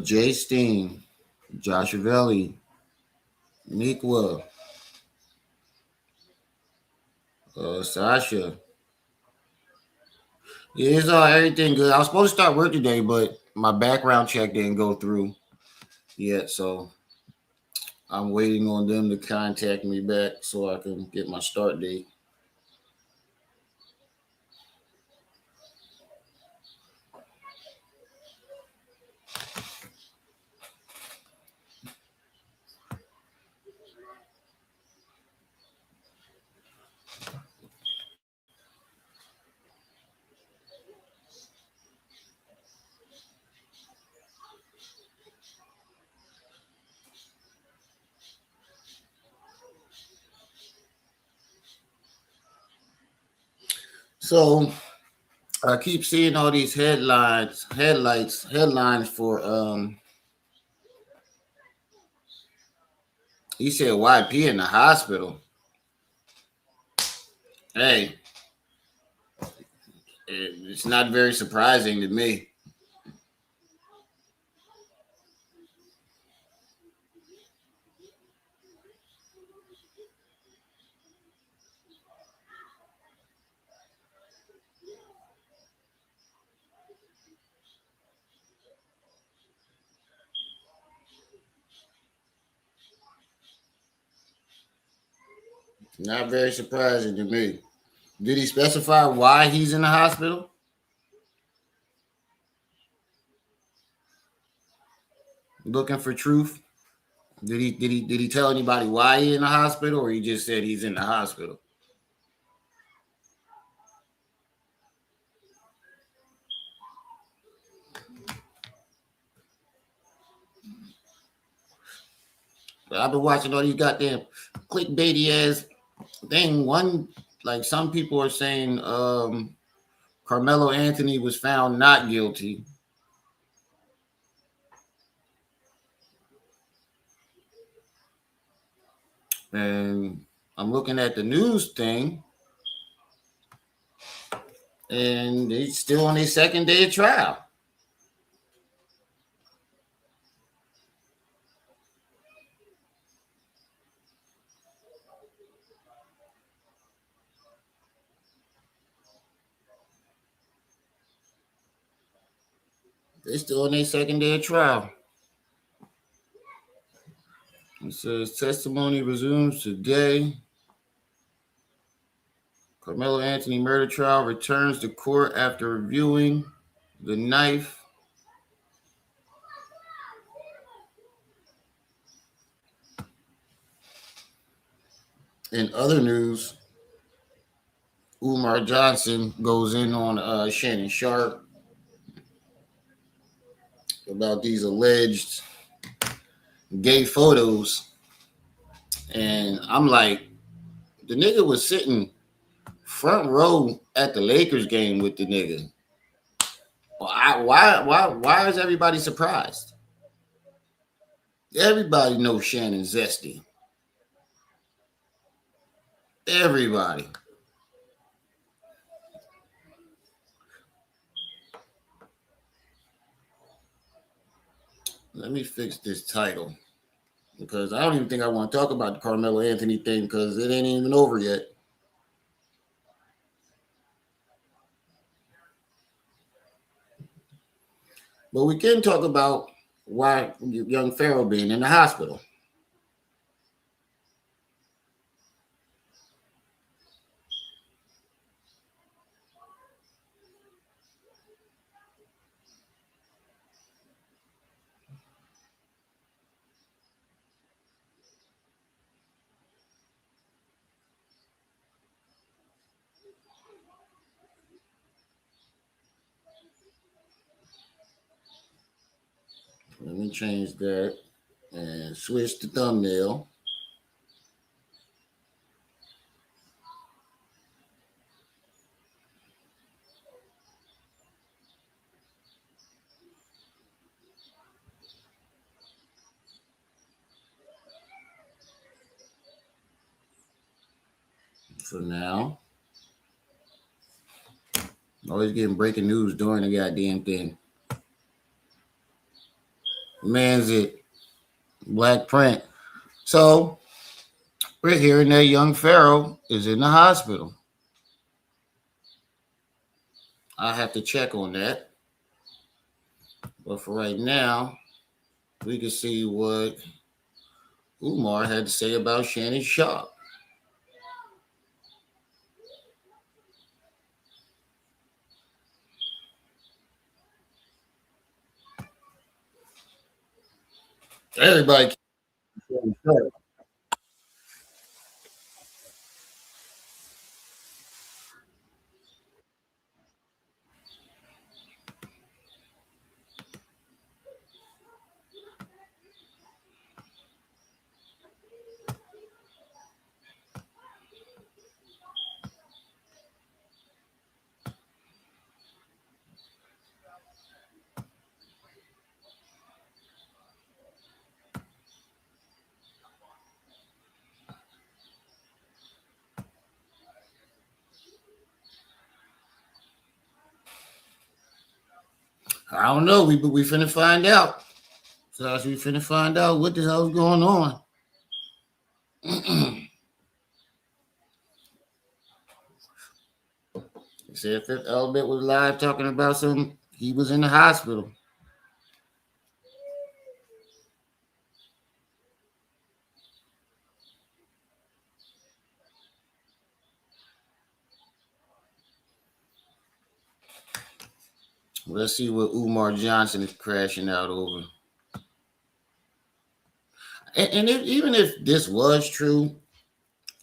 Jay Steen, Josh Velli, Nikwa, Sasha. Yeah, it's everything good. I was supposed to start work today, but my background check didn't go through yet, so I'm waiting on them to contact me back so I can get my start date. So I keep seeing all these headlines for he said YP in the hospital. Hey, it's not very surprising to me. Not very surprising to me. Did he specify why he's in the hospital? Looking for truth? Did he tell anybody why he's in the hospital, or he just said he's in the hospital? But I've been watching all these goddamn clickbaity ass thing. One, like, some people are saying Carmelo Anthony was found not guilty. And I'm looking at the news thing, and he's still on his second day of trial. They're still on their second day of trial. It says testimony resumes today. Carmelo Anthony murder trial returns to court after reviewing the knife. In other news, Umar Johnson goes in on Shannon Sharpe about these alleged gay photos. And I'm like, the nigga was sitting front row at the Lakers game with the nigga. Why is everybody surprised? Everybody knows Shannon Zesty. Everybody. Let me fix this title because I don't even think I want to talk about the Carmelo Anthony thing because it ain't even over yet. But we can talk about why young Pharaoh being in the hospital. Let me change that and switch the thumbnail. For now. Always getting breaking news during the goddamn thing. Man's it. Black print. So we're hearing that young Pharaoh is in the hospital. I have to check on that. But for right now, we can see what Umar had to say about Shannon Sharpe. Everybody. I don't know. We finna find out. So we finna find out what the hell's going on. They said Fifth Element was live talking about some. He was in the hospital. Let's see what Umar Johnson is crashing out over. And even if this was true,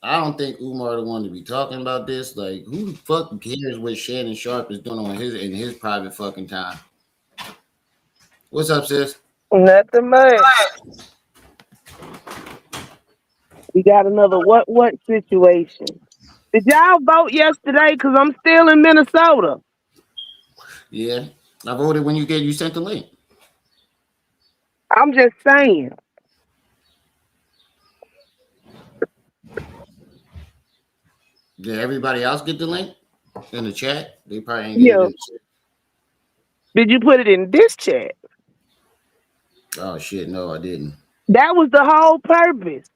I don't think Umar the one to be talking about this. Like, who the fuck cares what Shannon Sharpe is doing on his private fucking time? What's up, sis? Nothing much. We got another what situation. Did y'all vote yesterday? Cause I'm still in Minnesota. Yeah, I voted when you sent the link. I'm just saying. Did everybody else get the link in the chat? They probably ain't get it Yeah. in the chat. Did you put it in this chat? Oh shit, no, I didn't. That was the whole purpose.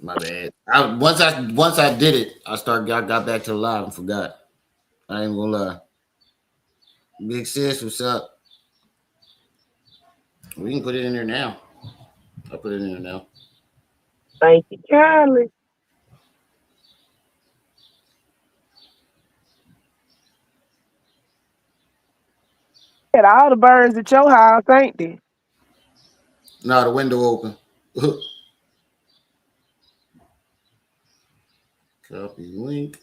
My bad. Once I did it, got back to the live and forgot. I ain't gonna lie. Big sis, what's up? We can put it in there now. I'll put it in there now. Thank you, Charlie. Got all the birds at your house, ain't they? Now the window open. Copy link.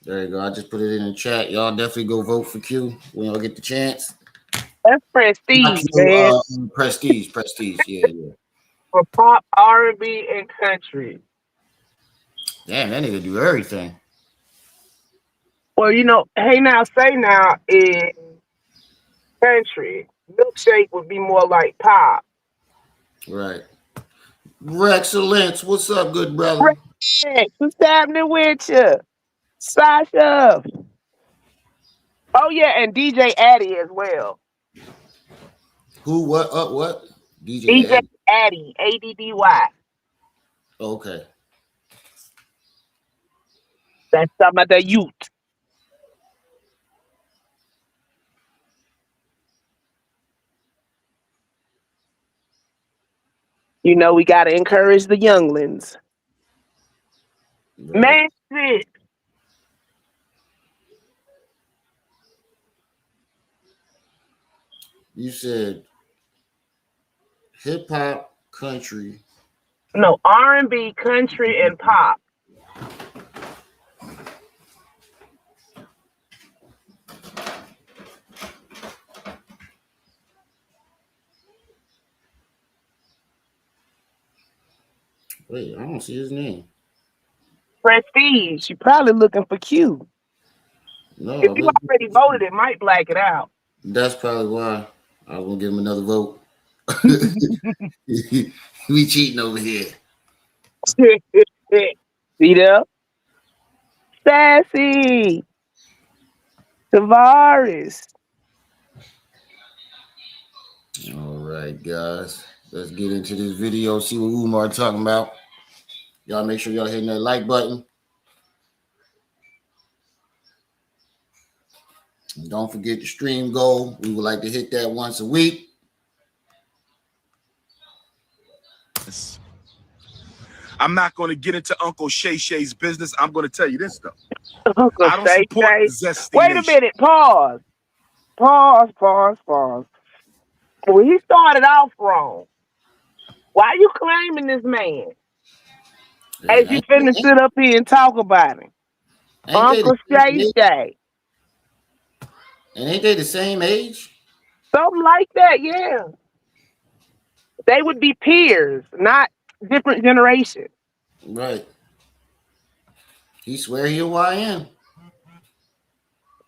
There you go. I just put it in the chat. Y'all definitely go vote for Q when y'all get the chance. That's Not prestige, Q, man. prestige. Yeah, yeah. For pop, R&B, and country. Damn, that nigga do everything. Well, hey now, say now in country, milkshake would be more like pop. Right. Rexcellence, what's up, good brother? Rex, what's happening with you? Sasha. Oh yeah, and DJ Addy as well. Who? What? Up? What? DJ DJ Addy. Addy, ADDY. Okay. That's talking about the youth. We gotta encourage the younglings. Right. Man, shit. You said hip hop, country. No, R&B, country, and pop. Wait, I don't see his name. Prestige. You're probably looking for Q. No, If I you look. already voted, it might black it out. That's probably why I will give him another vote. We cheating over here. See there? Sassy. Tavares. All right, guys. Let's get into this video. See what Umar talking about. Y'all make sure y'all hitting that like button. And don't forget the stream goal. We would like to hit that once a week. I'm not going to get into Uncle Shay Shay's business. I'm going to tell you this, though. Uncle I don't Shay support Shay. Zesty Wait a Nation. minute. Pause. Pause. Well, he started off wrong. Why you claiming this man? As you Ain't, finna sit up here and talk about him. ain't they the Uncle same Shay age? Shay. And ain't they the same age? Something like that, yeah. They would be peers, not different generations. Right. He swear he a YN.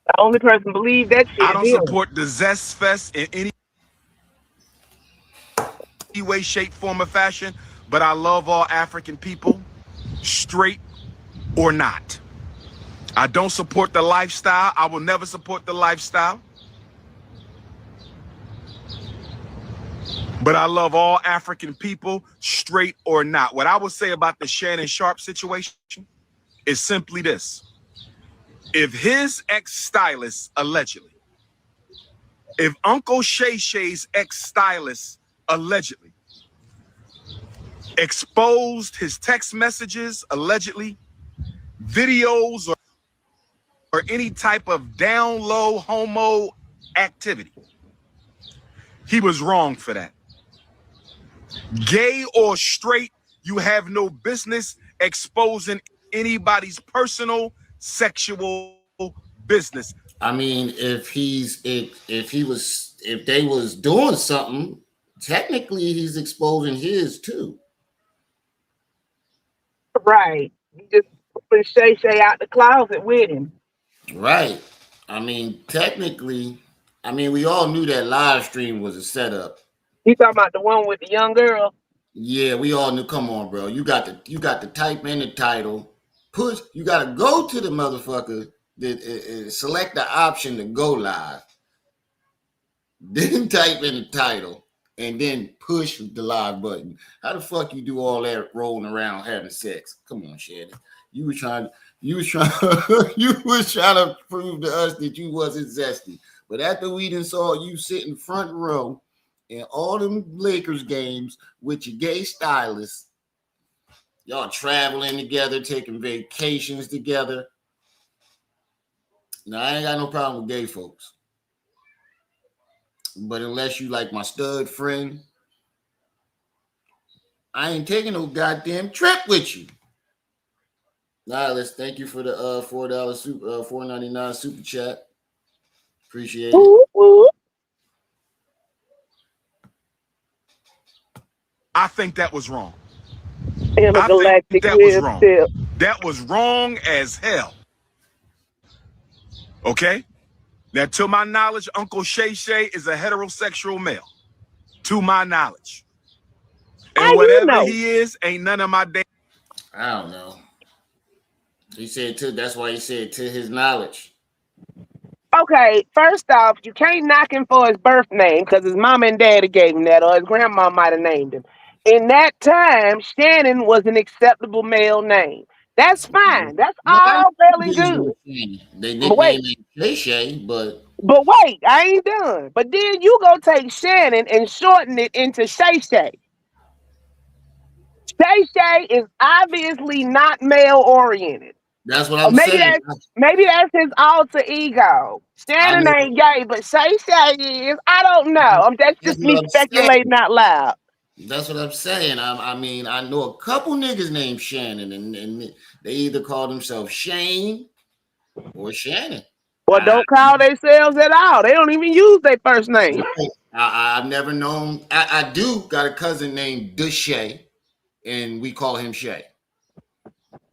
The only person believe that shit I is don't him. support the Zest Fest in any way, shape, form, or fashion, but I love all African people, straight or not. I don't support the lifestyle. I will never support the lifestyle. But I love all African people, straight or not. What I would say about the Shannon Sharpe situation is simply this. If his ex-stylist, allegedly, if Uncle Shay Shay's ex-stylist, allegedly, exposed his text messages, allegedly, videos, or any type of down low homo activity, he was wrong for that. Gay or straight, you have no business exposing anybody's personal sexual business. I mean, if they was doing something, technically he's exposing his too. Right. You just put Shay Shay out the closet with him. Right. I mean, technically, we all knew that live stream was a setup. You talking about the one with the young girl? Yeah, we all knew. Come on, bro. You got to type in the title. You got to go to the motherfucker. Select the option to go live. Then type in the title and then push the live button. How the fuck you do all that rolling around having sex? Come on, Shannon. You was trying to prove to us that you wasn't zesty. But after we done saw you sitting front row in all them Lakers games with your gay stylist, y'all traveling together, taking vacations together. Now, I ain't got no problem with gay folks. But unless you like my stud friend, I ain't taking no goddamn trip with you. Let's thank you for the $4 super $4.99 super chat. Appreciate it. Ooh. I think that was wrong. Intergalactic that was wrong. tip. That was wrong as hell. Okay? Now, to my knowledge, Uncle Shay Shay is a heterosexual male. To my knowledge. And How whatever you know? he is, ain't none of my damn. I don't know. He said that's why he said to his knowledge. Okay, first off, you can't knock him for his birth name because his mom and daddy gave him that, or his grandma might have named him. In that time, Shannon was an acceptable male name. That's fine. That's all well and good. They But wait, nicknamed him Shay Shay, but I ain't done. But then you go take Shannon and shorten it into Shay Shay. Shay Shay is obviously not male oriented. that's what Or I'm saying. maybe that's his alter ego. Shannon ain't gay, but Shay Shay is. I don't know. That's That's just what me I'm speculating saying. out loud. That's what I'm saying. I know a couple niggas named Shannon, and they either call themselves Shane or Shannon. Or don't call themselves at all. They don't even use their first name. I've never known. I do got a cousin named Deshay, and we call him Shay.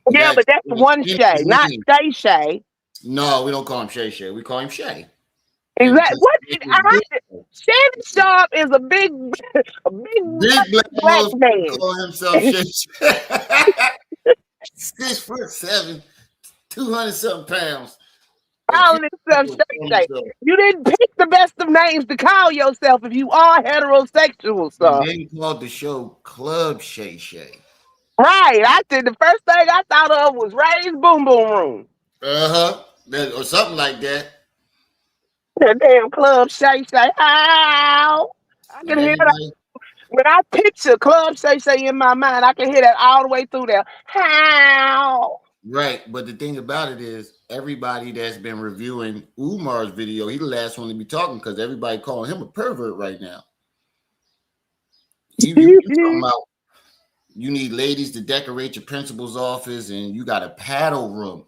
Yeah, but that's one in Shay, his not name. Shay Shay. No, we don't call him Shay Shay. We call him Shay. Is that what? Shannon Shay. Sharpe is a big Big black motherfucker man. call himself Shay Shay. 6'7", 200 something pounds. Calling himself Shay Shay. You didn't pick the best of names to call yourself if you are heterosexual, And sir. then he called the show Club Shay Shay. Right. I said the first thing I thought of was Ray's Boom Boom Room. Or something like that. The damn Club Shay Shay. Ow! I can And hear that. everybody, When I picture Club Shay Shay in my mind, I can hear that all the way through there. How? right. But the thing about it is, everybody that's been reviewing Umar's video, he the last one to be talking because everybody calling him a pervert right now. You talking about you need ladies to decorate your principal's office, and you got a paddle room.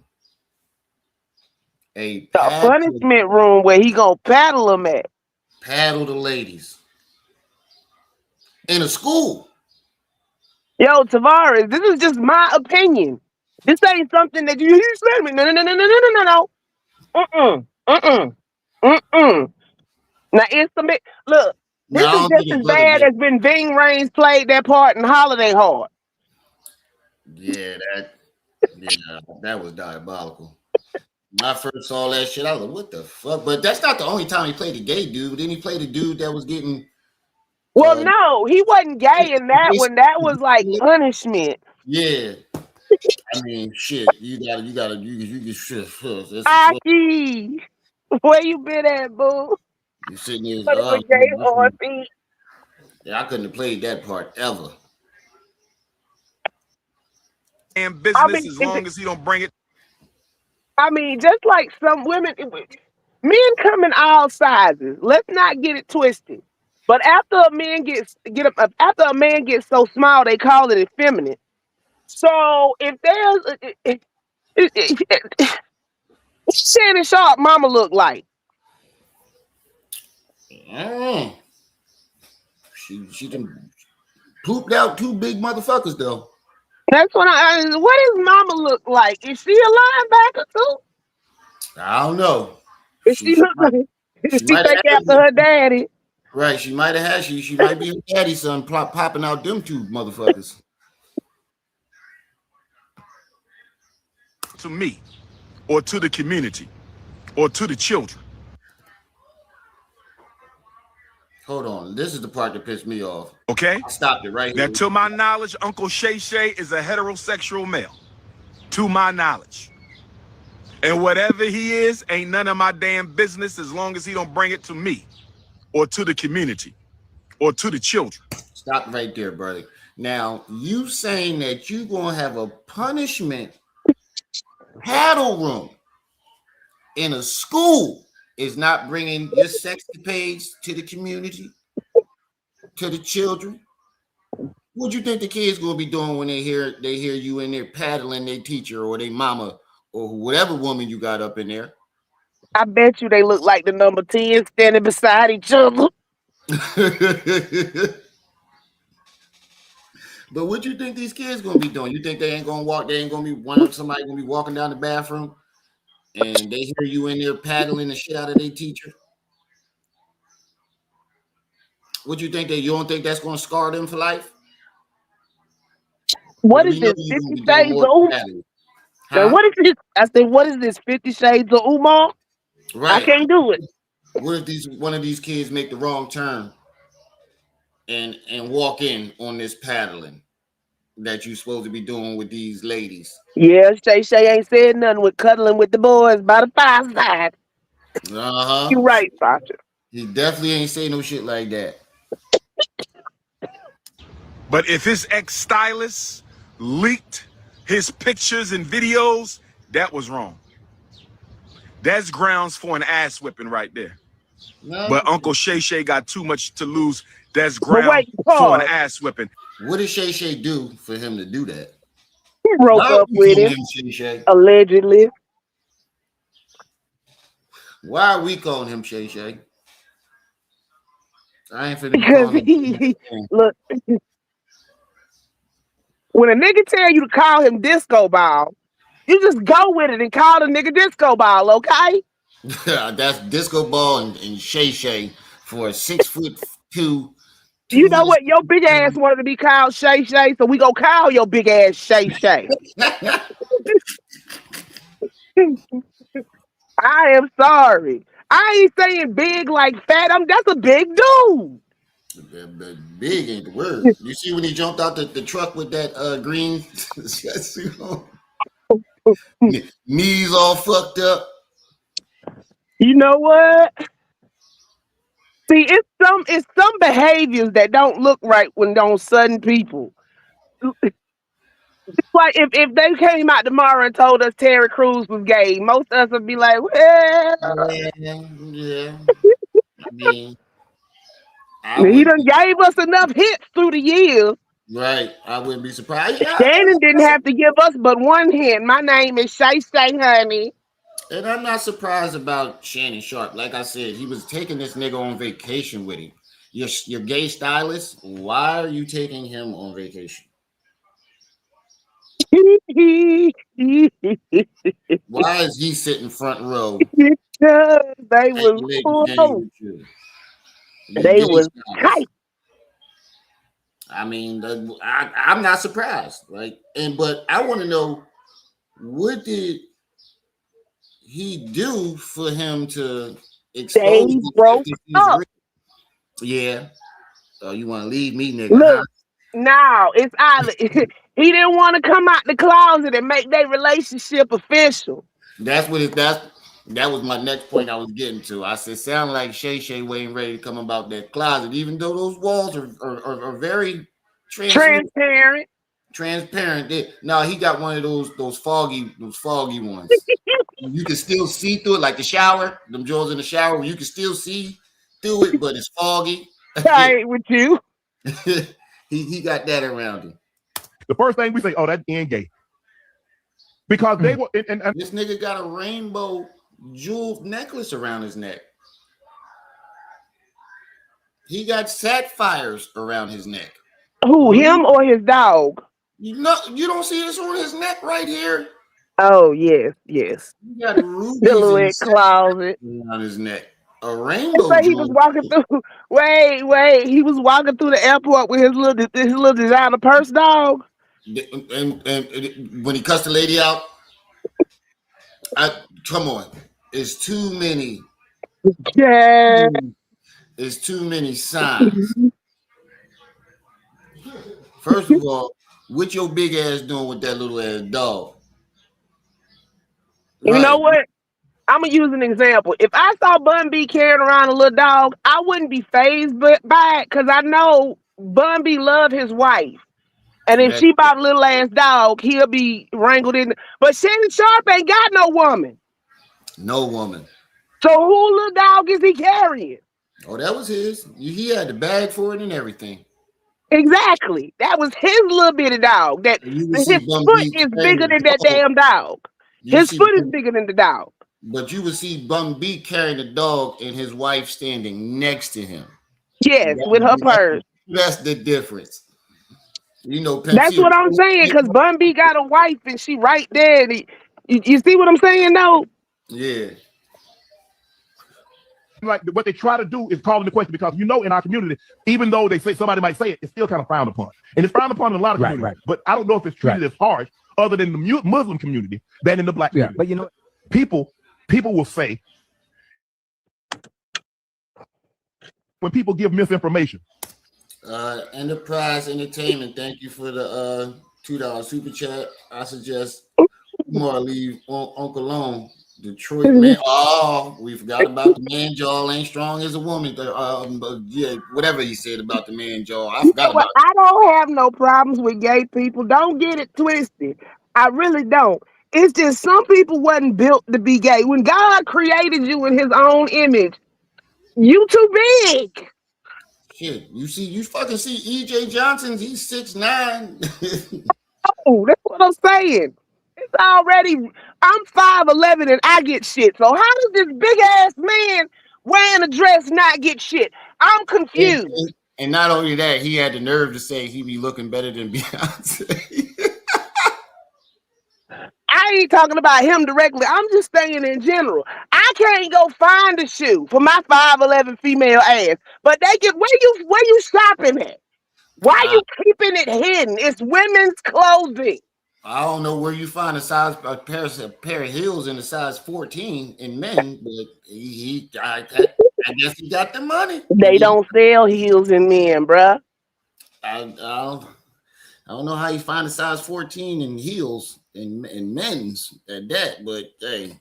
A punishment room where he gonna paddle them at. Paddle the ladies in a school. Yo, Tavares, this is just my opinion. This ain't something that you said me. No. Now it's some big look. This is just as bad as when Ving Rhames played that part in Holiday Heart. Yeah, that was diabolical. When I first saw that shit, I was like, what the fuck? But that's not the only time he played a gay dude. Then he played a dude that was getting no, he wasn't gay in that one. That was like punishment. Yeah. I mean, shit. You can shit. Aki, where you been at, boo? You sitting there. Yeah, I couldn't have played that part ever. And business as long as he don't bring it. I mean, just like some women, men come in all sizes. Let's not get it twisted. But after a man gets so small, they call it effeminate. So if there's Shannon Sharpe mama look like? She can pooped out two big motherfuckers though. That's what what does mama look like? Is she a linebacker too? I don't know. She look like she take after her daddy. Right, she might have had she might be her daddy's son popping out them two motherfuckers. To me, or to the community, or to the children. Hold on, this is the part that pissed me off. Okay, I stopped it right now. here. To my knowledge, Uncle Shay Shay is a heterosexual male. To my knowledge, and whatever he is, ain't none of my damn business as long as he don't bring it to me, or to the community, or to the children. Stop right there, brother. Now you saying that you gonna have a punishment paddle room in a school is not bringing your sexcapades to the community, to the children? What do you think the kids gonna be doing when they hear you in there paddling their teacher or their mama or whatever woman you got up in there? I bet you they look like the number 10 standing beside each other. But what you think these kids gonna be doing? You think they ain't gonna walk? They ain't gonna be somebody gonna be walking down the bathroom and they hear you in there paddling the shit out of their teacher? What you think you don't think that's gonna scar them for life? What is this? 50 Shades of Umar? What is this? I said, what is this? 50 Shades of Umar? Right. I can't do it. What if one of these kids make the wrong turn and walk in on this paddling that you're supposed to be doing with these ladies? Yeah, Shay Shay ain't said nothing with cuddling with the boys by the fireside. You right, Sasha. He definitely ain't say no shit like that. But if his ex-stylist leaked his pictures and videos, that was wrong. That's grounds for an ass whipping right there. No. But Uncle Shay Shay got too much to lose. That's ground for an ass whipping. What did Shay Shay do for him to do that? He broke up with him, allegedly. Why are we calling him Shay Shay? I ain't finna because he look. When a nigga tell you to call him Disco Ball, you just go with it and call the nigga Disco Ball, okay? That's Disco Ball and Shay Shay for a 6'2". You know what? Your big ass wanted to be called Shay Shay, so we gonna call your big ass Shay Shay. I am sorry. I ain't saying big like fat. That's a big dude. But big ain't the word. You see when he jumped out the truck with that green knees all fucked up. You know what? See, it's some behaviors that don't look right when on sudden people. Like if they came out tomorrow and told us Terry Crews was gay, most of us would be like, well, Yeah, yeah. I mean, I he wouldn't done gave us enough hits through the years. right. I wouldn't be surprised. Yeah, Shannon didn't have to give us but one hint. My name is Shay Shay, honey. and I'm not surprised about Shannon Sharpe. Like I said, he was taking this nigga on vacation with him. Your gay stylist. Why are you taking him on vacation? Why is he sitting front row Because they at was the Lakers game close. with you? Your They gay was stylist. tight. I mean, I'm not surprised, right? But I want to know, what did he do for him to They expose the fact broke that he's up. real? Yeah. Oh, you want to leave me, nigga, huh? Look, now it's either he didn't want to come out the closet and make their relationship official. That was my next point I was getting to. I said, sound like Shay Shay waiting ready to come about that closet, even though those walls are very translucent, Transparent. transparent. No, he got one of those foggy ones. You can still see through it, like the shower, them drawers in the shower, where you can still see through it, but it's foggy. I ain't with you. he got that around him. The first thing we say, oh, that's in gay. Because they were, and This nigga got a rainbow jewel necklace around his neck. He got sapphires around his neck. Who, him or his dog? You don't see this on his neck right here. Oh, yes, yes. He got rubies and Silhouette sapphires closet. around his neck. A They rainbow say he was jewel. walking through. Wait. He was walking through the airport with his little designer purse dog. And when he cussed the lady out, come on. It's too many. Yeah. It's too many signs. First of all, what your big ass doing with that little ass dog? You know Right. what? I'm gonna use an example. If I saw Bun B carrying around a little dog, I wouldn't be phased by it because I know Bun B love his wife. And if That, she bought a little ass dog, he'll be wrangled in. But Shannon Sharpe ain't got no woman. no woman. So who little dog is he carrying? Oh, that was his. He had the bag for it and everything. Exactly. That was his little bitty dog. That And you would his see Bum foot B is carrying bigger than the that dog. damn dog. You His see, foot is bigger than the dog. but you would see Bum B carrying the dog and his wife standing next to him. Yes, with her purse. That's the difference. You know, That's Pepsi. what I'm saying. Because Bun B got a wife and she right there. You see what I'm saying, though? Yeah. like what they try to do is call into question because in our community, even though they say somebody might say it, it's still kind of frowned upon, and it's frowned upon in a lot of communities. Right. But I don't know if it's treated as harsh other than the Muslim community than in the black community. But people will say when people give misinformation. Enterprise Entertainment, thank you for the $2 super chat. I suggest Umar leave Uncle alone. Detroit man. Oh, we forgot about the man jaw ain't strong as a woman. Yeah, whatever he said about the man jaw. I forgot about it. I don't have no problems with gay people. Don't get it twisted. I really don't. It's just some people wasn't built to be gay. When God created you in his own image, you too big. Shit, you fucking see EJ Johnson, he's 6'9". Oh, that's what I'm saying. It's already, I'm 5'11" and I get shit. So how does this big ass man wearing a dress not get shit? I'm confused. And not only that, he had the nerve to say he be looking better than Beyonce. I ain't talking about him directly. I'm just saying in general. I can't go find a shoe for my 5'11" female ass. But they get where you shopping at? Why you keeping it hidden? It's women's clothing. I don't know where you find a pair of heels in a size 14 in men, but I guess he got the money. They don't sell heels in men, bruh. I don't know how you find a size 14 in heels in men's at that, but hey,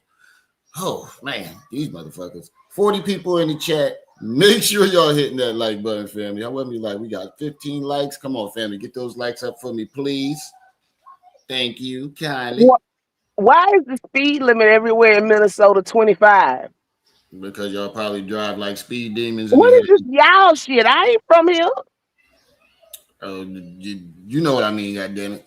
oh man, these motherfuckers. 40 people in the chat. Make sure y'all hitting that like button, family. I want me like we got 15 likes. Come on, family, get those likes up for me, please. Thank you, kindly. Why is the speed limit everywhere in Minnesota 25? Because y'all probably drive like speed demons in What is the this y'all shit? I ain't from here. you know what I mean, goddammit.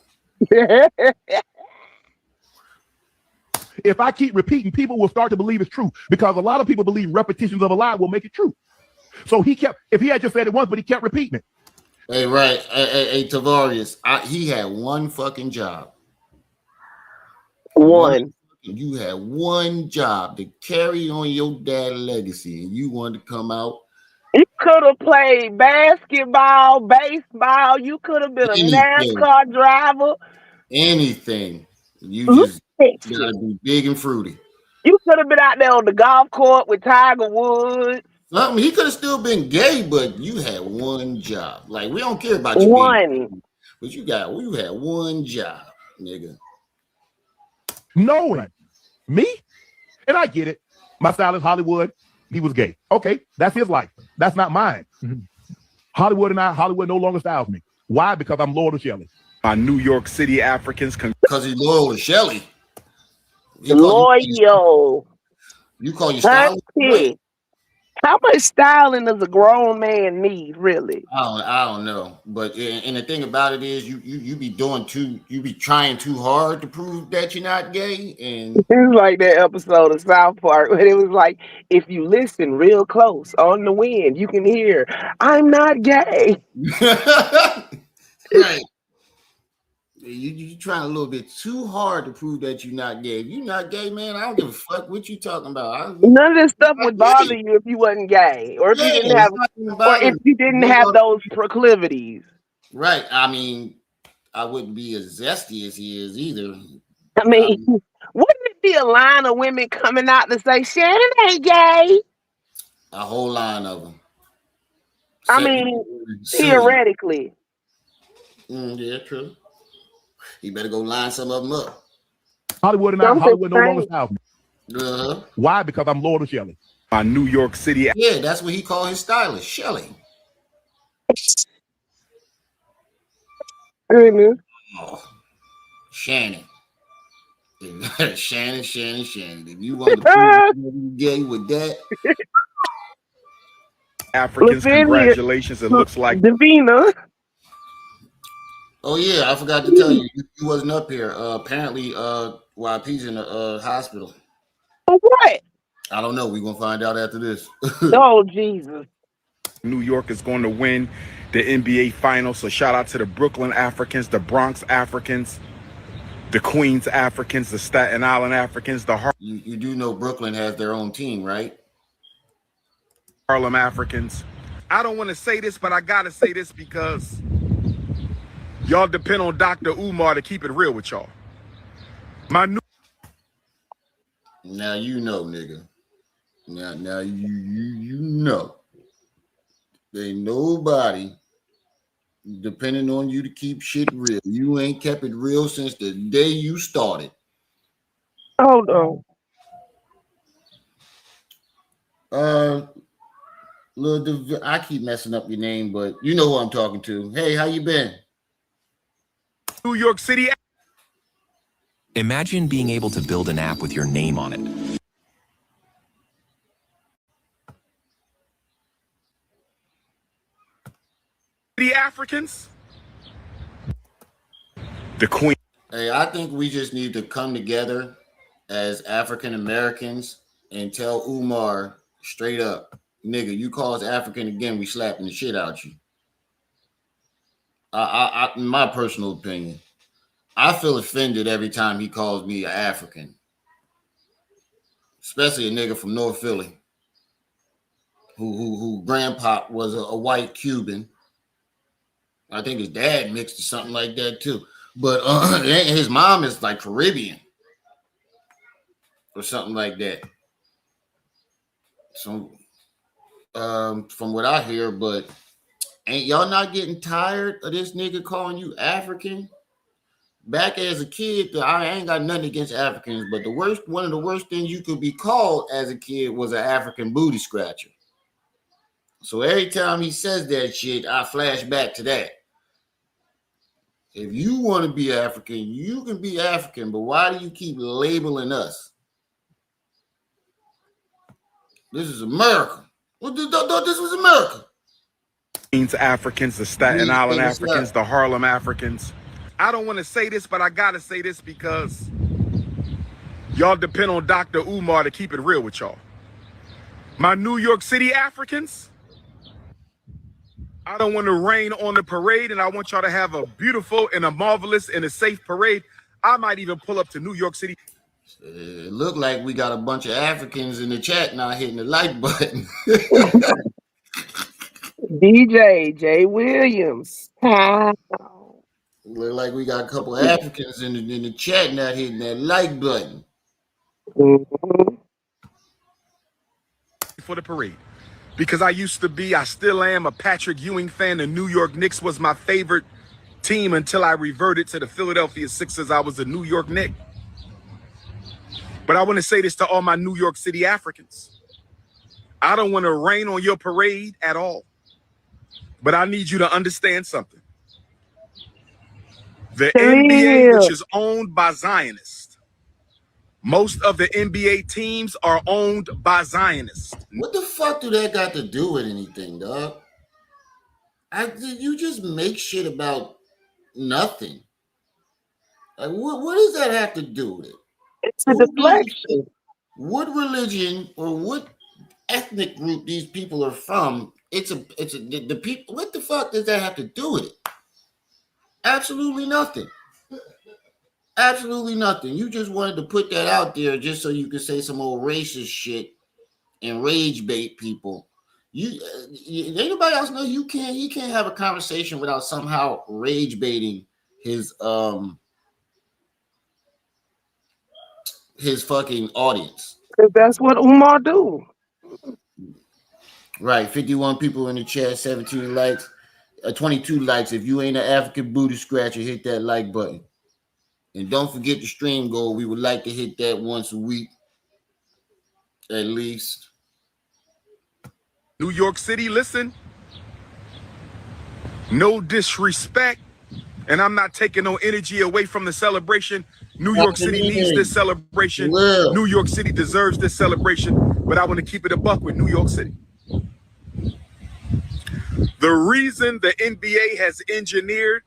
If I keep repeating, people will start to believe it's true because a lot of people believe repetitions of a lie will make it true. So if he had just said it once, but he kept repeating it. Hey, right. Hey, Tavarius, he had one fucking job. One. You had one job to carry on your dad's legacy, and you wanted to come out. You could have played basketball, baseball. You could have been a NASCAR driver. Anything. You just gotta be big and fruity. You could have been out there on the golf course with Tiger Woods. He could have still been gay, but you had one job. Like, we don't care about you being, but you had one job, nigga. Knowing me, and I get it. My style is Hollywood. He was gay. Okay, that's his life. That's not mine. Hollywood no longer styles me. Why? Because I'm loyal to Shelly. New York City Africans. Because he's loyal to Shelly. Loyal. You call your style? How much styling does a grown man need, really? I don't know, but and the thing about it is, you be trying too hard to prove that you're not gay, and it's like that episode of South Park where it was like, if you listen real close on the wind, you can hear, "I'm not gay." Right. You trying a little bit too hard to prove that you're not gay. If you're not gay, man, I don't give a fuck what you talking about. None of this stuff would bother you if you wasn't gay, or if you didn't have those proclivities. Right. I mean, I wouldn't be as zesty as he is either. I mean, wouldn't it be a line of women coming out to say Shannon ain't gay? A whole line of them. I mean, theoretically. Yeah, true. You better go line some of them up. Hollywood no longer styles me. Why? Because I'm loyal to Shelly. New York City. Yeah, that's what he called his stylist, Shelly. Oh, Shannon. Shannon. If you want to prove you're gay with that. Africans, congratulations. It looks like Davina. Oh yeah, I forgot to tell you, he wasn't up here. Apparently, YP's in the hospital. For what? I don't know. We're gonna find out after this. Oh Jesus! New York is going to win the NBA Finals. So shout out to the Brooklyn Africans, the Bronx Africans, the Queens Africans, the Staten Island Africans, the you do know Brooklyn has their own team, right? Harlem Africans. I don't want to say this, but I gotta say this because y'all depend on Dr. Umar to keep it real with y'all. Now you know, nigga. Now you know. There ain't nobody depending on you to keep shit real. You ain't kept it real since the day you started. Oh no. I keep messing up your name, but you know who I'm talking to. Hey, how you been? New York City. Imagine being able to build an app with your name on it. The Africans. The Queen. Hey, I think we just need to come together as African Americans and tell Umar straight up, nigga, you call us African again, we slapping the shit out you. In my personal opinion, I feel offended every time he calls me an African, especially a nigga from North Philly, who grandpa was a white Cuban. I think his dad mixed or something like that too. But his mom is like Caribbean or something like that. So from what I hear, but ain't y'all not getting tired of this nigga calling you African? Back as a kid, I ain't got nothing against Africans, but one of the worst things you could be called as a kid was an African booty scratcher. So every time he says that shit, I flash back to that. If you want to be African, you can be African, but why do you keep labeling us? This is America. Well, this was America. Means Africans, the Staten Island Africans, the Harlem Africans. I don't want to say this, but I gotta say this because y'all depend on Dr. Umar to keep it real with y'all. My New York City Africans, I don't want to rain on the parade, and I want y'all to have a beautiful and a marvelous and a safe parade. I might even pull up to New York City. It looked like we got a bunch of Africans in the chat now hitting the like button. DJ J Williams. Look like we got a couple of Africans in the chat now hitting that like button. Mm-hmm. For the parade. Because I still am a Patrick Ewing fan. The New York Knicks was my favorite team until I reverted to the Philadelphia Sixers. I was a New York Knick. But I want to say this to all my New York City Africans. I don't want to rain on your parade at all. But I need you to understand something. The NBA, which is owned by Zionists. Most of the NBA teams are owned by Zionists. What the fuck do that got to do with anything, dog? You just make shit about nothing. Like, what does that have to do with it? It's a deflection. What religion or what ethnic group these people are from? The people. What the fuck does that have to do with it? Absolutely nothing. Absolutely nothing. You just wanted to put that out there just so you could say some old racist shit and rage bait people. Anybody else know he can't have a conversation without somehow rage baiting his fucking audience. Because that's what Umar do. Right. 51 people in the chat, 17 likes, 22 likes. If you ain't an African booty scratcher, hit that like button. And don't forget the stream goal. We would like to hit that once a week, at least. New York City, listen. No disrespect. And I'm not taking no energy away from the celebration. New York City needs this celebration. Well. New York City deserves this celebration. But I want to keep it a buck with New York City. The reason the NBA has engineered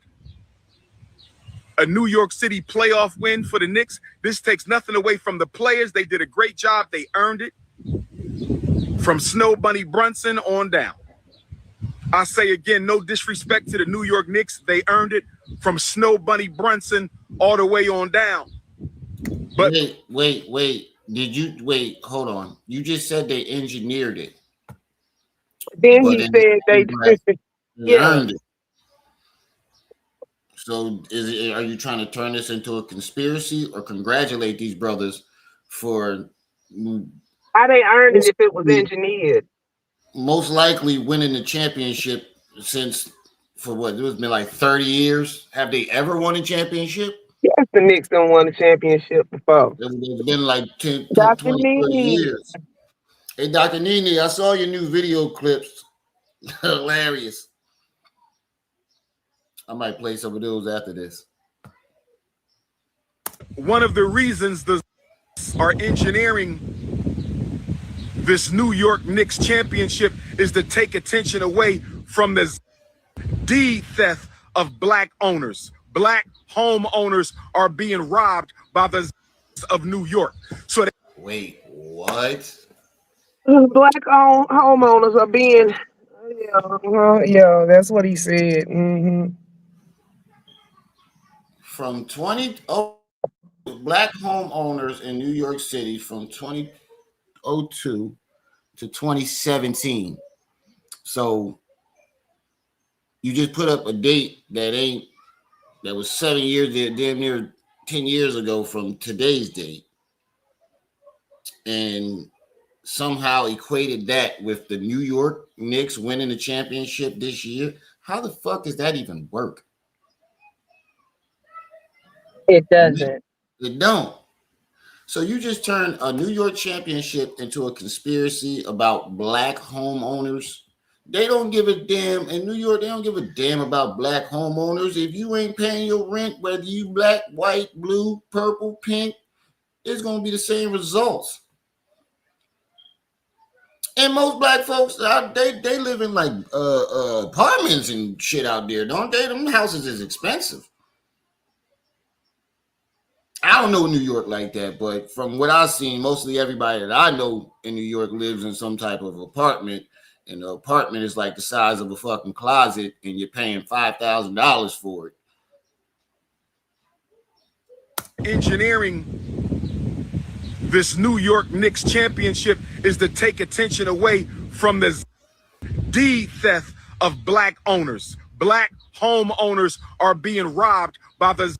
a New York City playoff win for the Knicks, this takes nothing away from the players. They did a great job. They earned it. From Snow Bunny Brunson on down. I say again, no disrespect to the New York Knicks. They earned it from Snow Bunny Brunson all the way on down. But wait. Hold on. You just said they engineered it. Then he said they earned it. So are you trying to turn this into a conspiracy or congratulate these brothers for how they earned it if it was engineered? Most likely winning the championship for what? It's been like 30 years. Have they ever won a championship? Yes, the Knicks don't won a championship before. It's been like 10, 20, 30 years. Hey, Dr. Nene, I saw your new video clips. Hilarious. I might play some of those after this. One of the reasons the are engineering this New York Knicks championship is to take attention away from the theft of black owners. Black homeowners are being robbed by the of New York. So wait, what? Black homeowners are being yeah, that's what he said. Mm-hmm. From black homeowners in New York City from 2002 to 2017. So you just put up a date that ain't that was 7 years, damn near 10 years ago from today's date, and somehow equated that with the New York Knicks winning the championship this year. How the fuck does that even work? It doesn't. It don't. So you just turned a New York championship into a conspiracy about black homeowners. They don't give a damn in New York. They don't give a damn about black homeowners. If you ain't paying your rent, whether you black, white, blue, purple, pink, it's gonna be the same results. And most black folks, they live in like apartments and shit out there, don't they? Them houses is expensive. I don't know New York like that, but from what I've seen, mostly everybody that I know in New York lives in some type of apartment, and the apartment is like the size of a fucking closet, and you're paying $5,000 for it. Engineering this New York Knicks championship is to take attention away from the theft of black owners. Black homeowners are being robbed by the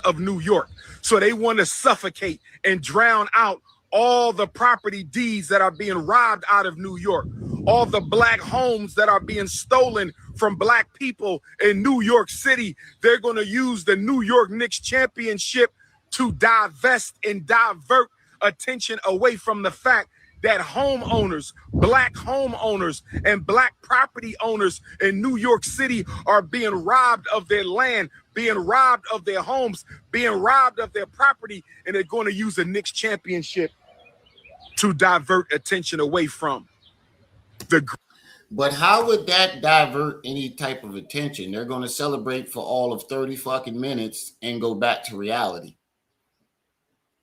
of New York. So they want to suffocate and drown out all the property deeds that are being robbed out of New York, all the black homes that are being stolen from black people in New York City. They're going to use the New York Knicks championship to divest and divert attention away from the fact that homeowners, black homeowners, and black property owners in New York City are being robbed of their land, being robbed of their homes, being robbed of their property, and they're going to use the Knicks championship to divert attention away from the. But how would that divert any type of attention? They're going to celebrate for all of 30 fucking minutes and go back to reality.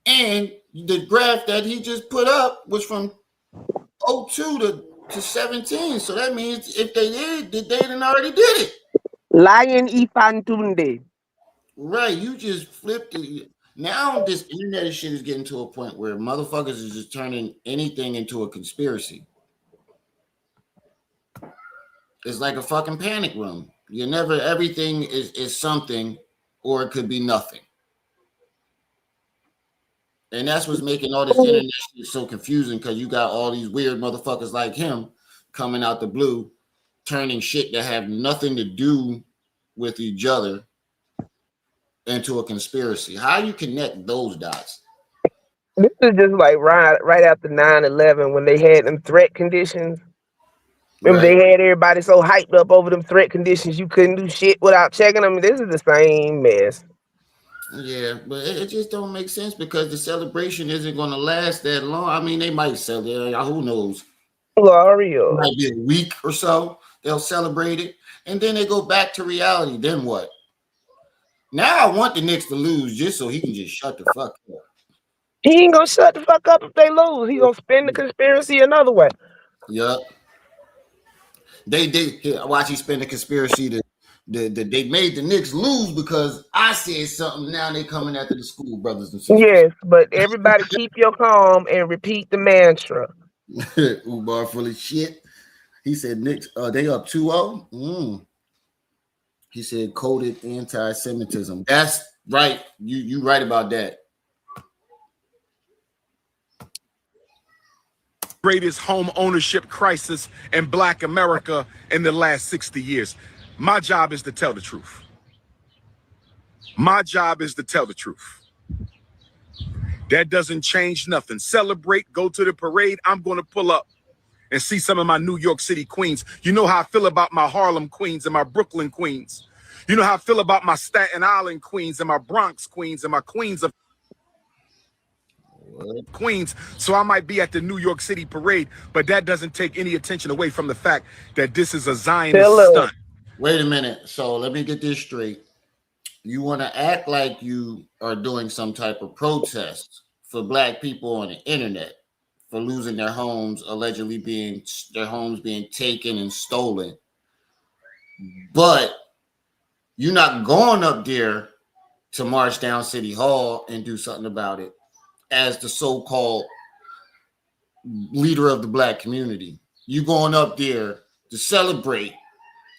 And the graph that he just put up was from 02 to 17. So that means if they did, they done already did it. Lion Ifantunde. Right. You just flipped it. Now this internet shit is getting to a point where motherfuckers is just turning anything into a conspiracy. It's like a fucking panic room. You never, everything is something, or it could be nothing. And that's what's making all this internet shit so confusing, because you got all these weird motherfuckers like him coming out the blue, turning shit that have nothing to do with each other into a conspiracy. How you connect those dots? This is just like right after 9/11 when they had them threat conditions. Remember, Right. they had everybody so hyped up over them threat conditions you couldn't do shit without checking them. This is the same mess. Yeah, but it just don't make sense, because the celebration isn't going to last that long. I mean, they might celebrate, who knows? Gloria. It might be a week or so. They'll celebrate it, and then they go back to reality. Then what? Now I want the Knicks to lose just so he can just shut the fuck up. He ain't gonna shut the fuck up if they lose. He gonna spin the conspiracy another way. Yup. They watch he spin the conspiracy they made the Knicks lose because I said something. Now they coming after the school brothers and sisters. Yes, but everybody keep your calm and repeat the mantra. Umar full of shit. He said Knicks, they up 2-0. He said coded anti-Semitism. That's right. You right about that. Greatest home ownership crisis in Black America in the last 60 years. My job is to tell the truth. My job is to tell the truth. That doesn't change nothing. Celebrate, go to the parade. I'm going to pull up and see some of my New York City queens. You know how I feel about my Harlem queens and my Brooklyn queens. You know how I feel about my Staten Island queens and my Bronx queens and my queens of Queens. So I might be at the New York City parade, but that doesn't take any attention away from the fact that this is a Zionist stunt. Wait a minute. So let me get this straight. You want to act like you are doing some type of protest for black people on the internet for losing their homes, allegedly being taken and stolen. But you're not going up there to march down City Hall and do something about it as the so-called leader of the black community. You going up there to celebrate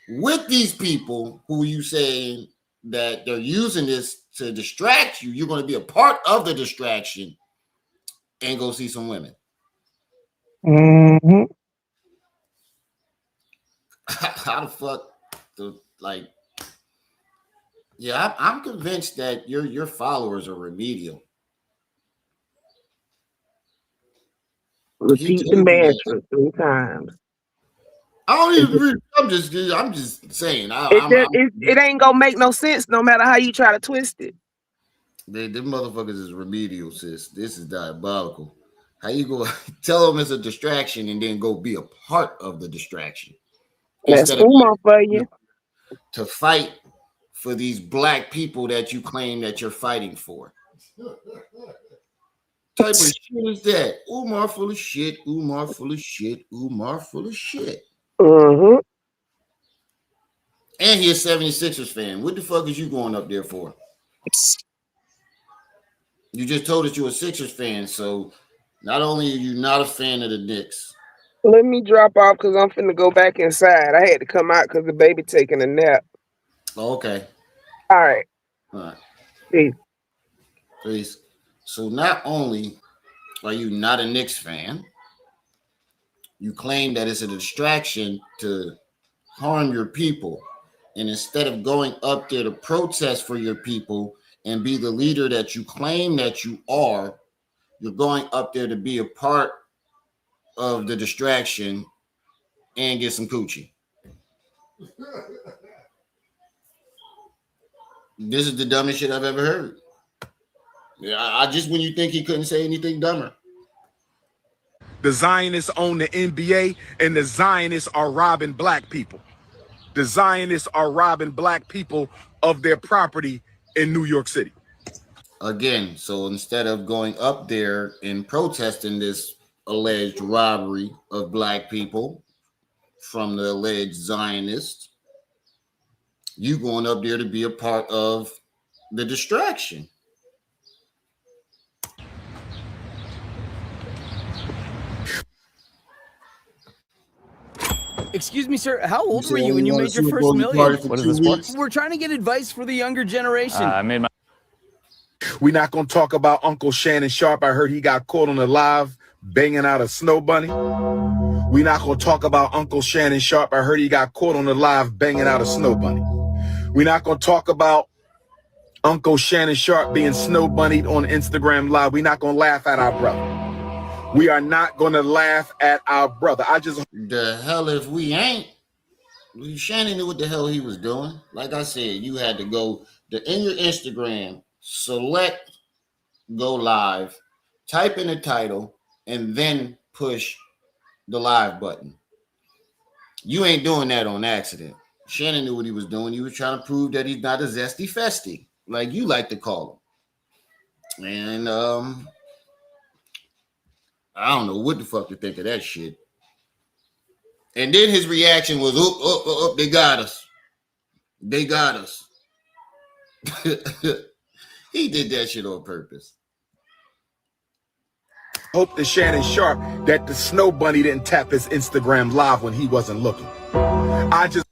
with these people who you saying that they're using this to distract you, you're going to be a part of the distraction and go see some women. Mm-hmm. How the fuck? Like, yeah, I'm convinced that your followers are remedial. He Repeat the told you that. mantra 3 times. I don't even agree. I'm just saying. It ain't gonna make no sense no matter how you try to twist it. Them motherfuckers is remedial, sis. This is diabolical. How you go tell them it's a distraction and then go be a part of the distraction That's instead of Umar for you. to fight for these black people that you claim that you're fighting for? Type of shit is that? Umar full of shit. Umar full of shit. Umar full of shit. Mm-hmm. And he's a 76ers fan. What the fuck is you going up there for? You just told us you're a Sixers fan, so not only are you not a fan of the Knicks. Let me drop off because I'm finna go back inside. I had to come out because the baby taking a nap. Oh, okay. All right. All right. Peace. Please. So not only are you not a Knicks fan, you claim that it's a distraction to harm your people. And instead of going up there to protest for your people and be the leader that you claim that you are, you're going up there to be a part of the distraction and get some coochie. This is the dumbest shit I've ever heard. Yeah, I just when you think he couldn't say anything dumber. The Zionists own the NBA, and the Zionists are robbing black people. The Zionists are robbing black people of their property in New York City. Again, so instead of going up there and protesting this alleged robbery of black people from the alleged Zionists, you going up there to be a part of the distraction. Excuse me, sir. How old were you when you made your first million? What is this for? We're trying to get advice for the younger generation. I made my. We're not going to talk about Uncle Shannon Sharpe. I heard he got caught on the live banging out a snow bunny. We're not going to talk about Uncle Shannon Sharpe. I heard he got caught on the live banging out a snow bunny. We're not going to talk about Uncle Shannon Sharpe being snow bunnied on Instagram live. We're not going to laugh at our brother. We are not going to laugh at our brother. The hell if we ain't. Shannon knew what the hell he was doing. Like I said, you had to go in your Instagram, select go live, type in the title, and then push the live button. You ain't doing that on accident. Shannon knew what he was doing. He was trying to prove that he's not a zesty festy, like you like to call him. And I don't know what the fuck to think of that shit. And then his reaction was, they got us. They got us. He did that shit on purpose. Hope to Shannon Sharpe that the snow bunny didn't tap his Instagram live when he wasn't looking.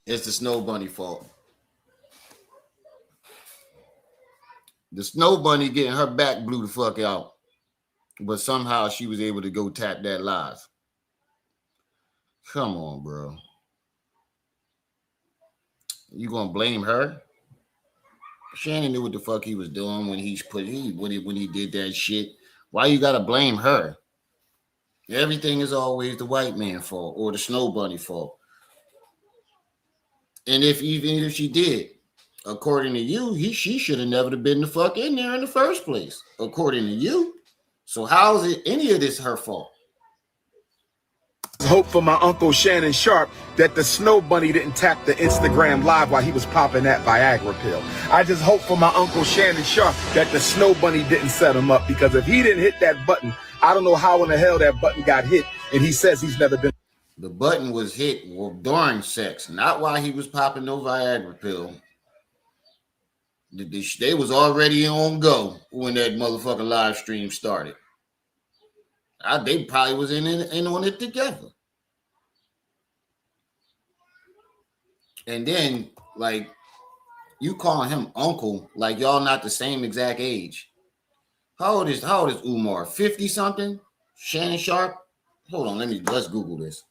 It's the snow bunny fault. The snow bunny getting her back blew the fuck out. But somehow she was able to go tap that live. Come on, bro. You gonna blame her? Shannon knew what the fuck he was doing when he did that shit. Why you gotta blame her? Everything is always the white man's fault or the snow bunny fault. And even if she did, according to you, she should have never been the fuck in there in the first place. According to you. So how is it any of this her fault? Hope for my Uncle Shannon Sharpe that the snow bunny didn't tap the Instagram live while he was popping that Viagra pill. I just hope for my Uncle Shannon Sharpe that the snow bunny didn't set him up, because if he didn't hit that button, I don't know how in the hell that button got hit, and he says he's never been. The button was hit during sex, not while he was popping no Viagra pill. They was already on go when that motherfucking live stream started. They probably was in on it together. And then, like, You calling him uncle like y'all not the same exact age. How old is Umar? 50 something? Shannon Sharpe? Hold on, let's Google this.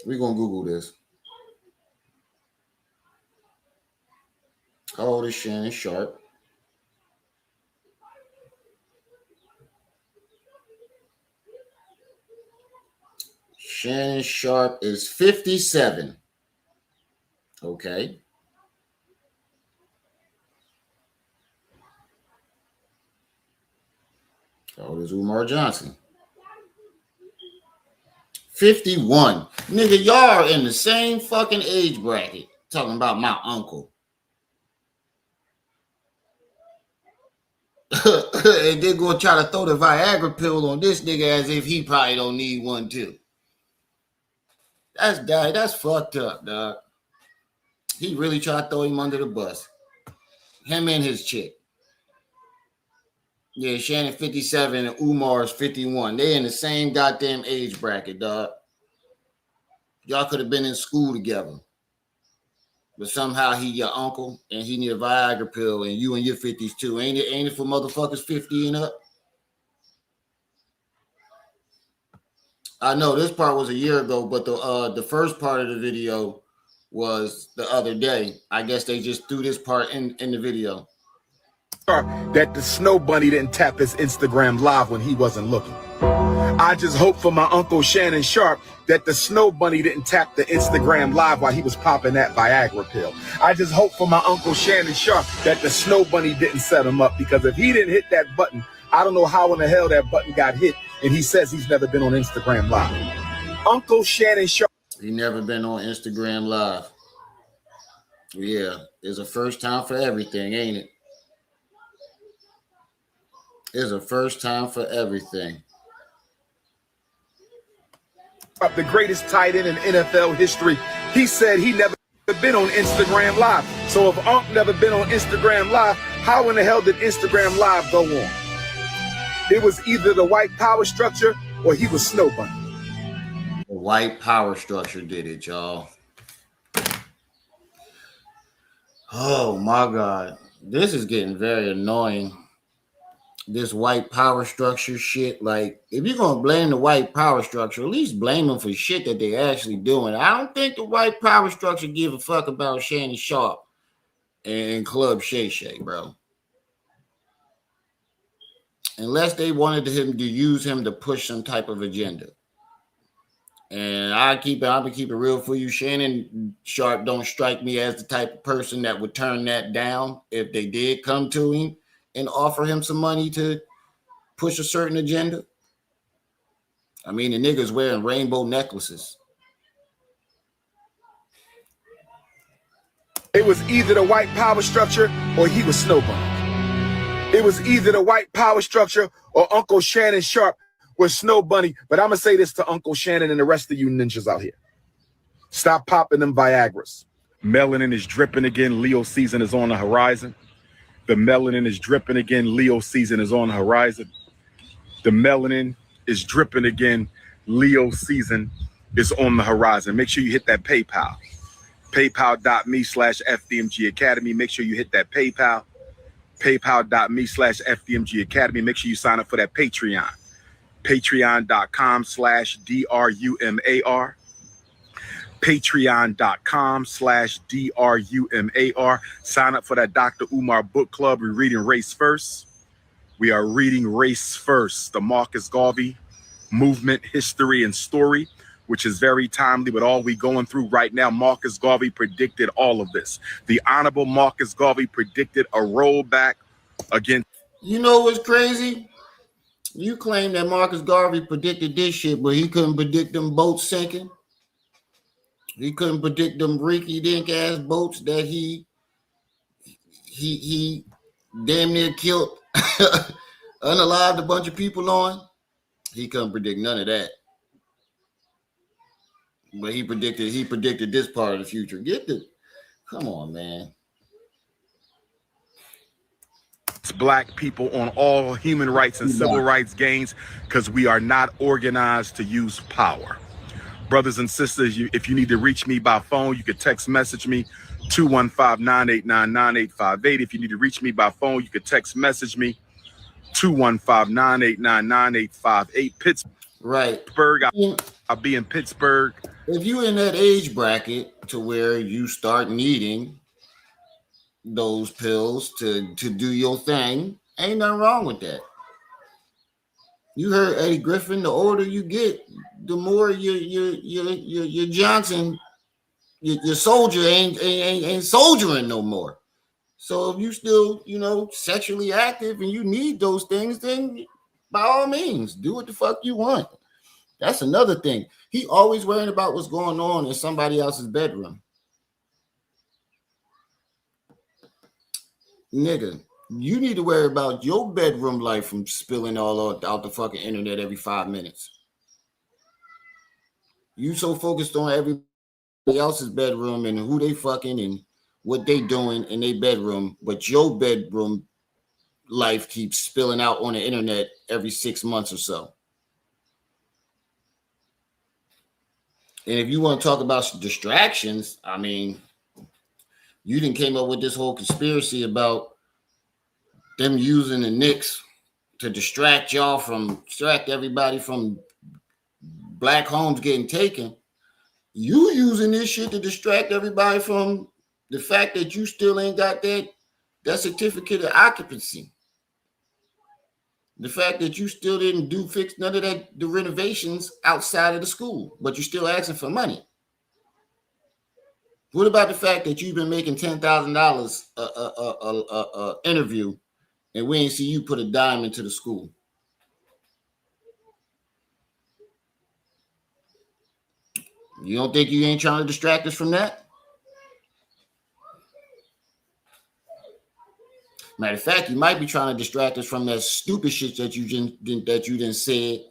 We're gonna Google this. How old is Shannon Sharpe? Shannon Sharpe is 57. Okay. How old is Umar Johnson? 51. Nigga, y'all are in the same fucking age bracket. Talking about my uncle. And they're gonna try to throw the Viagra pill on this nigga as if he probably don't need one too. That's fucked up, dog. He really tried to throw him under the bus. Him and his chick. Yeah, Shannon 57 and Umar's 51. They in the same goddamn age bracket, dog. Y'all could have been in school together. But somehow he your uncle and he need a Viagra pill and you in your 50s too. Ain't it for motherfuckers 50 and up? I know this part was a year ago, but the first part of the video was the other day. I guess they just threw this part in the video. That the Snow Bunny didn't tap his Instagram live when he wasn't looking. I just hope for my Uncle Shannon Sharpe that the Snow Bunny didn't tap the Instagram live while he was popping that Viagra pill. I just hope for my Uncle Shannon Sharpe that the Snow Bunny didn't set him up, because if he didn't hit that button, I don't know how in the hell that button got hit, and he says he's never been on Instagram live. Uncle Shannon Sharpe. He never been on Instagram live. Yeah, it's a first time for everything, ain't it? It's a first time for everything. The greatest tight end in NFL history. He said he never been on Instagram Live. So if Unc never been on Instagram Live, how in the hell did Instagram Live go on? It was either the white power structure or he was Snow Bunny. The white power structure did it, y'all. Oh my God. This is getting very annoying. This white power structure shit. Like, if you're gonna blame the white power structure, at least blame them for shit that they actually doing. I don't think the white power structure give a fuck about Shannon Sharpe and Club Shay Shay, bro. Unless they wanted him to use him to push some type of agenda. And I'm gonna keep it real for you. Shannon Sharpe don't strike me as the type of person that would turn that down if they did come to him and offer him some money to push a certain agenda. I mean, the nigga's wearing rainbow necklaces. It was either the white power structure or he was Snow Bunny. It was either the white power structure or Uncle Shannon Sharpe was Snow Bunny. But I'm going to say this to Uncle Shannon and the rest of you ninjas out here. Stop popping them Viagras. Melanin is dripping again. Leo season is on the horizon. The melanin is dripping again. Leo season is on the horizon. The melanin is dripping again. Leo season is on the horizon. Make sure you hit that PayPal. PayPal.me/FDMG Academy. Make sure you hit that PayPal. PayPal.me/FDMG Academy. Make sure you sign up for that Patreon. Patreon.com/DRUMAR. Patreon.com/DRUMAR. Sign up for that Dr. Umar book club. We're reading Race First. We are reading Race First, the Marcus Garvey movement, history, and story, which is very timely with all we going through right now. Marcus Garvey predicted all of this. The Honorable Marcus Garvey predicted a rollback against. You know what's crazy? You claim that Marcus Garvey predicted this shit, but he couldn't predict them boats sinking. He couldn't predict them rinky-dink ass boats that he damn near killed, unalived a bunch of people on. He couldn't predict none of that. But he predicted this part of the future. Come on, man. Black people on all human rights and civil rights gains, because we are not organized to use power. Brothers and sisters, if you need to reach me by phone, you could text message me 215-989-9858. If you need to reach me by phone, you could text message me 215-989-9858. Pittsburgh. Right. I'll be in Pittsburgh. If you're in that age bracket to where you start needing those pills to do your thing, ain't nothing wrong with that. You heard Eddie Griffin. The older you get, the more your Johnson, your soldier ain't soldiering no more. So if you still, sexually active and you need those things, then by all means, do what the fuck you want. That's another thing. He always worrying about what's going on in somebody else's bedroom. Nigga, you need to worry about your bedroom life from spilling all out the fucking internet every 5 minutes. You so focused on everybody else's bedroom and who they fucking and what they doing in their bedroom, but your bedroom life keeps spilling out on the internet every 6 months or so. And if you want to talk about distractions, I mean, you didn't came up with this whole conspiracy about them using the Knicks to distract everybody from black homes getting taken. You using this shit to distract everybody from the fact that you still ain't got that certificate of occupancy. The fact that you still didn't fix none of the renovations outside of the school, but you're still asking for money. What about the fact that you've been making $10,000 a interview and we ain't see you put a dime into the school? You don't think you ain't trying to distract us from that? Matter of fact, you might be trying to distract us from that stupid shit that you didn't say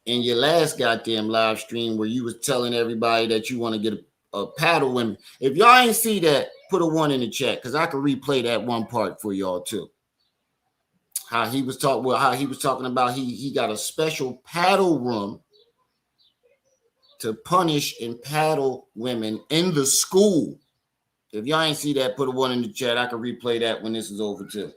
in your last goddamn live stream where you was telling everybody that you want to get a paddle women. If y'all ain't see that, put a 1 in the chat because I can replay that one part for y'all too. How he was talking about he got a special paddle room to punish and paddle women in the school. If y'all ain't see that, put a 1 in the chat. I can replay that when this is over too.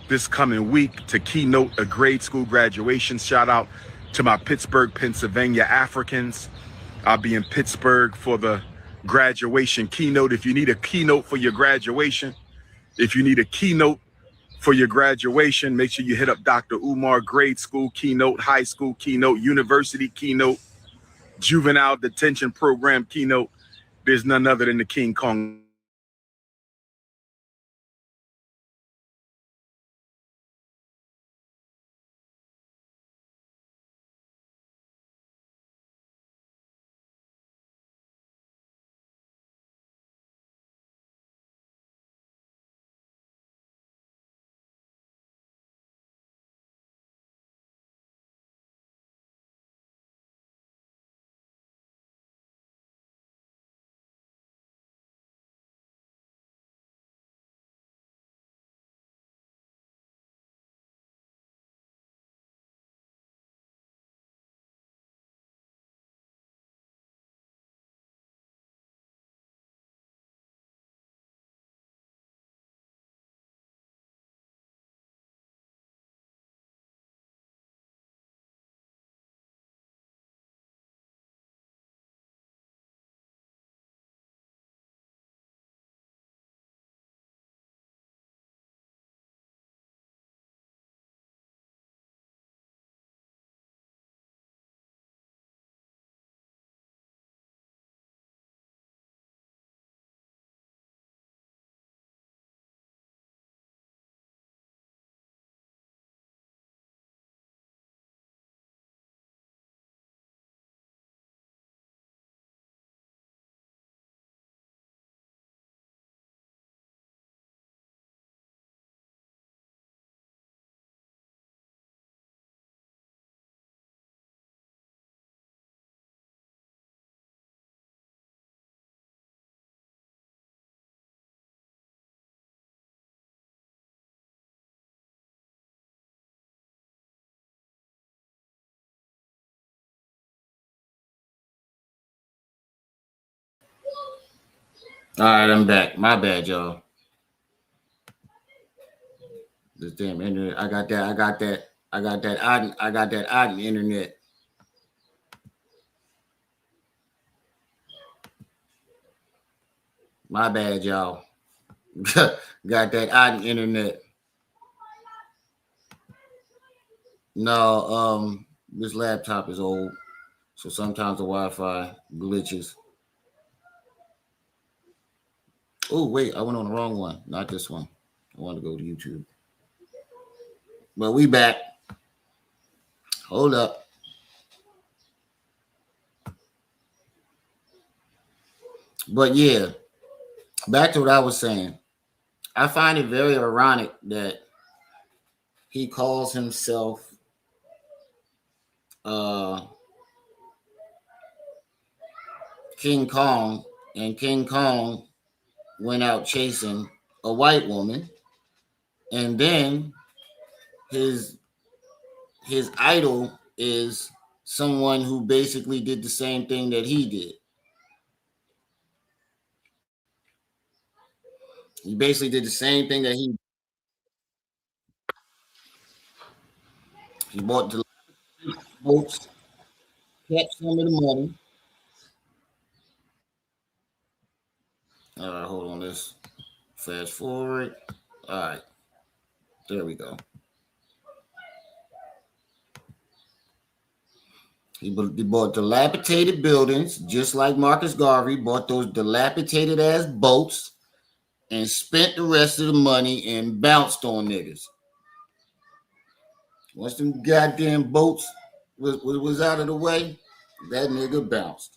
This coming week to keynote a grade school graduation. Shout out to my Pittsburgh, Pennsylvania Africans. I'll be in Pittsburgh for the graduation keynote. If you need a keynote for your graduation, make sure you hit up Dr. Umar. Grade school keynote, high school keynote, university keynote, juvenile detention program keynote. There's none other than the King Kong All right, I'm back. My bad, y'all. This damn internet. I got that odd internet. My bad, y'all. Got that odd internet. No, this laptop is old, so sometimes the Wi-Fi glitches. Oh, wait, I went on the wrong one. Not this one. I want to go to YouTube. But we back. Hold up. But yeah, back to what I was saying. I find it very ironic that he calls himself King Kong, and King Kong went out chasing a white woman, and then his idol is someone who basically did the same thing that he did. He basically did the same thing that he bought the boats, kept some of the money. All right, hold on. Let's fast forward. All right, there we go. He bought dilapidated buildings, just like Marcus Garvey bought those dilapidated ass boats and spent the rest of the money and bounced on niggas. Once them goddamn boats was out of the way, that nigga bounced.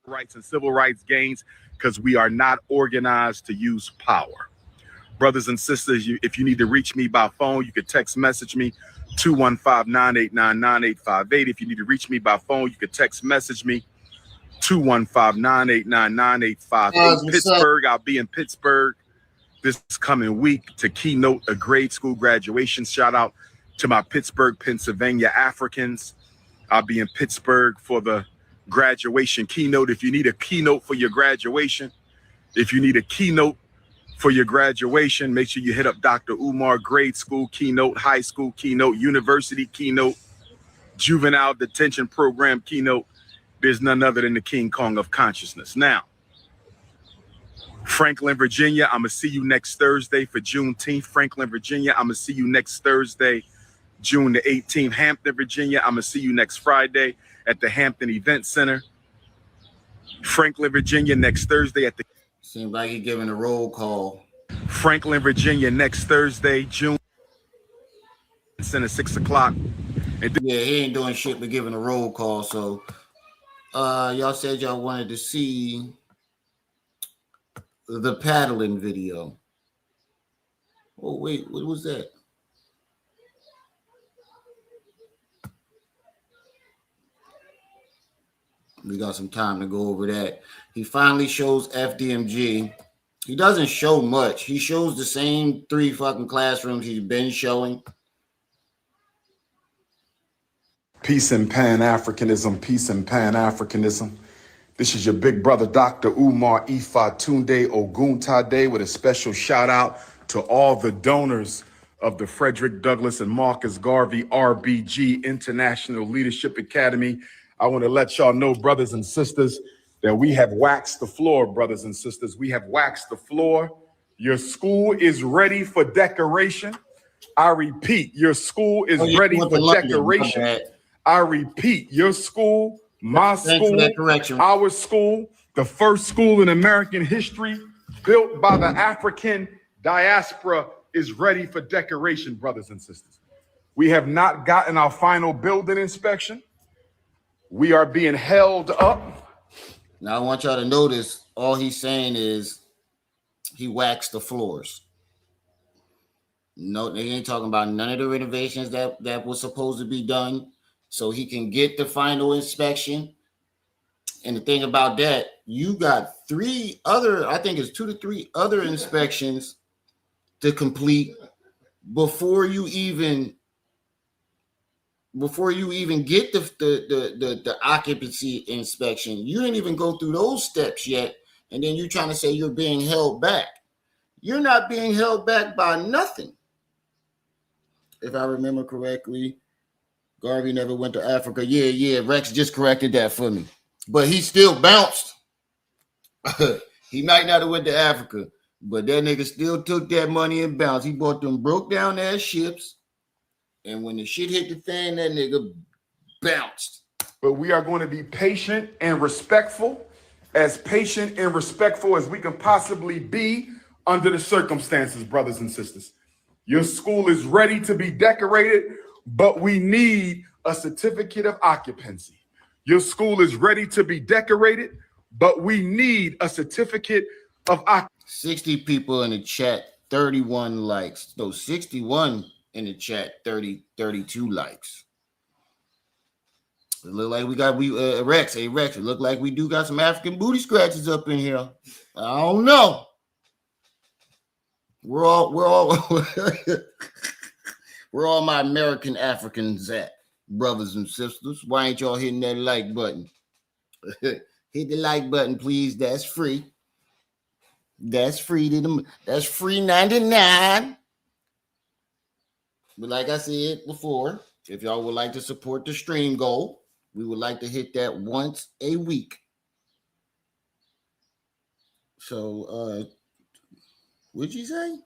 Rights and civil rights gains because we are not organized to use power. Brothers and sisters, if you need to reach me by phone, you could text message me 215-989-9858. If you need to reach me by phone, you could text message me 215-989-9858. Pittsburgh, I'll be in Pittsburgh this coming week to keynote a grade school graduation. Shout out to my Pittsburgh, Pennsylvania Africans. I'll be in Pittsburgh for the graduation keynote. If you need a keynote for your graduation, make sure you hit up Dr. Umar. Grade school keynote, high school keynote, university keynote, juvenile detention program keynote. There's none other than the King Kong of consciousness. Now, Franklin, Virginia, I'm going to see you next Thursday for Juneteenth. Franklin, Virginia, I'm going to see you next Thursday, June the 18th. Hampton, Virginia, I'm going to see you next Friday at the Hampton Event Center. Franklin, Virginia, next Thursday at the... Seems like you're giving a roll call. Franklin, Virginia, next Thursday, June Center, 6 o'clock. Yeah, he ain't doing shit but giving a roll call. So y'all said y'all wanted to see the paddling video. Oh, wait, what was that? We got some time to go over that. He finally shows FDMG. He doesn't show much. He shows the same 3 fucking classrooms he's been showing. Peace and Pan-Africanism, peace and Pan-Africanism. This is your big brother, Dr. Umar Ifa Tunde Oguntade, with a special shout out to all the donors of the Frederick Douglass and Marcus Garvey RBG International Leadership Academy. I want to let y'all know, brothers and sisters, that we have waxed the floor, brothers and sisters. We have waxed the floor. Your school is ready for decoration. I repeat, your school is ready for decoration. I repeat, your school, my school, our school, the first school in American history built by the African diaspora, is ready for decoration, brothers and sisters. We have not gotten our final building inspection. We are being held up. Now I want y'all to notice all he's saying is he waxed the floors. No, they ain't talking about none of the renovations that was supposed to be done so he can get the final inspection. And the thing about that, you got 3 other, I think it's 2 to 3 other inspections to complete before you even before you even get the occupancy inspection. You didn't even go through those steps yet, and then you're trying to say you're being held back. You're not being held back by nothing. If I remember correctly, Garvey never went to Africa. Yeah, Rex just corrected that for me. But he still bounced. He might not have went to Africa, but that nigga still took that money and bounced. He bought them broke down ass ships, and when the shit hit the fan, that nigga bounced. But we are going to be patient and respectful as we can possibly be under the circumstances, brothers and sisters. Your school is ready to be decorated, but we need a certificate of occupancy. Your school is ready to be decorated, but we need a certificate of occupancy. 60 people in the chat, 31 likes. No, 61 in the chat, 32 likes. It look like we got Rex. Hey Rex, it look like we do got some African booty scratches up in here. I don't know. We're all we're all my American Africans at, brothers and sisters. Why ain't y'all hitting that like button? Hit the like button, please. That's free. That's free to them. That's free 99. But like I said before, if y'all would like to support the stream goal, we would like to hit that once a week. So, what'd you say?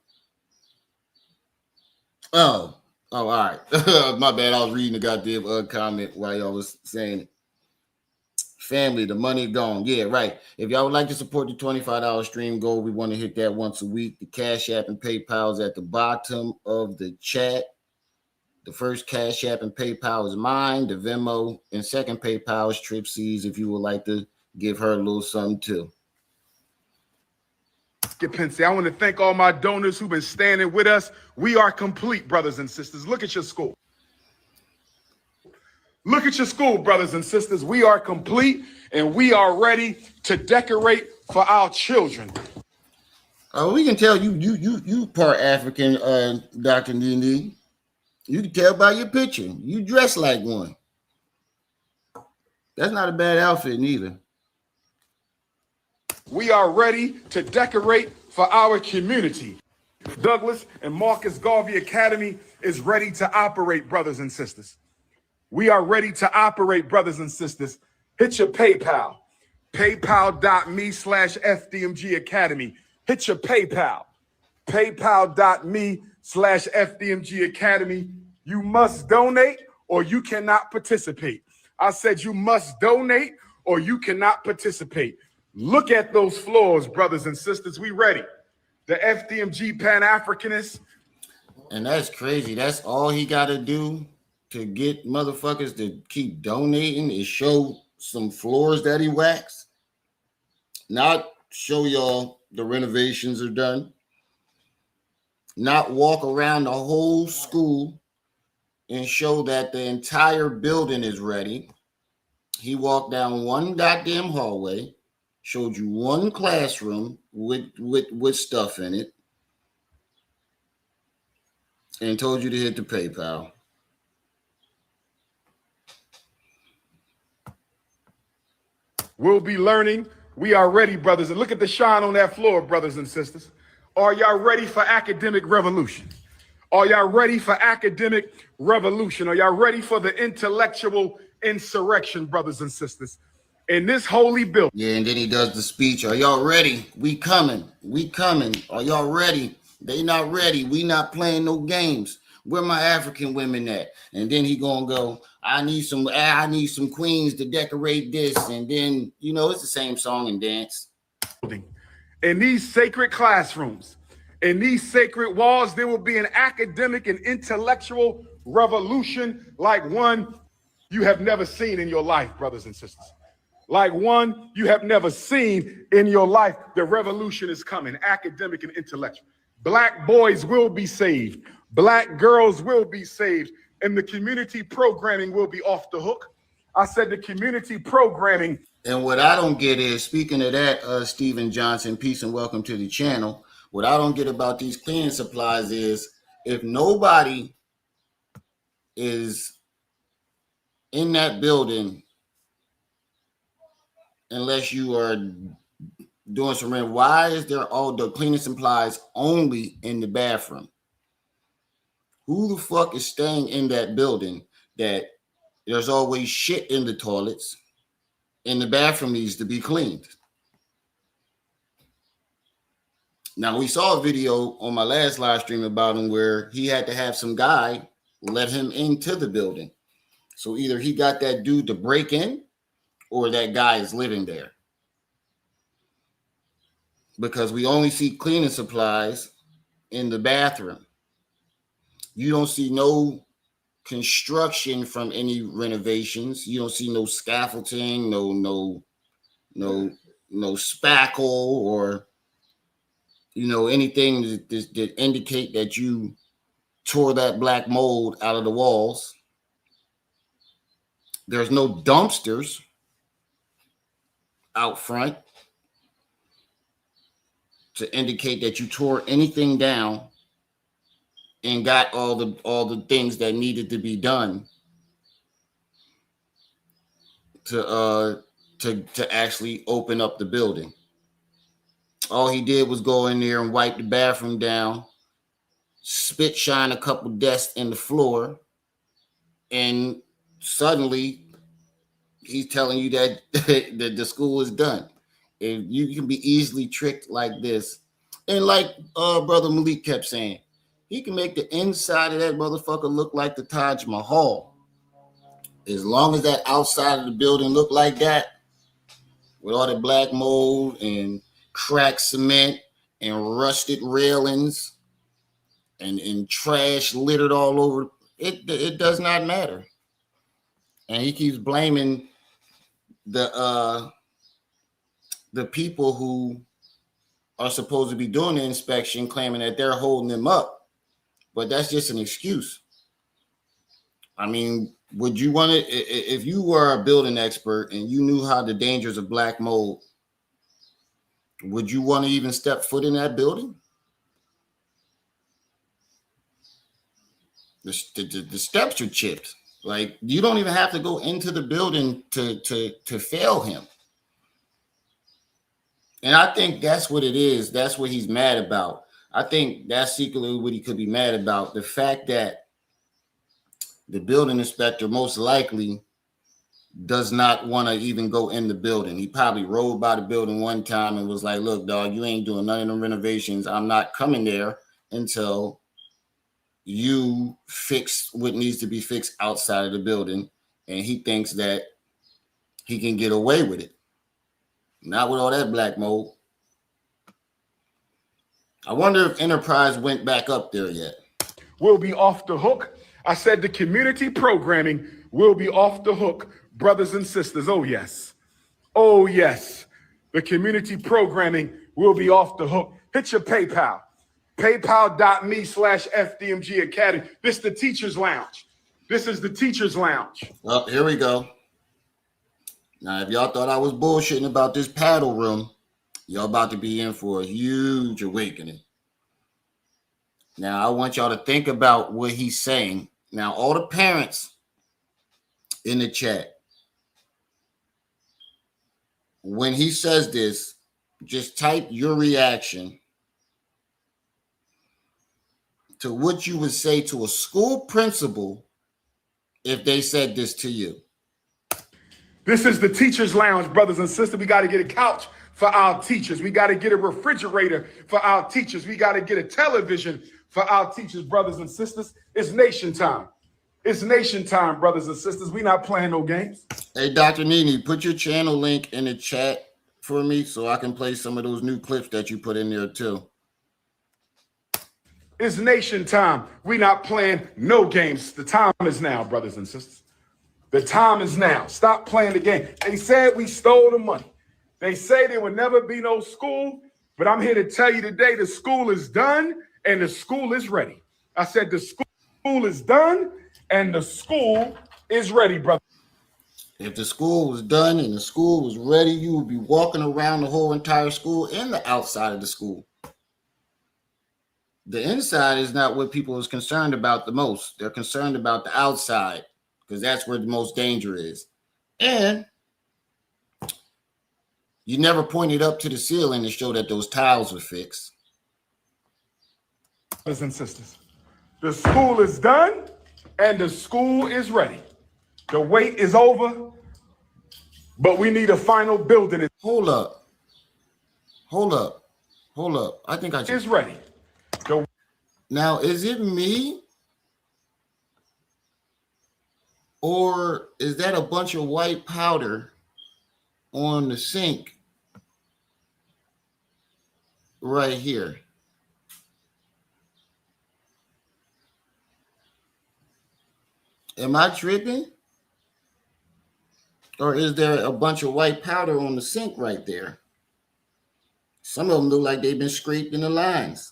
Oh, all right. My bad. I was reading the goddamn comment while y'all was saying it. Family, the money gone. Yeah, right. If y'all would like to support the $25 stream goal, we want to hit that once a week. The Cash App and PayPal is at the bottom of the chat. The first Cash App and PayPal is mine. The Venmo and second PayPal is Trip C's if you would like to give her a little something too. Occupancy. I want to thank all my donors who've been standing with us. We are complete, brothers and sisters. Look at your school. Look at your school, brothers and sisters. We are complete and we are ready to decorate for our children. We can tell you part African, Dr. Nene. You can tell by your picture. You dress like one. That's not a bad outfit neither. We are ready to decorate for our community. Douglas and Marcus Garvey Academy is ready to operate, brothers and sisters. We are ready to operate, brothers and sisters. Hit your PayPal, paypal.me/FDMG Academy. Hit your PayPal, paypal.me/FDMG Academy. You must donate or you cannot participate. I said you must donate or you cannot participate. Look at those floors, brothers and sisters. We ready. The FDMG Pan-Africanists. And that's crazy. That's all he got to do to get motherfuckers to keep donating is show some floors that he waxed. Not show y'all the renovations are done. Not walk around the whole school and show that the entire building is ready. He walked down one goddamn hallway, showed you one classroom with stuff in it, and told you to hit the PayPal. We'll be learning. We are ready, brothers. And look at the shine on that floor, brothers and sisters. Are y'all ready for academic revolution? Are y'all ready for academic revolution? Are y'all ready for the intellectual insurrection, brothers and sisters? In this holy building. Yeah, and then he does the speech. Are y'all ready? We coming. We coming. Are y'all ready? They not ready. We not playing no games. Where my African women at? And then he gonna go, I need some queens to decorate this. And then, it's the same song and dance. In these sacred classrooms, in these sacred walls, there will be an academic and intellectual revolution like one you have never seen in your life, brothers and sisters. Like one you have never seen in your life. The revolution is coming, academic and intellectual. Black boys will be saved. Black girls will be saved. And the community programming will be off the hook. I said the community programming. And what I don't get is, speaking of that, Stephen Johnson, peace and welcome to the channel. What I don't get about these cleaning supplies is if nobody is in that building unless you are doing some rent. Why is there all the cleaning supplies only in the bathroom? Who the fuck is staying in that building that there's always shit in the toilets and the bathroom needs to be cleaned? Now, we saw a video on my last live stream about him where he had to have some guy let him into the building. So either he got that dude to break in or that guy is living there. Because we only see cleaning supplies in the bathroom. You don't see no construction from any renovations. You don't see no scaffolding, no spackle or anything that indicate that you tore that black mold out of the walls. There's no dumpsters out front to indicate that you tore anything down and got all the things that needed to be done to actually open up the building. All he did was go in there and wipe the bathroom down, spit shine a couple desks in the floor, and suddenly he's telling you that that the school is done. If you can be easily tricked like this, and like Brother Malik kept saying, he can make the inside of that motherfucker look like the Taj Mahal. As long as that outside of the building look like that, with all the black mold and cracked cement and rusted railings and trash littered all over, it does not matter. And he keeps blaming the people who are supposed to be doing the inspection, claiming that they're holding them up. But that's just an excuse. I mean, would you want to, if you were a building expert and you knew how the dangers of black mold, would you want to even step foot in that building? The steps are chipped. Like, you don't even have to go into the building to fail him. And I think that's what it is. That's what he's mad about. I think that's secretly what he could be mad about. The fact that the building inspector most likely does not want to even go in the building. He probably rode by the building one time and was like, look, dog, you ain't doing none of them renovations. I'm not coming there until you fix what needs to be fixed outside of the building. And he thinks that he can get away with it. Not with all that black mold. I wonder if Enterprise went back up there yet. We'll be off the hook. I said the community programming will be off the hook, brothers and sisters. Oh, yes. Oh, yes. The community programming will be off the hook. Hit your PayPal. PayPal.me/FDMG Academy. This is the Teacher's Lounge. This is the Teacher's Lounge. Well, here we go. Now, if y'all thought I was bullshitting about this paddle room, y'all about to be in for a huge awakening. Now, I want y'all to think about what he's saying. Now, all the parents in the chat, when he says this, just type your reaction to what you would say to a school principal if they said this to you. This is the Teacher's Lounge, brothers and sisters. We got to get a couch for our teachers. We got to get a refrigerator for our teachers. We got to get a television for our teachers, brothers and sisters. It's nation time. It's nation time, brothers and sisters. We not playing no games. Hey, Dr. Nini, put your channel link in the chat for me so I can play some of those new clips that you put in there too. It's nation time. We not playing no games. The time is now, brothers and sisters. The time is now. Stop playing the game. They said we stole the money. They say there will never be no school, but I'm here to tell you today the school is done and the school is ready. I said the school is done and the school is ready, brother. If the school was done and the school was ready, you would be walking around the whole entire school and the outside of the school. The inside is not what people is concerned about the most. They're concerned about the outside. because that's where the most danger is. And you never pointed up to the ceiling to show that those tiles were fixed. Brothers and sisters, the school is done and the school is ready. The wait is over, but we need a final building. Hold up. I think I Is ready. Now, is it me? Or is that a bunch of white powder on the sink right here? Am I tripping? Or is there a bunch of white powder on the sink right there? Some of them look like they've been scraped in the lines.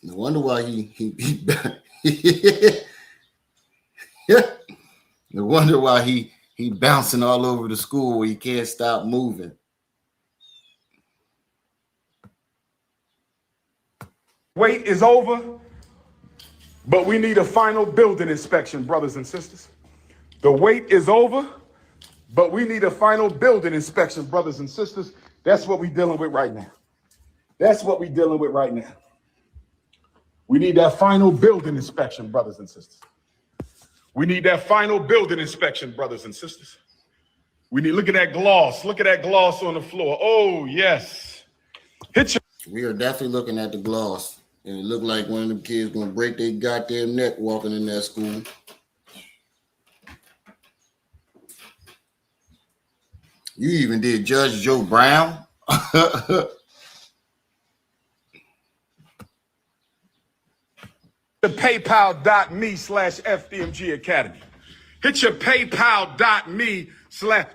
No wonder why no wonder why he bouncing all over the school where he can't stop moving. Wait is over, but we need a final building inspection, brothers and sisters. The wait is over, but we need a final building inspection, brothers and sisters. That's what we're dealing with right now. We need that final building inspection, brothers and sisters. We need that final building inspection, brothers and sisters. Look at that gloss. Look at that gloss on the floor. Oh, yes. We are definitely looking at the gloss. And it looked like one of them kids gonna break their goddamn neck walking in that school. You even did Judge Joe Brown. The PayPal.me/FDMG Academy. Hit your PayPal.me/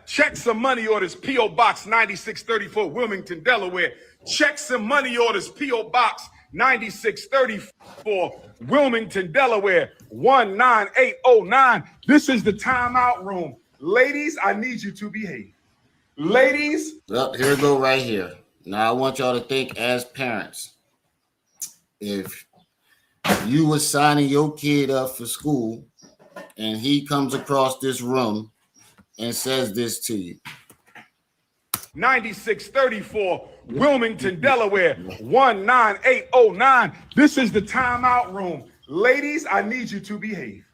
check some money orders, P.O. Box 9634, Wilmington, Delaware. Check some money orders, P.O. Box 9634, Wilmington, Delaware, 19809. This is the timeout room. Ladies, I need you to behave. Ladies. Well, here we go right here. Now I want y'all to think as parents. If you was signing your kid up for school and he comes across this room and says this to you. 9634, Wilmington, Delaware, 19809. This is the timeout room. Ladies, I need you to behave.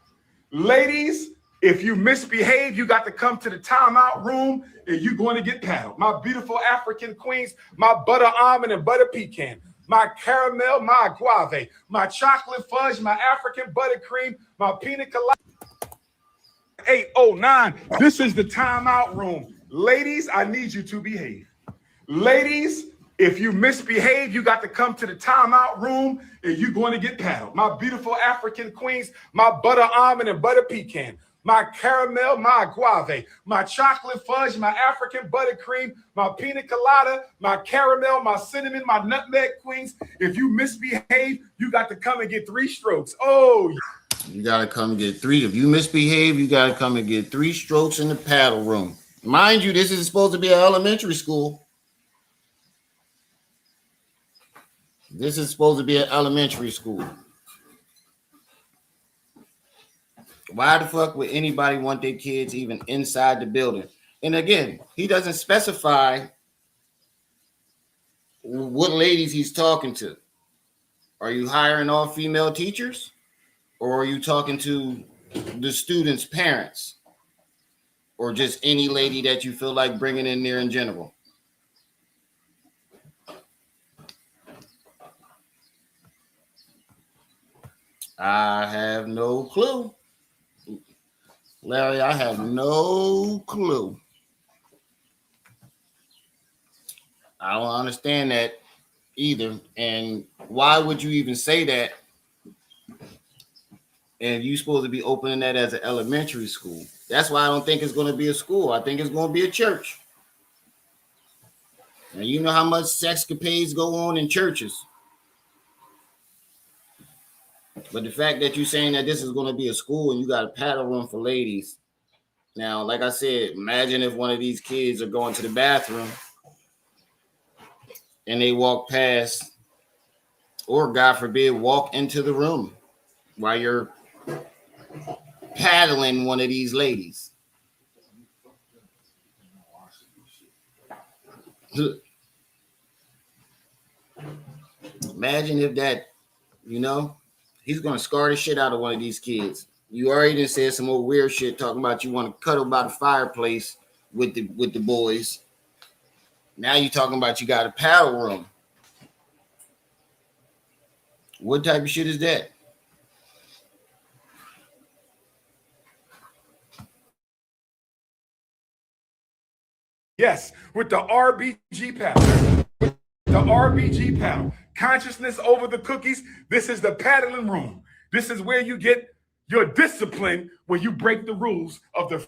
Ladies, if you misbehave, you got to come to the timeout room and you're going to get paddled. My beautiful African queens, my butter almond and butter pecan, my caramel, my guave, my chocolate fudge, my African buttercream, my pina colada. 809. This is the timeout room. Ladies, I need you to behave. Ladies, if you misbehave, you got to come to the timeout room and you're going to get paddled. My beautiful African queens, my butter almond and butter pecan, my caramel, my guave, my chocolate fudge, my African buttercream, my pina colada, my caramel, my cinnamon, my nutmeg queens. If you misbehave, you got to come and get 3 strokes. Oh, you got to come and get 3. If you misbehave, you got to come and get 3 strokes in the paddle room. Mind you, this is supposed to be an elementary school. This is supposed to be an elementary school. Why the fuck would anybody want their kids even inside the building? And again, he doesn't specify what ladies he's talking to. Are you hiring all female teachers? Or are you talking to the students' parents? Or just any lady that you feel like bringing in there in general? I have no clue. Larry, I have no clue. I don't understand that either. And why would you even say that? And you're supposed to be opening that as an elementary school. That's why I don't think it's going to be a school. I think it's going to be a church. And you know how much sexcapades go on in churches. But the fact that you're saying that this is going to be a school and you got a paddle room for ladies. Now, like I said, imagine if one of these kids are going to the bathroom and they walk past, or God forbid, walk into the room. while you're paddling one of these ladies. Imagine if that, he's gonna scar the shit out of one of these kids. You already done said some old weird shit talking about you want to cuddle by the fireplace with the boys. Now you talking about you got a paddle room. What type of shit is that? Yes, with the RBG paddle. With the RBG paddle. Consciousness over the cookies. This is the paddling room. This is where you get your discipline when you break the rules of the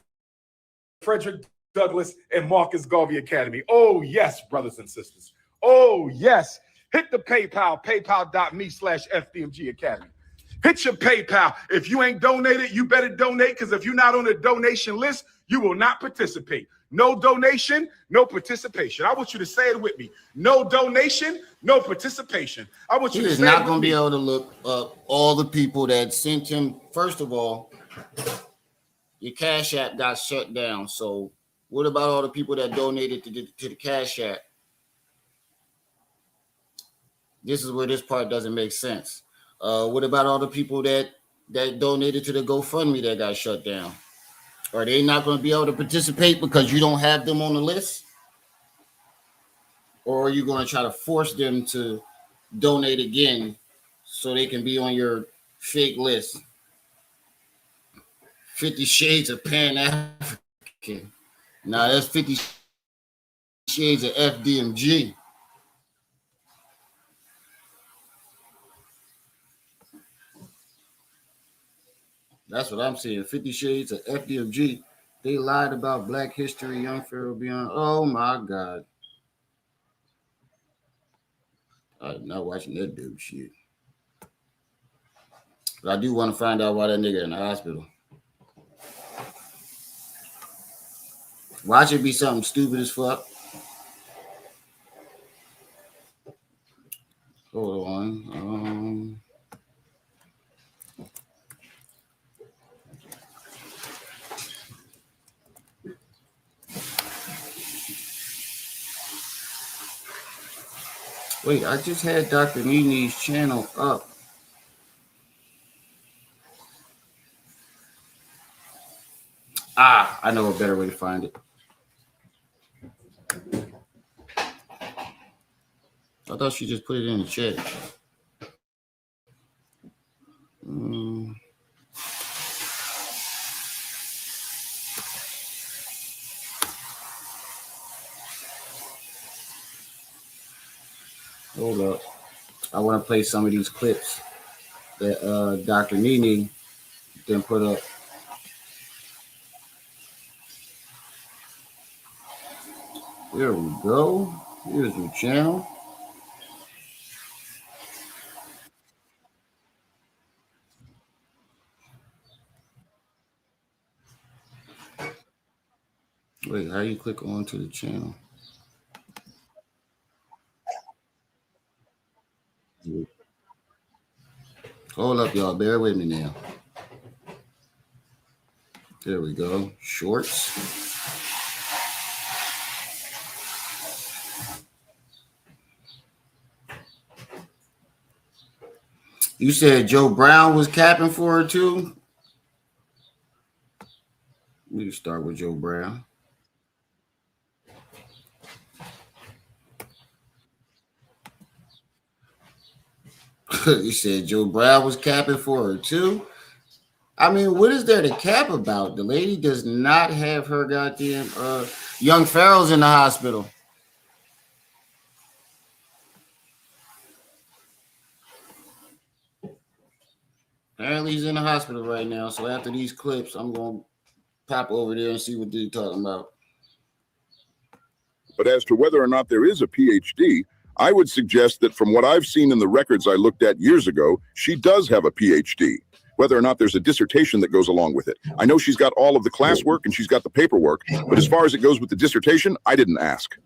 Frederick Douglass and Marcus Garvey Academy. Oh, yes, brothers and sisters. Oh, yes. Hit the PayPal, paypal.me/FDMG Academy. Hit your PayPal. If you ain't donated, you better donate, because if you're not on the donation list, you will not participate. No donation, no participation. I want you to say it with me. No donation, no participation. I want you to say it. He's not going to be able to look up all the people that sent him. First of all, your Cash App got shut down. So what about all the people that donated to the Cash App? This is where this part doesn't make sense. What about all the people that donated to the GoFundMe that got shut down? Are they not going to be able to participate because you don't have them on the list? Or are you going to try to force them to donate again so they can be on your fake list? 50 Shades of Pan-African. Nah, that's 50 Shades of FDMG. That's what I'm saying. 50 Shades of FDMG. They lied about Black history, young Pharaoh beyond. Oh my God. I'm not watching that dude shit. But I do want to find out why that nigga in the hospital. Watch it be something stupid as fuck. Hold on. Wait, I just had Dr. Nini's channel up. I know a better way to find it. I thought she just put it in the chat. Hold up. I want to play some of these clips that Dr. Nini then put up. There we go. Here's your channel. Wait, how you click on to the channel? Hold up, y'all. Bear with me now. There we go. Shorts. You said Joe Brown was capping for her too? We can start with Joe Brown. You said Joe Brown was capping for her too? I mean, what is there to cap about? The lady does not have her goddamn young Pharaoh's in the hospital. Apparently he's in the hospital right now. So after these clips, I'm going to pop over there and see what they're talking about. But as to whether or not there is a PhD, I would suggest that from what I've seen in the records I looked at years ago, she does have a PhD. Whether or not there's a dissertation that goes along with it. I know she's got all of the classwork and she's got the paperwork, but as far as it goes with the dissertation, I didn't ask.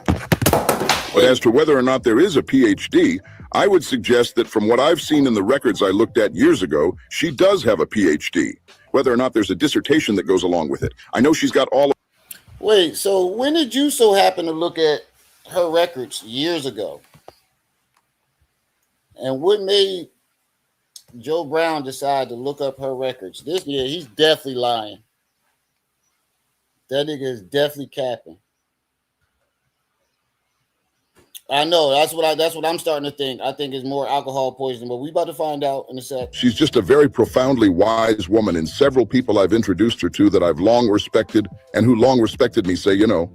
But as to whether or not there is a PhD, I would suggest that from what I've seen in the records I looked at years ago, she does have a PhD, whether or not there's a dissertation that goes along with it. I know she's got all. Wait, so when did you so happen to look at her records years ago? And what made Joe Brown decide to look up her records? This year, he's definitely lying. That nigga is definitely capping. I know that's what I'm starting to think. I think it's more alcohol poisoning, but we about to find out in a sec. She's just a very profoundly wise woman, and several people I've introduced her to that I've long respected and who long respected me say, you know,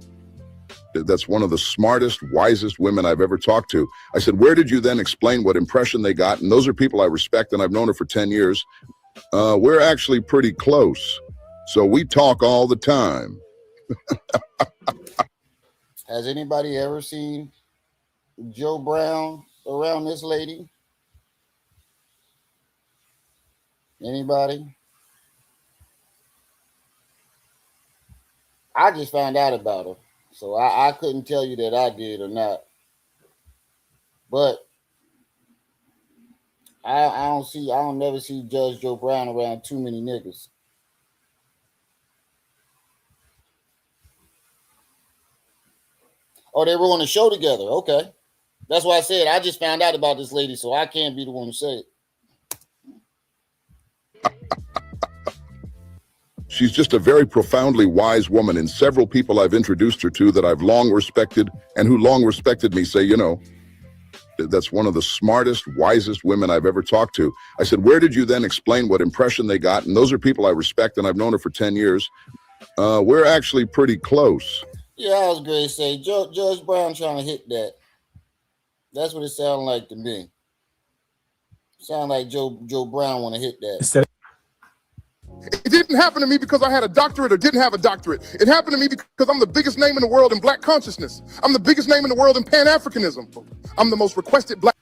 that's one of the smartest, wisest women I've ever talked to. I said, where did you then explain what impression they got? And those are people I respect, and I've known her for 10 years. We're actually pretty close, so we talk all the time. Has anybody ever seen Joe Brown around this lady? Anybody? I just found out about her, so I couldn't tell you that I did or not. But I don't never see Judge Joe Brown around too many niggas. Oh, they were on a show together. Okay. That's why I said I just found out about this lady, so I can't be the one to say it. She's just a very profoundly wise woman, and several people I've introduced her to that I've long respected and who long respected me say, you know, that's one of the smartest, wisest women I've ever talked to. I said, where did you then explain what impression they got? And those are people I respect, and I've known her for 10 years. We're actually pretty close. Yeah, I was going to say, Judge Brown trying to hit that. That's what it sounded like to me. Sound like Joe Brown want to hit that. It didn't happen to me because I had a doctorate or didn't have a doctorate. It happened to me because I'm the biggest name in the world in black consciousness. I'm the biggest name in the world in Pan-Africanism. I'm the most requested black.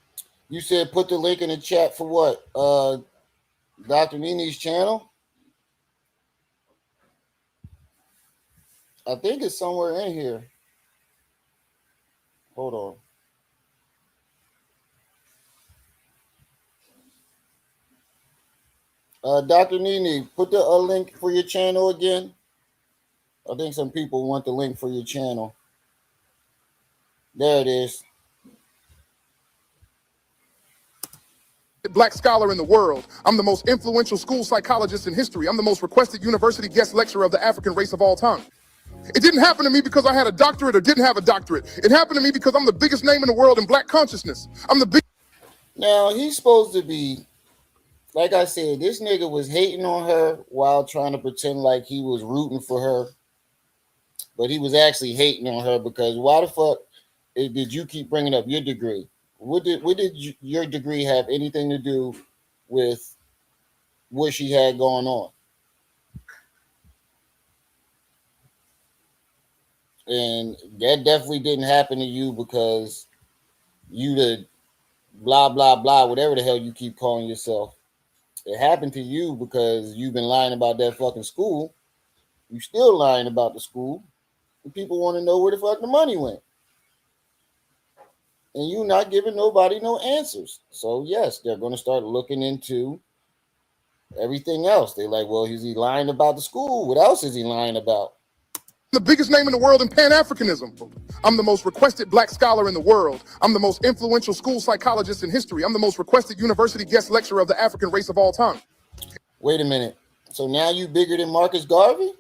You said put the link in the chat for what? Dr. Nini's channel? I think it's somewhere in here. Hold on. Dr. Nini, put the link for your channel again. I think some people want the link for your channel. There it is. Black scholar in the world. I'm the most influential school psychologist in history. I'm the most requested university guest lecturer of the African race of all time. It didn't happen to me because I had a doctorate or didn't have a doctorate. It happened to me because I'm the biggest name in the world in black consciousness. I'm the big. Now, he's supposed to be, like I said, this nigga was hating on her while trying to pretend like he was rooting for her. But he was actually hating on her because why the fuck did you keep bringing up your degree? What did your degree have anything to do with what she had going on? And that definitely didn't happen to you because you the blah, blah, blah, whatever the hell you keep calling yourself. It happened to you because you've been lying about that fucking school. You still lying about the school. And people want to know where the fuck the money went. And you not giving nobody no answers. So yes, they're going to start looking into everything else. They're like, well, is he lying about the school? What else is he lying about? The biggest name in the world in Pan-Africanism. I'm the most requested black scholar in the world. I'm the most influential school psychologist in history. I'm the most requested university guest lecturer of the African race of all time. Wait a minute. So now you bigger than Marcus Garvey?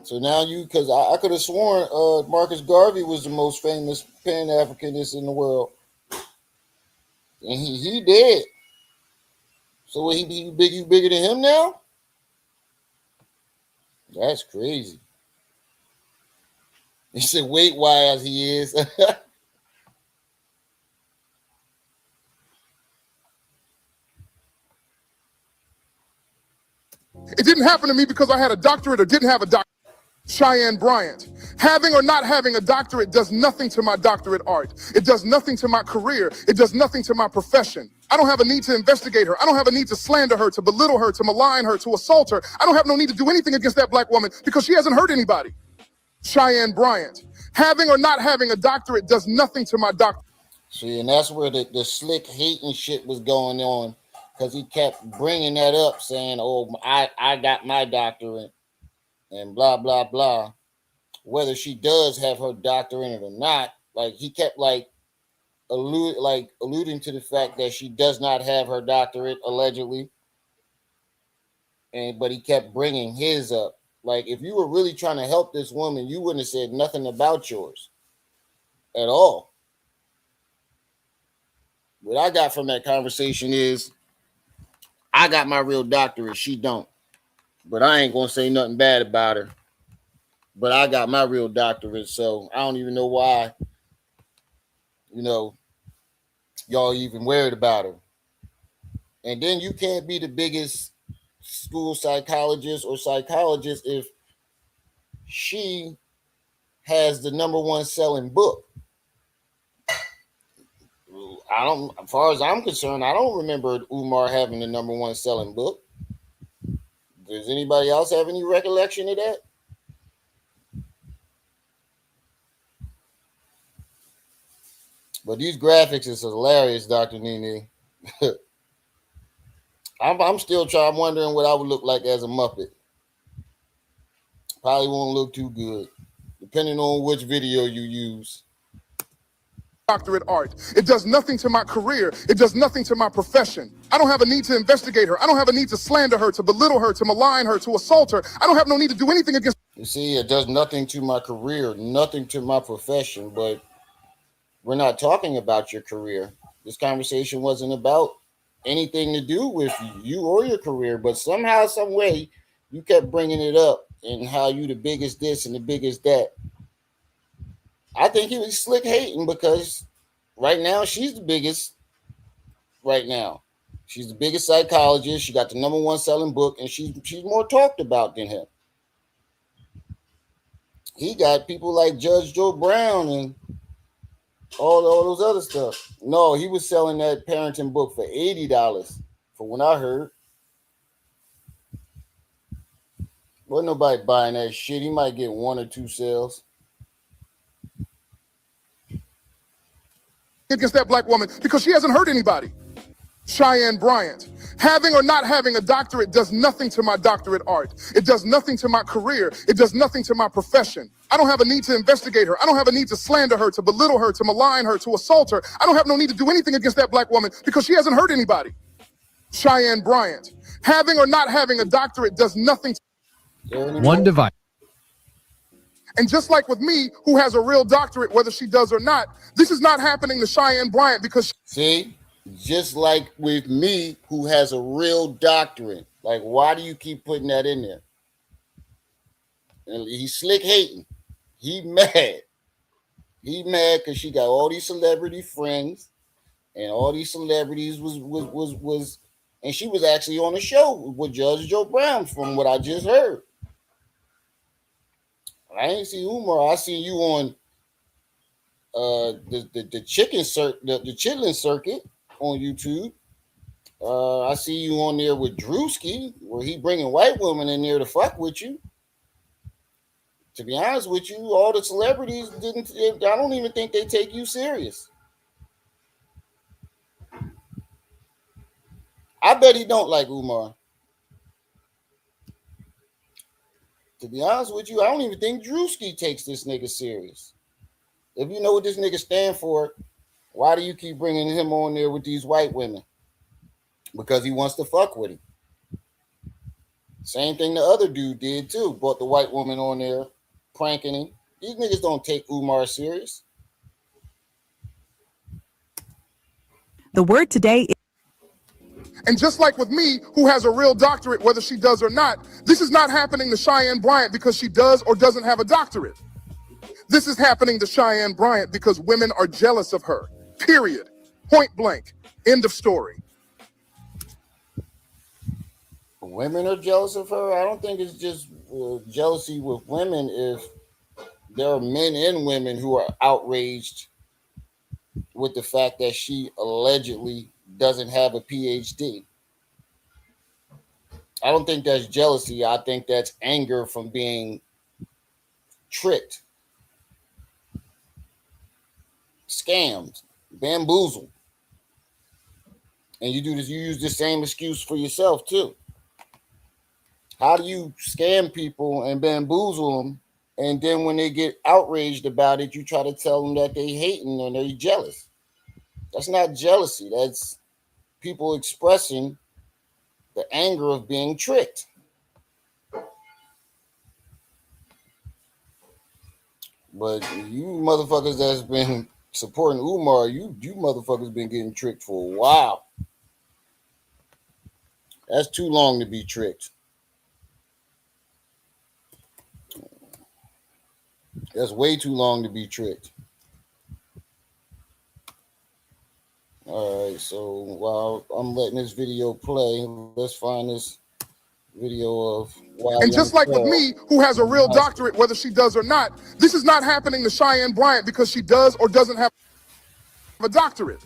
So now you, because I could have sworn Marcus Garvey was the most famous Pan-Africanist in the world. And he dead. So he bigger than him now? That's crazy. He said weight-wise he is. It didn't happen to me because I had a doctorate or didn't have a doctorate. Cheyenne Bryant. Having or not having a doctorate does nothing to my doctorate art. It does nothing to my career. It does nothing to my profession. I don't have a need to investigate her. I don't have a need to slander her, to belittle her, to malign her, to assault her. I don't have no need to do anything against that black woman because she hasn't hurt anybody. Cheyenne Bryant. Having or not having a doctorate does nothing to my doctorate. See, and that's where the slick hating shit was going on, because he kept bringing that up, saying, "Oh, I got my doctorate," and blah blah blah. Whether she does have her doctorate or not, like he kept alluding to the fact that she does not have her doctorate allegedly, but he kept bringing his up. Like, if you were really trying to help this woman, you wouldn't have said nothing about yours at all. What I got from that conversation is, I got my real doctorate, she don't. But I ain't gonna say nothing bad about her. But I got my real doctorate, so I don't even know why, y'all even worried about her. And then you can't be the biggest school psychologist or psychologist if she has the number one selling book. As far as I'm concerned, I don't remember Umar having the number one selling book. Does anybody else have any recollection of that? But these graphics is hilarious, Dr. Nene. I'm still wondering what I would look like as a Muppet. Probably won't look too good, depending on which video you use. Doctorate art. It does nothing to my career. It does nothing to my profession. I don't have a need to investigate her. I don't have a need to slander her, to belittle her, to malign her, to assault her. I don't have no need to do anything against. You see, it does nothing to my career, nothing to my profession, but we're not talking about your career. This conversation wasn't about anything to do with you or your career, but somehow, some way, you kept bringing it up and how you the biggest this and the biggest that. I think he was slick hating because right now she's the biggest. Right now, she's the biggest psychologist. She got the number one selling book, and she's more talked about than him. He got people like Judge Joe Brown and all those other stuff. No, he was selling that parenting book for $80 for when I heard. Wasn't nobody buying that shit. He might get one or two sales. Against that black woman because she hasn't hurt anybody. Cheyenne Bryant. Having or not having a doctorate does nothing to my doctorate art. It does nothing to my career. It does nothing to my profession. I don't have a need to investigate her. I don't have a need to slander her, to belittle her, to malign her, to assault her. I don't have no need to do anything against that black woman because she hasn't hurt anybody. Cheyenne Bryant. Having or not having a doctorate does nothing. One device. And just like with me, who has a real doctorate, whether she does or not, this is not happening to Cheyenne Bryant because... See? Just like with me, who has a real doctorate. Like, why do you keep putting that in there? And he's slick hating. He mad. He mad because she got all these celebrity friends, and all these celebrities was, and she was actually on a show with Judge Joe Brown, from what I just heard. I ain't see Umar. I see you on the chitlin circuit on YouTube. I see you on there with Drewski, where he bringing white women in there to fuck with you. To be honest with you, all the celebrities didn't. I don't even think they take you serious. I bet he don't like Umar. To be honest with you, I don't even think Drewski takes this nigga serious. If you know what this nigga stand for, why do you keep bringing him on there with these white women? Because he wants to fuck with him. Same thing the other dude did too. Brought the white woman on there, pranking him. These niggas don't take Umar serious. The word today is... And just like with me, who has a real doctorate, whether she does or not, this is not happening to Cheyenne Bryant because she does or doesn't have a doctorate. This is happening to Cheyenne Bryant because women are jealous of her. Period. Point blank. End of story. Women are jealous of her. I don't think it's just jealousy with women. If there are men and women who are outraged with the fact that she allegedly doesn't have a PhD. I don't think that's jealousy. I think that's anger from being tricked. scammed, bamboozled. And you do this, you use the same excuse for yourself too. How do you scam people and bamboozle them? And then when they get outraged about it, you try to tell them that they hating or they jealous. That's not jealousy. That's people expressing the anger of being tricked. But you motherfuckers that's been supporting Umar, you motherfuckers been getting tricked for a while. That's too long to be tricked. That's way too long to be tricked. All right, so while I'm letting this video play, let's find this video of why. And just like with me, who has a real doctorate, whether she does or not, this is not happening to Cheyenne Bryant because she does or doesn't have a doctorate.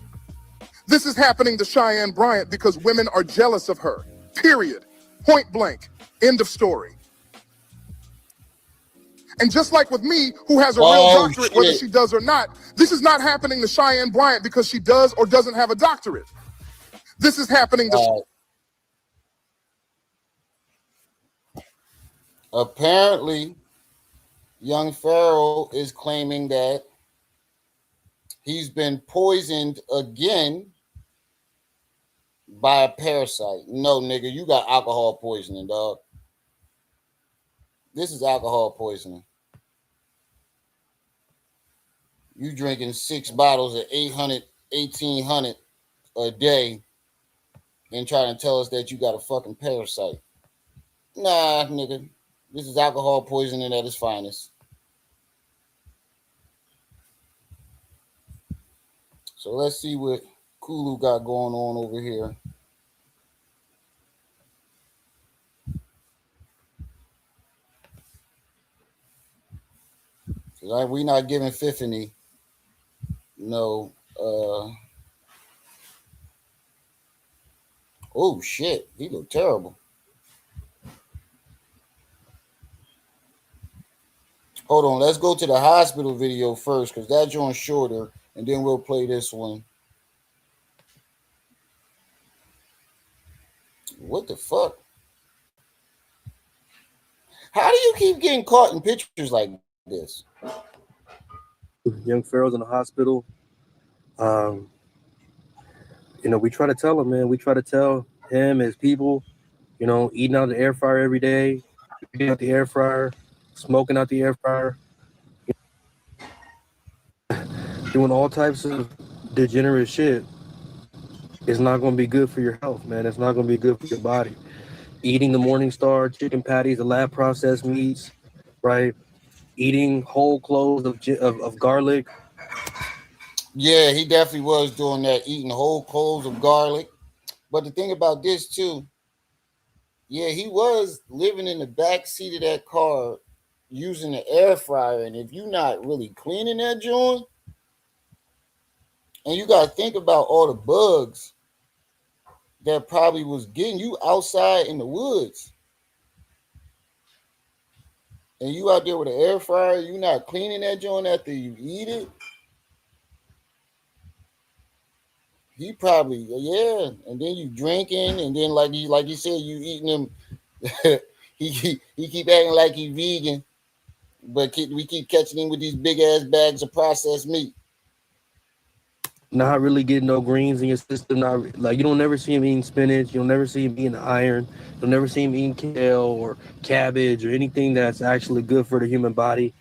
This is happening to Cheyenne Bryant because women are jealous of her. Period. Point blank. End of story. And just like with me, who has a real doctorate, whether she does or not, this is not happening to Cheyenne Bryant because she does or doesn't have a doctorate. This is happening to... Apparently, young Pharaoh is claiming that he's been poisoned again by a parasite. No, nigga, you got alcohol poisoning, dog. This is alcohol poisoning. You drinking 6 bottles of 800, 1800 a day and trying to tell us that you got a fucking parasite. Nah, nigga. This is alcohol poisoning at its finest. So let's see what Kulu got going on over here. We're not giving Fiffany no. Oh shit, he looked terrible. Hold on, let's go to the hospital video first because that joint's shorter, and then we'll play this one. What the fuck? How do you keep getting caught in pictures like this? Young Pharaoh's in the hospital. We try to tell him, man. We try to tell him, his people, eating out the air fryer every day, eating out the air fryer, smoking out the air fryer, doing all types of degenerate shit. It's not going to be good for your health, man. It's not going to be good for your body. Eating the Morningstar chicken patties, the lab processed meats, right? Eating whole cloves of garlic. Yeah, he definitely was doing that, eating whole cloves of garlic. But the thing about this too, yeah, he was living in the back seat of that car using the air fryer. And if you're not really cleaning that joint, and you got to think about all the bugs that probably was getting you outside in the woods. And you out there with an air fryer, you not cleaning that joint after you eat it. He probably, yeah. And then you drinking, and then like you said, you eating them. he keep acting like he vegan, but we keep catching him with these big ass bags of processed meat. Not really getting no greens in your system. Not like you don't never see him eating spinach. You'll never see him eating iron. You'll never see him eating kale or cabbage or anything that's actually good for the human body.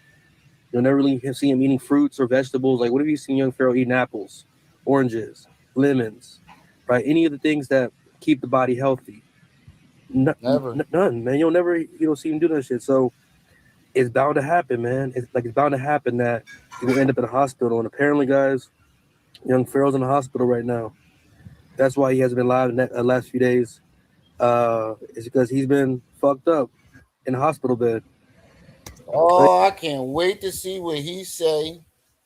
You'll never really see him eating fruits or vegetables. Like, what have you seen young Pharaoh eating? Apples, oranges, lemons, right? Any of the things that keep the body healthy. None, man. You'll never see him do that shit. So it's bound to happen, man. It's bound to happen that you'll end up in a hospital. And apparently, guys, young Pharaoh's in the hospital right now. That's why he hasn't been live in the last few days. It's because he's been fucked up in the hospital bed. Oh, I can't wait to see what he say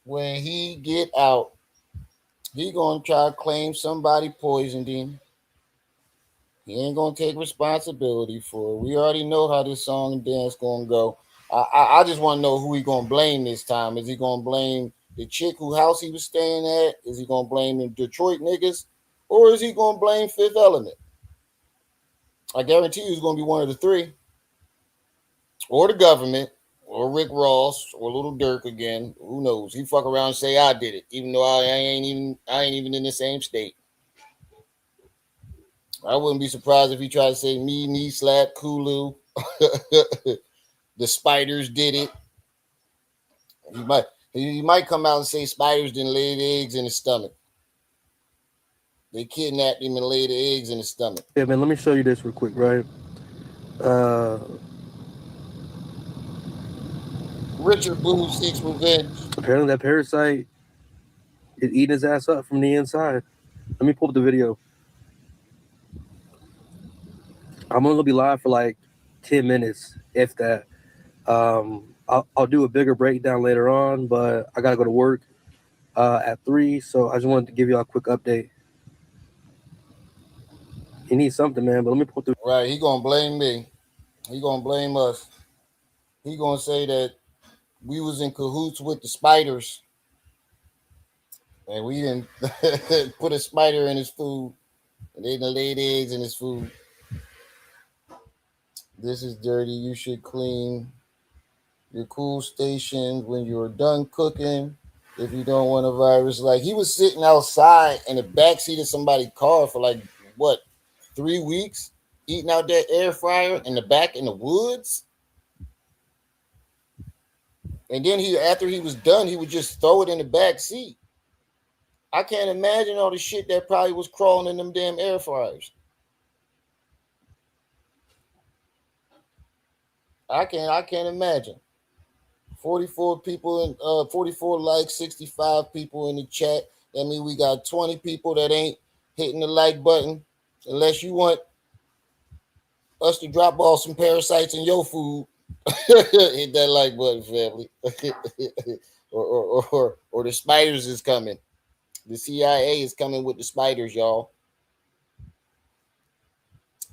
when he get out. He gonna try to claim somebody poisoned him. He ain't gonna take responsibility for it. We already know how this song and dance gonna go. I just want to know who he gonna blame this time. Is he gonna blame the chick whose house he was staying at? Is he gonna blame the Detroit niggas, or is he gonna blame Fifth Element? I guarantee you, it's gonna be one of the three, or the government, or Rick Ross, or Little Dirk again. Who knows? He fuck around and say I did it, even though I ain't even in the same state. I wouldn't be surprised if he tried to say me, knee slap, Kulu. The spiders did it. He might come out and say spiders didn't lay the eggs in his stomach. They kidnapped him and laid the eggs in his stomach. Yeah, man, let me show you this real quick, right? Richard Boo seeks revenge. Apparently that parasite is eating his ass up from the inside. Let me pull up the video. I'm only gonna be live for like 10 minutes, if that. I'll do a bigger breakdown later on, but I gotta go to work at 3, so I just wanted to give y'all a quick update. He needs something, man, but let me pull through. Right, he gonna blame me. He gonna blame us. He gonna say that we was in cahoots with the spiders, and we didn't put a spider in his food, and they done laid eggs in his food. This is dirty. You should clean your cool station when you're done cooking. If you don't want a virus, like he was sitting outside in the backseat of somebody's car for like what, 3 weeks, eating out that air fryer in the back in the woods. And then after he was done, he would just throw it in the back seat. I can't imagine all the shit that probably was crawling in them damn air fryers. I can't imagine. 44 people in 44 likes, 65 people in the chat. That means we got 20 people that ain't hitting the like button. Unless you want us to drop off some parasites in your food. Hit that like button, family. or the spiders is coming. The CIA is coming with the spiders, y'all.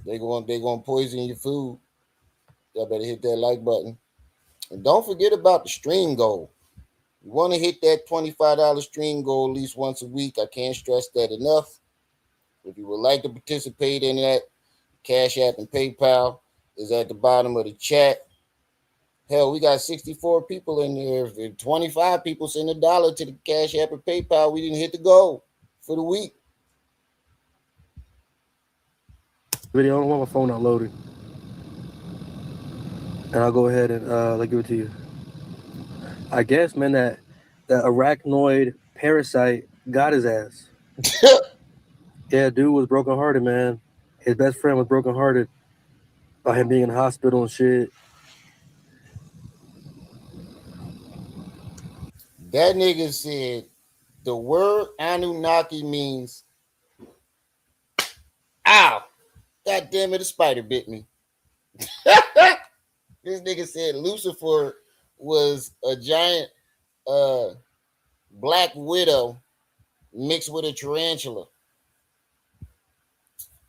They gonna poison your food. Y'all better hit that like button. And don't forget about the stream goal. You want to hit that $25 stream goal at least once a week. I can't stress that enough. If you would like to participate in that, Cash App and PayPal is at the bottom of the chat. Hell, we got 64 people in there. If 25 people send $1 to the Cash App or PayPal, we didn't hit the goal for the week. Video, I don't want my phone not loaded. And I'll go ahead and give it to you. I guess, man, that arachnoid parasite got his ass. Yeah, dude was brokenhearted, man. His best friend was brokenhearted by him being in the hospital and shit. That nigga said the word Anunnaki means ow. God damn it, a spider bit me. This nigga said Lucifer was a giant black widow mixed with a tarantula.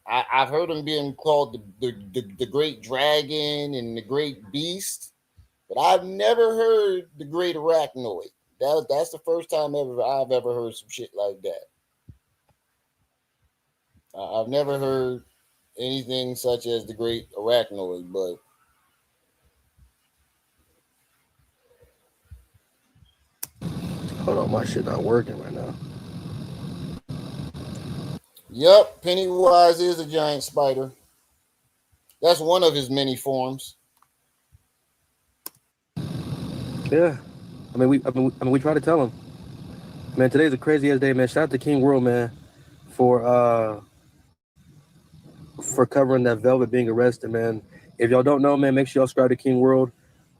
I've heard him being called the great dragon and the great beast, but I've never heard the great arachnoid. That's the first time I've ever heard some shit like that. I've never heard anything such as the great arachnoid, but hold on, my shit not working right now. Yep, Pennywise is a giant spider. That's one of his many forms. Yeah, I mean we try to tell him. Man, today's a crazy ass day, man. Shout out to King World, man, for covering that Velvet being arrested, man. If y'all don't know, man, make sure y'all subscribe to King World.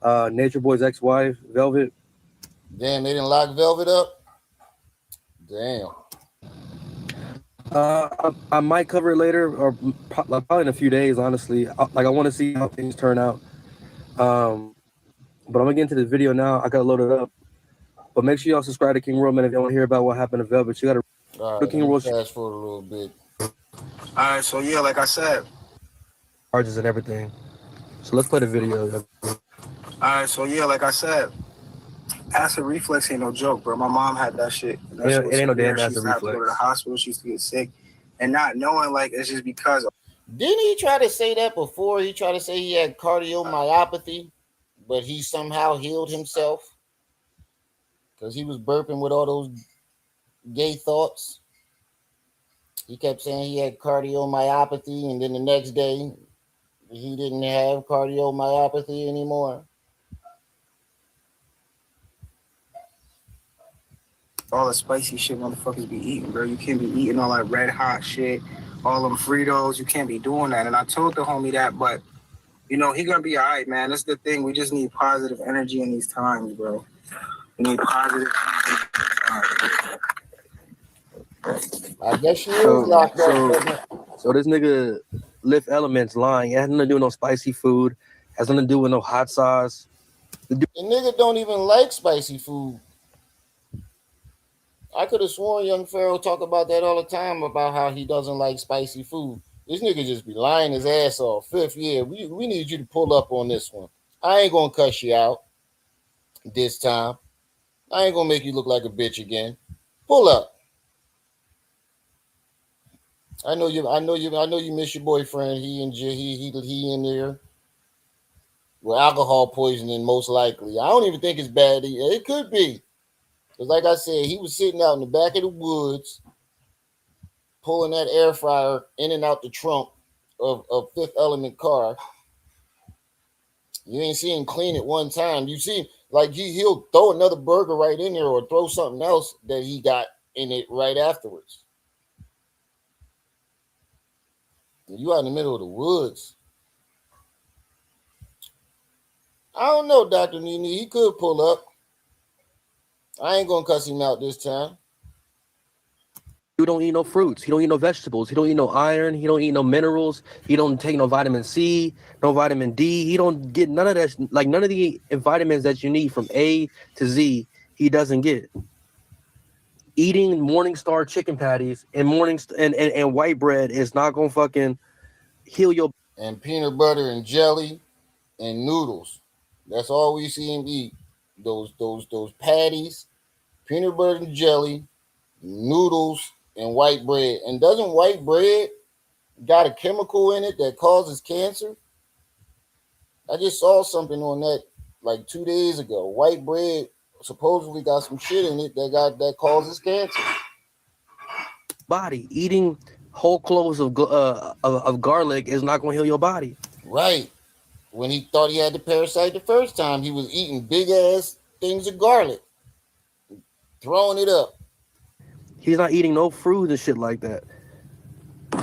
Nature Boy's ex-wife, Velvet. Damn, they didn't lock Velvet up? Damn. I might cover it later, or probably in a few days, honestly. I want to see how things turn out. But I'm going to get into this video now. I got to load it up. But make sure y'all subscribe to King World, man, if y'all want to hear about what happened to Velvet. You got to... All right, King World. Fast forward a little bit. All right, so yeah, like I said, charges and everything. So let's play the video. All right, so yeah, like I said, Acid reflux ain't no joke, bro. My mom had that shit. That It shit was ain't no severe. damn She acid used to have to go to the reflux. hospital. She used to get sick. And not knowing, like, it's just because. Didn't he try to say that before? He tried to say he had cardiomyopathy, but he somehow healed himself because he was burping with all those gay thoughts. He kept saying he had cardiomyopathy, and then the next day he didn't have cardiomyopathy anymore. All the spicy shit motherfuckers be eating, bro. You can't be eating all that red hot shit, all them Fritos. You can't be doing that. And I told the homie that, but, you know, he gonna be all right, man. That's the thing. We just need positive energy in these times, bro. We need positive energy. I guess you is locked up. So this nigga Lift Elements lying. It has nothing to do with no spicy food. Has nothing to do with no hot sauce. The nigga don't even like spicy food. I could have sworn young Pharaoh talk about that all the time about how he doesn't like spicy food. This nigga just be lying his ass off. Fifth, yeah, we need you to pull up on this one. I ain't gonna cuss you out this time. I ain't gonna make you look like a bitch again. Pull up. I know you miss your boyfriend. He in there with alcohol poisoning, most likely. I don't even think it's bad. It could be. Because like I said, he was sitting out in the back of the woods, pulling that air fryer in and out the trunk of Fifth Element car. You ain't see him clean it one time. You see, like he'll throw another burger right in there or throw something else that he got in it right afterwards. You out in the middle of the woods. I don't know, Dr. Nene. He could pull up. I ain't gonna cuss him out this time. He don't eat no fruits. He don't eat no vegetables. He don't eat no iron. He don't eat no minerals. He don't take no vitamin C, no vitamin D. He don't get none of that. Like none of the vitamins that you need from A to Z, he doesn't get. Eating Morningstar chicken patties and and white bread is not gonna fucking heal your. And peanut butter and jelly and noodles. That's all we see him eat. Those patties, peanut butter and jelly, noodles, and white bread. And doesn't white bread got a chemical in it that causes cancer? I just saw something on that like 2 days ago. White bread supposedly got some shit in it that causes cancer. Body eating whole cloves of garlic is not going to heal your body. Right. When he thought he had the parasite the first time, he was eating big ass things of garlic, throwing it up. He's not eating no fruit and shit like that.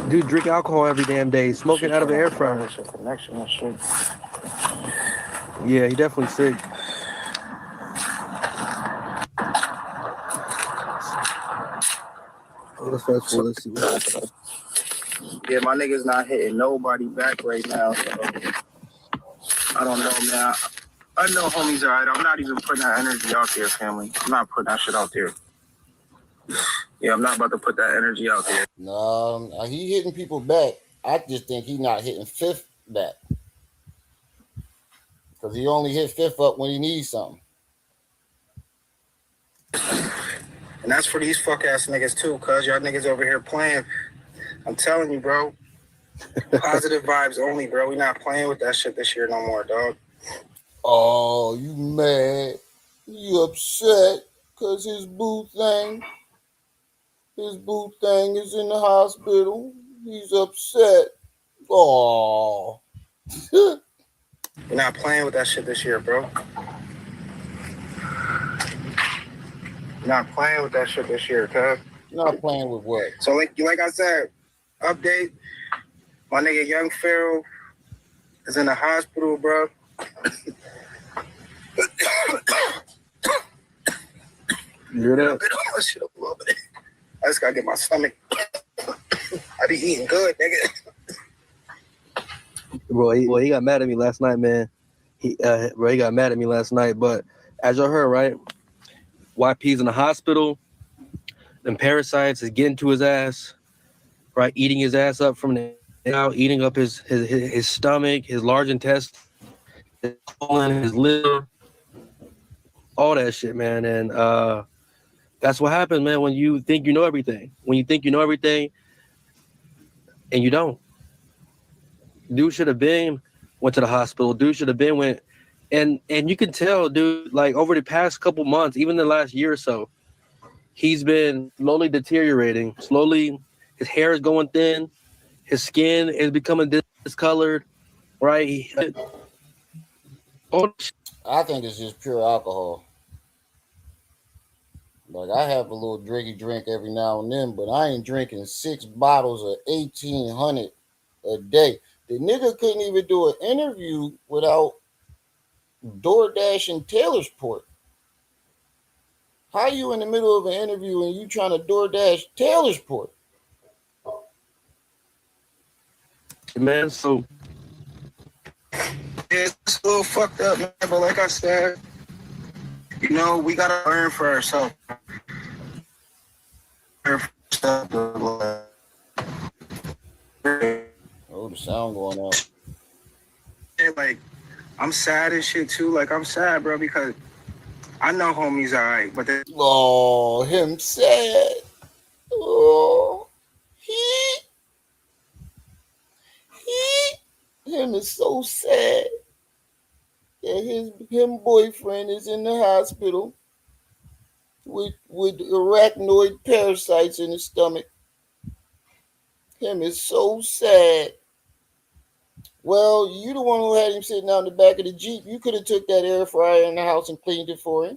Dude, drink alcohol every damn day, smoking out of an air fryer. Yeah, he definitely sick. Let's fast forward. Let's see what. Yeah, my nigga's not hitting nobody back right now. So I don't know, man. I know homies are right. I'm not even putting that energy out there, family. I'm not putting that shit out there. Yeah, I'm not about to put that energy out there. No, he hitting people back. I just think he's not hitting Fifth back. Because he only hit Fifth up when he needs something. And that's for these fuck ass niggas too, cuz y'all niggas over here playing. I'm telling you, bro. Positive vibes only, bro. We not playing with that shit this year no more, dog. Oh, you mad? You upset because his boo thing is in the hospital. He's upset. Oh. We're not playing with that shit this year, bro. Not playing with that shit this year, cuz. Not playing with what? So like I said, update. My nigga Young Pharaoh is in the hospital, bro. You hear that? I just gotta get my stomach. I be eating good, nigga. Bro, he got mad at me last night, man. He got mad at me last night. But as y'all heard, right? YP's in the hospital. Them parasites is getting to his ass, right? Eating his ass up from the out, eating up his stomach, his large intestine, his colon, his liver. all that shit, man. And that's what happens, man, when you think you know everything. When you think you know everything and you don't. Dude should have been went to the hospital. Dude should have been went, and you can tell, dude, like over the past couple months, even the last year or so, he's been slowly deteriorating. Slowly, his hair is going thin, his skin is becoming discolored, right? I think it's just pure alcohol. Like, I have a little drink every now and then, but I ain't drinking 6 bottles of 1,800 a day. The nigga couldn't even do an interview without DoorDash and Taylor's Port. How you in the middle of an interview and you trying to DoorDash Taylor's Port? Man, so it's a little fucked up, man. But like I said, you know, we gotta learn for ourselves. Oh, the sound going out. Like, I'm sad and shit too. Like, I'm sad, bro, because I know homies alright, but they... Oh, him sad. Oh, him is so sad that him boyfriend is in the hospital with arachnoid parasites in his stomach. Him is so sad. Well, you the one who had him sitting out in the back of the Jeep. You could have took that air fryer in the house and cleaned it for him.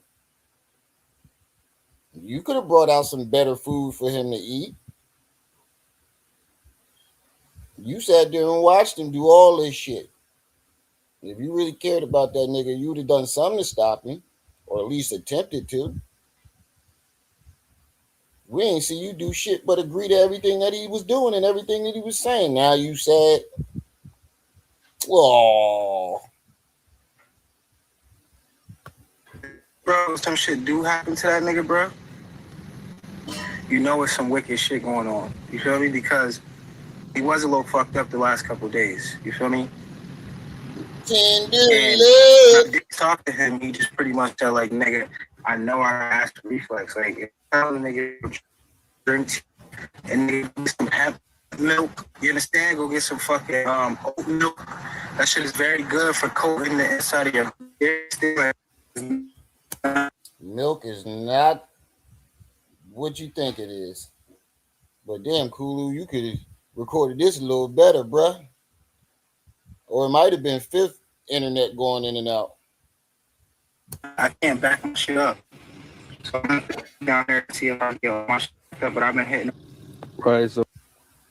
You could have brought out some better food for him to eat. You sat there and watched him do all this shit. If you really cared about that nigga, you would have done something to stop him, or at least attempted to. We ain't see you do shit but agree to everything that he was doing and everything that he was saying. Now you said, oh. Bro, some shit do happen to that nigga, bro. You know it's some wicked shit going on. You feel me? Because he was a little fucked up the last couple of days. You feel me? And I did talk to him. He just pretty much said, like, nigga, I know I asked reflex. Like, if I tell the nigga drink tea and nigga get some hemp milk, you understand? Go get some fucking oat milk. That shit is very good for coating the inside of your milk is not what you think it is. But damn, Kulu, you could have recorded this a little better, bruh. Or it might have been fifth internet going in and out. I can't back my shit up. So I'm down there to see if I can get my shit up, but I've been hitting. Right, so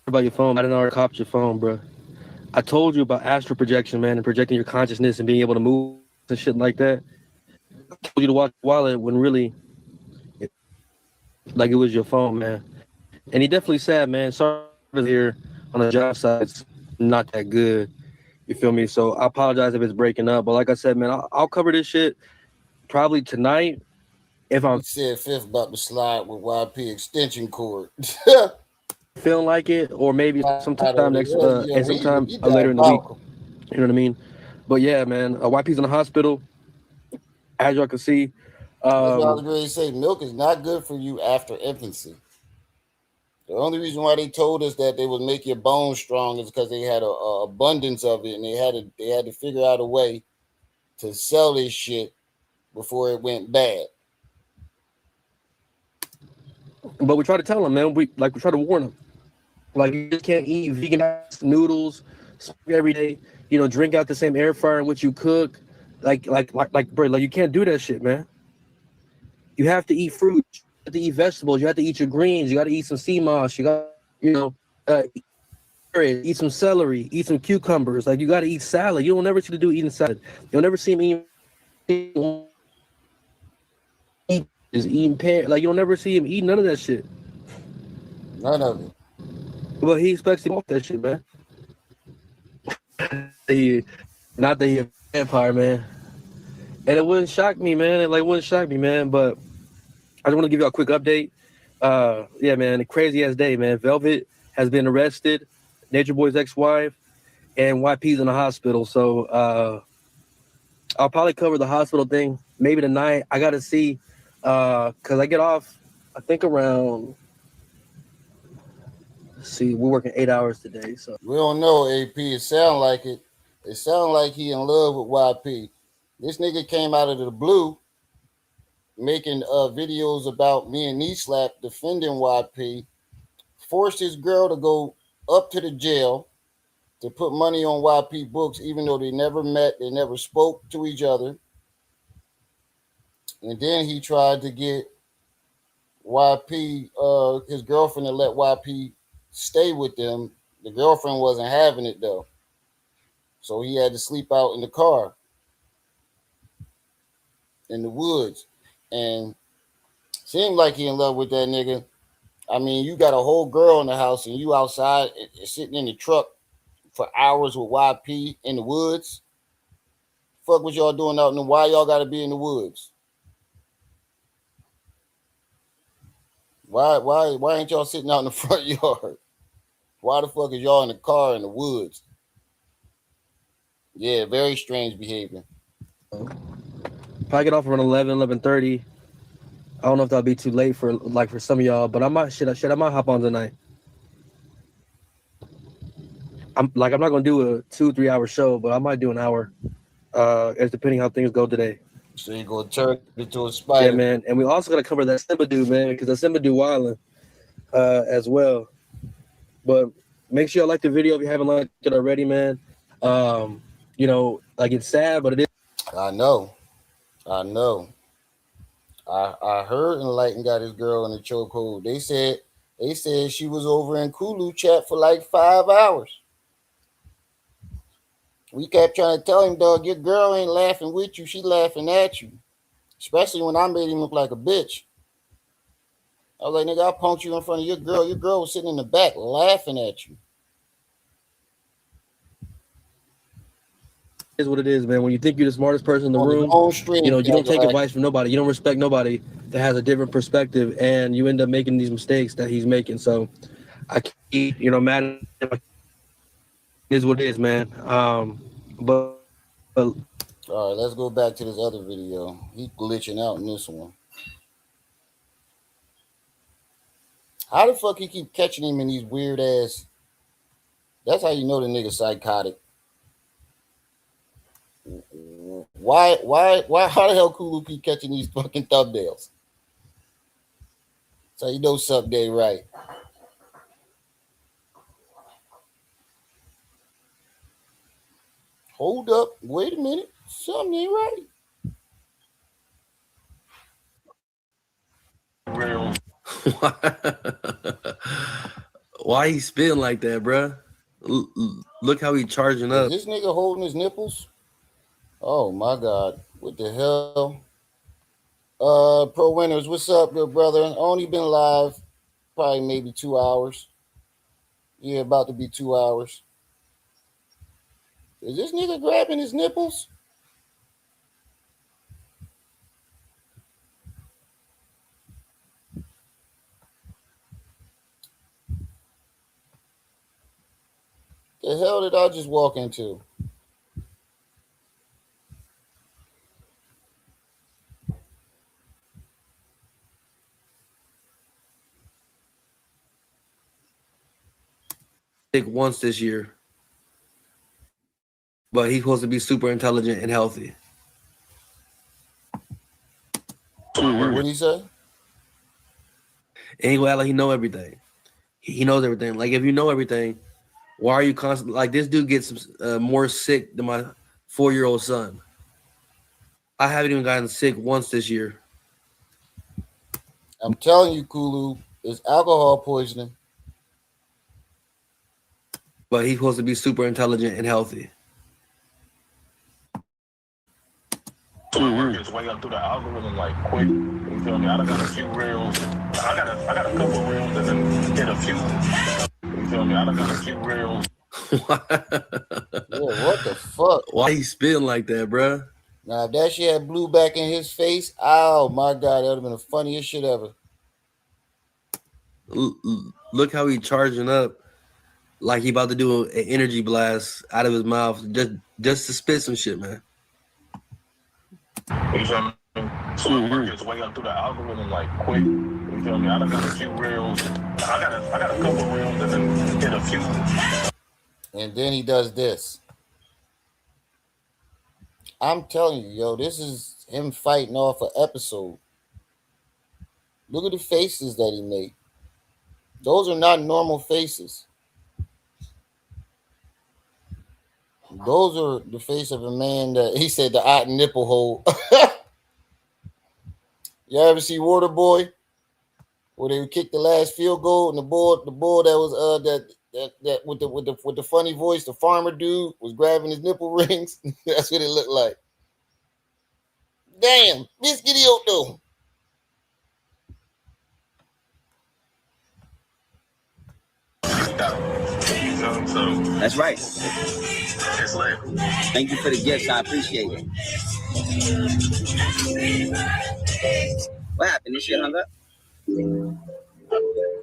about your phone, I didn't already copy your phone, bro. I told you about astral projection, man, and projecting your consciousness and being able to move and shit like that. I told you to watch your wallet when really, like, it was your phone, man. And he definitely said, man, sorry here on the job site, it's not that good. You feel me? So I apologize if it's breaking up. But like I said, man, I'll cover this shit probably tonight. If I'm said fifth about to slide with YP extension cord. feeling like it, or maybe sometime next and sometime later in the week. You know what I mean? But yeah, man, YP's in the hospital. As y'all can see. That's what I was going to say. Milk is not good for you after infancy. The only reason why they told us that they would make your bones strong is because they had a abundance of it, and they had to figure out a way to sell this shit before it went bad. But we try to tell them, man. We try to warn them. Like, you just can't eat vegan noodles every day. You know, drink out the same air fryer in which you cook. Like, bro, like, you can't do that shit, man. You have to eat fruit. You have to eat vegetables. You have to eat your greens. You got to eat some sea moss. You got, eat some celery. Eat some cucumbers. Like, you got to eat salad. You don't never see the dude eating salad. You'll never see him eating pear. Like, you'll never see him eat none of that shit. None of it. But he expects to off that shit, man. Not that he's a vampire, man. And it wouldn't shock me, man. But I just want to give you a quick update. Yeah, man, a crazy ass day, man. Velvet has been arrested, Nature Boy's ex-wife, and YP's in the hospital. So I'll probably cover the hospital thing maybe tonight. I got to see, because I get off, I think around, let's see, we're working 8 hours today. So we don't know, AP. It sound like it. It sound like he in love with YP. This nigga came out of the blue making videos about me and Knee Slap defending YP, forced his girl to go up to the jail to put money on YP books, even though they never met, they never spoke to each other. And then he tried to get YP, his girlfriend, to let YP stay with them. The girlfriend wasn't having it though. So he had to sleep out in the car in the woods. And seemed like he in love with that nigga. I mean, you got a whole girl in the house and you outside sitting in the truck for hours with YP in the woods. Fuck what y'all doing out in the, why y'all gotta be in the woods? Why ain't y'all sitting out in the front yard? Why the fuck is y'all in the car in the woods? Yeah, very strange behavior. if I get off around 11:30, I don't know if that'll be too late for some of y'all, but I might hop on tonight. I'm not gonna do a 2-3 hour show, but I might do an hour. It's depending how things go today. So you gonna turn into a spider. Yeah, man. And we also gotta cover that Simba dude, man, because that Simba dude wilding as well. But make sure you like the video if you haven't liked it already, man. You know, like it's sad, but it is. I know. I heard Enlighten got his girl in the chokehold. They said she was over in Kulu chat for like 5 hours. We kept trying to tell him, dog, your girl ain't laughing with you. She laughing at you. Especially when I made him look like a bitch. I was like, nigga, I punked you in front of your girl. Your girl was sitting in the back laughing at you. Is what it is, man. When you think you're the smartest person in the room, you know, you don't take advice from nobody. You don't respect nobody that has a different perspective, and you end up making these mistakes that he's making. So I keep, you know, mad. It is what it is, man. But all right, let's go back to this other video. He glitching out in this one. How the fuck he keep catching him in these weird ass? That's how you know the nigga psychotic. Why how the hell Kulu keep catching these fucking thumbnails? So you know something ain't right. Hold up, wait a minute. Something ain't right. Why he spitting like that, bruh? Look how he charging up. Is this nigga holding his nipples? Oh my God. What the hell? Pro Winners, what's up, good brother? Only been live probably maybe 2 hours. Yeah, about to be 2 hours. Is this nigga grabbing his nipples? The hell did I just walk into? Once this year, but he's supposed to be super intelligent and healthy. What did he say? And he like he know everything. He knows everything. Like if you know everything, why are you constantly like this? Dude gets more sick than my 4-year-old son. I haven't even gotten sick once this year. I'm telling you, Kulu, it's alcohol poisoning. But he's supposed to be super intelligent and healthy. Work his way up through the algorithm like quick. You feel me? I got a few reels. I got a couple reels and then hit a few. You feel me? I got a few reels. Yeah, what the fuck? Why he spitting like that, bruh? Now, if that shit had blew back in his face, oh my God, that would have been the funniest shit ever. Look how he charging up. Like he about to do an energy blast out of his mouth just to spit some shit, man. You feel me? So it worked its way up through the algorithm like quick. You feel me? I done got a few reels. I got a couple reels and then hit a few. And then he does this. I'm telling you, yo, this is him fighting off an episode. Look at the faces that he made. Those are not normal faces. Those are the face of a man that he said the odd nipple hole. You ever see Waterboy? Where they would kick the last field goal and the bull that was that with the funny voice, the farmer dude was grabbing his nipple rings. That's what it looked like. Damn, Biscuitioto. That's right. It's lit. Thank you for the gifts. I appreciate it. What happened? This shit hung up?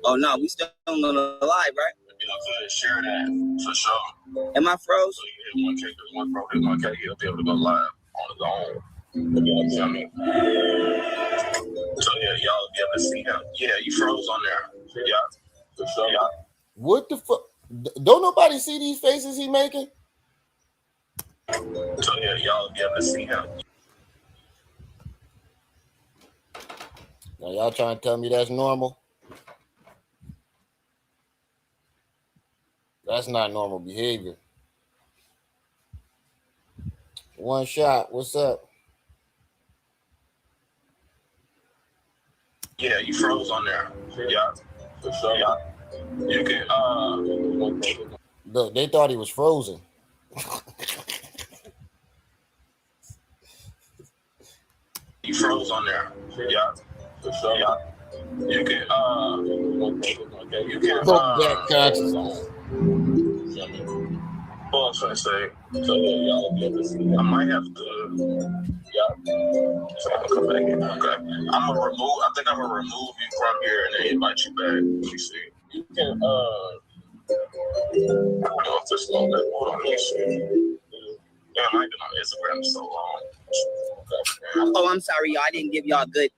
Oh, no. We still on the live, right? You know, share that for sure. Am I froze? So you hit 1K, because one bro hit 1K, he'll be able to go live on his own. You know what I mean? So yeah, y'all be able to see him. Yeah, you froze on there. Yeah, for sure. Yeah. What the fuck? Don't nobody see these faces he making? So yeah, y'all be able to see him. Now y'all trying to tell me that's normal? That's not normal behavior. One shot. What's up? Yeah, you froze on there. Yeah, for sure. Yeah. You can Look, they thought he was frozen. You froze on there. Yeah, for sure. Yeah. You can that consciousness. What I was trying to say, so yeah, y'all be able to see. I might have to, so I can come back in. Okay, I think I'm gonna remove you from here and then invite you back. Let me see. You can, I don't know if this long. Hold on, let me see. Yeah, I might been on Instagram so long. Okay. Oh, I'm sorry, y'all. I didn't give y'all good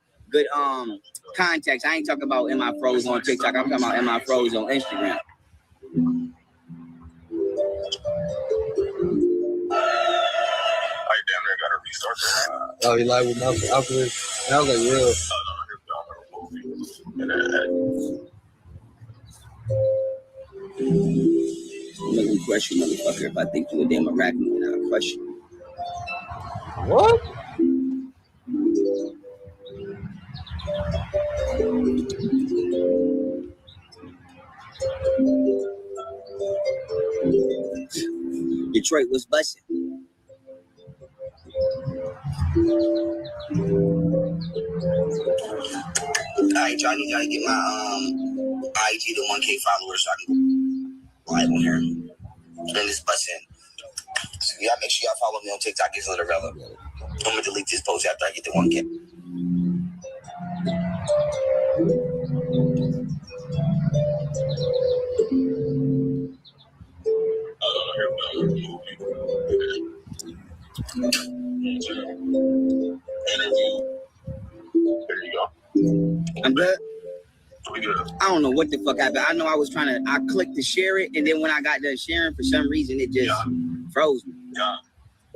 context. I ain't talking about am I froze on TikTok. I'm talking about am I froze on Instagram. Oh, he live with Malcolm Alchemist. And I was like, real. Let me question you, motherfucker. If I think you a damn arachnoid, then I'll question you. What? Detroit was busting. Alright, y'all need y'all to get my IG to 1K followers so I can go live on here. And this busting. So y'all make sure y'all follow me on TikTok. It's Litterella. I'm gonna delete this post after I get to 1K. Interview. There you go. I'm good. We good. I don't know what the fuck happened. I know I clicked to share it, and then when I got done sharing, for some reason, it just froze me.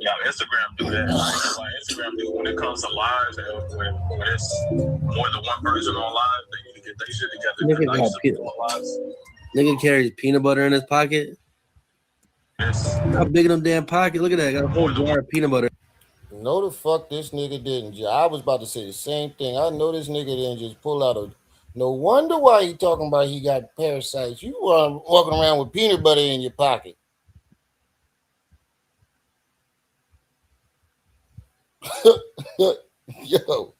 Yeah, Instagram do that. Like Instagram do when it comes to lives, and when it's more than one person on live, they need to get their shit together. Nigga carries peanut butter in his pocket. Yes. How big of them damn pocket? Look at that. Got a whole jar of peanut butter. No, the fuck this nigga didn't. I was about to say the same thing. I know this nigga didn't just pull out a. No wonder why he talking about he got parasites. You walking around with peanut butter in your pocket. Yo.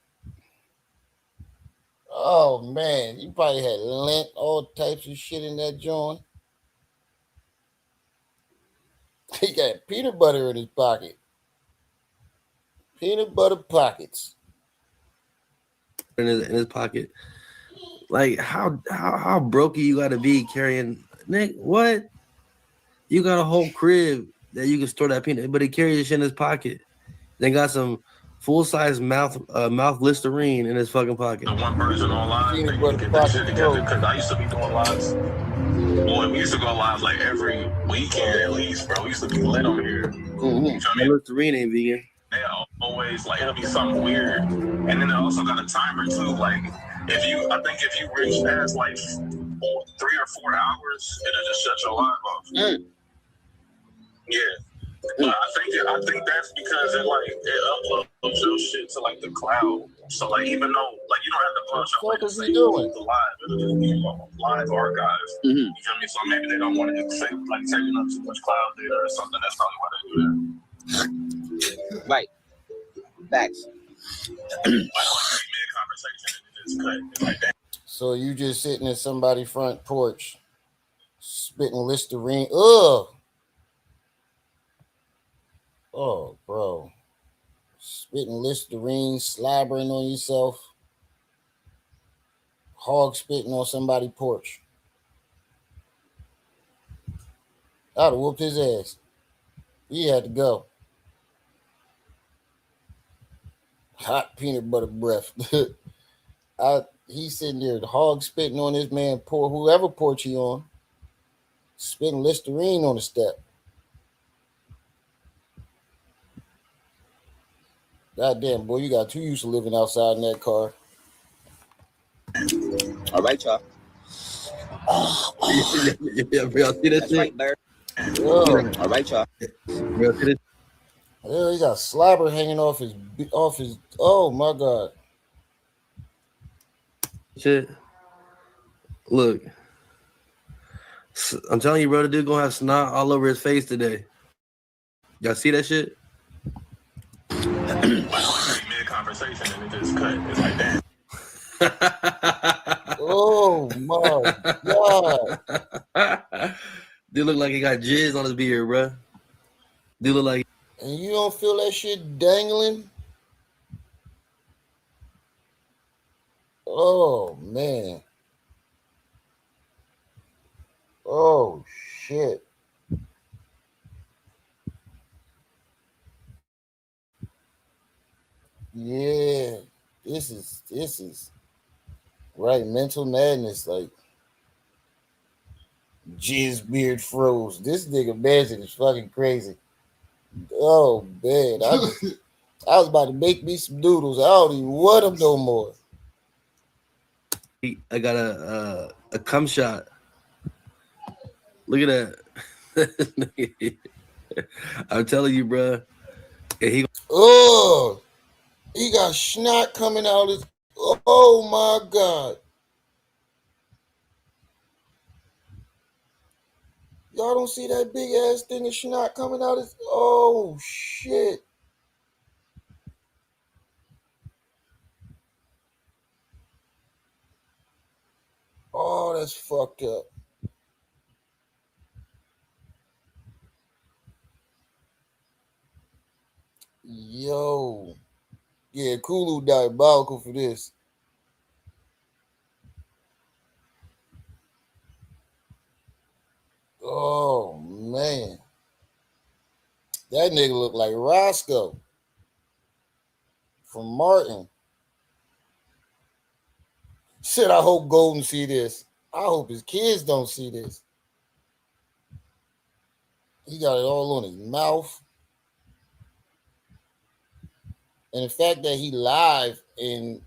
Oh man, you probably had lint, all types of shit in that joint. He got peanut butter in his pocket. Peanut butter pockets. In his pocket. Like how brokey you gotta be carrying Nick, what? You got a whole crib that you can store that peanut, but he carries this shit in his pocket. Then got some full-size mouth Listerine in his fucking pocket. The one person online that you can get that shit together. Because I used to be doing lives. Boy, we used to go live like every weekend at least, bro. We used to be lit on here. Mm-hmm. You know what I mean? Listerine ain't vegan. Yeah, always like it'll be something weird, and then they also got a timer too. Like if you reach past like 3 or 4 hours, it'll just shut your live off. Yeah, but I think that's because it uploads your shit to like the cloud. So like even though like you don't have to punch up like the live, it'll just be live archive. You feel me? So maybe they don't want to take taking up too much cloud data or something. That's probably why they do that. Right. Facts. So you just sitting in somebody's front porch, spitting Listerine. Ugh. Oh, bro. Spitting Listerine, slobbering on yourself. Hog spitting on somebody's porch. I'd have whooped his ass. He had to go. Hot peanut butter breath. He's sitting there, the hog spitting on this man, whoever porch he on, spitting Listerine on the step. Goddamn, boy, you got too used to living outside in that car. All right, y'all. Yeah, bro, see that shit? All right, y'all. Bro, see that? Yeah, he got slobber hanging off his. Oh my god! Shit. Look, I'm telling you, bro, the dude gonna have snot all over his face today. Y'all see that shit? Mid conversation and it just cut. It's like that. Oh my god! Dude look like he got jizz on his beard, bro. Dude look like. And you don't feel that shit dangling? Oh, man. Oh, shit. Yeah. This is right, mental madness. Like, jizz beard froze. This nigga Magic is fucking crazy. Oh man, I was about to make me some noodles. I don't even want them no more. I got a cum shot. Look at that. I'm telling you, bro. He got snot coming out his. Oh my god. Y'all don't see that big ass thing of snot coming out his. Oh shit. Oh, that's fucked up. Yo. Yeah, Kulu diabolical for this. Oh, man. That nigga look like Roscoe from Martin. Shit, I hope Golden see this. I hope his kids don't see this. He got it all on his mouth. And the fact that he live and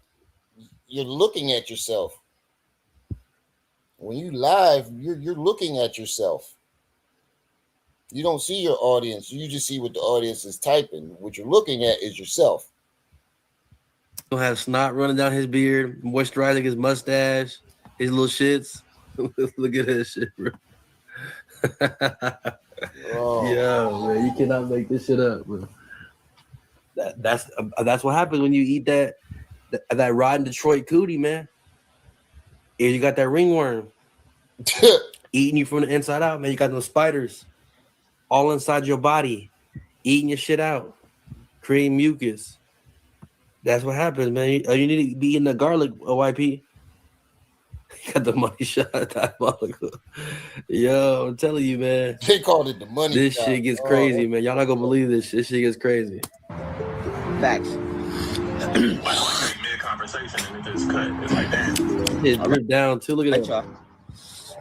you're looking at yourself. When you live, you're looking at yourself. You don't see your audience. You just see what the audience is typing. What you're looking at is yourself. He'll have snot running down his beard, moisturizing his mustache, his little shits. Look at that shit, bro. Yo, man, you cannot make this shit up, bro. That's what happens when you eat that rotten Detroit cootie, man. And you got that ringworm eating you from the inside out, man. You got those spiders all inside your body, eating your shit out, creating mucus. That's what happens, man. You need to be eating the garlic, YP. You got the money shot, diabolical. Yo, I'm telling you, man. They called it the money This shot. shit gets crazy, man. Y'all not gonna believe this shit. This shit gets crazy. Facts. Mid-conversation and it just cut. It's like, damn. It dripped down too. Look at that.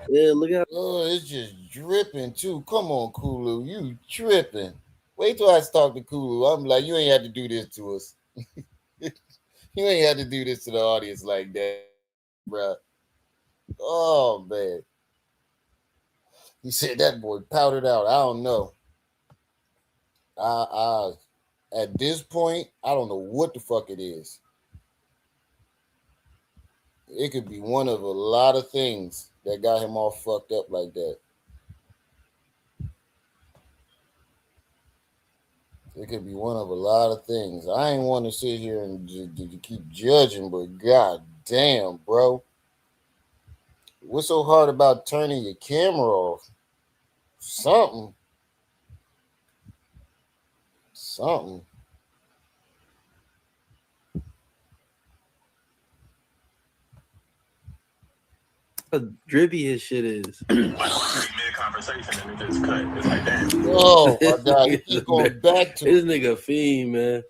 Yeah, look at. Oh, it's just dripping too. Come on, Kulu, you tripping. Wait till I talk to Kulu. I'm like, you ain't had to do this to us. You ain't had to do this to the audience like that, bro. Oh man. He said that boy powdered out. I don't know. At this point, I don't know what the fuck it is. It could be one of a lot of things that got him all fucked up like that. It could be one of a lot of things. I ain't want to sit here and keep judging, but god damn, bro. What's so hard about turning your camera off? Something. How drippy his shit is. Mid-conversation and it just cut. It's like, damn. Oh my god, you keep going back to this nigga fiend, man.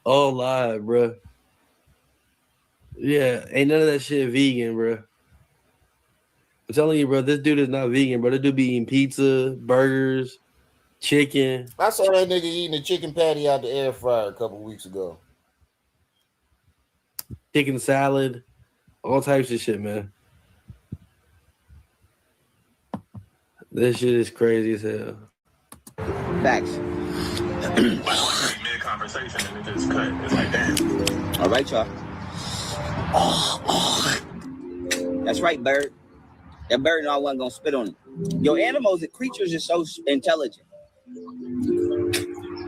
All live, bro. Yeah, ain't none of that shit vegan, bro. I'm telling you, bro, this dude is not vegan, bro. This dude be eating pizza, burgers, chicken. I saw that nigga eating a chicken patty out the air fryer a couple weeks ago. Chicken salad, all types of shit, man. This shit is crazy as hell. Facts. Mid-conversation and it just cut. It's like, damn. All right, y'all. That's right, bird. That bird and I wasn't gonna spit on it. Your animals and creatures are so intelligent.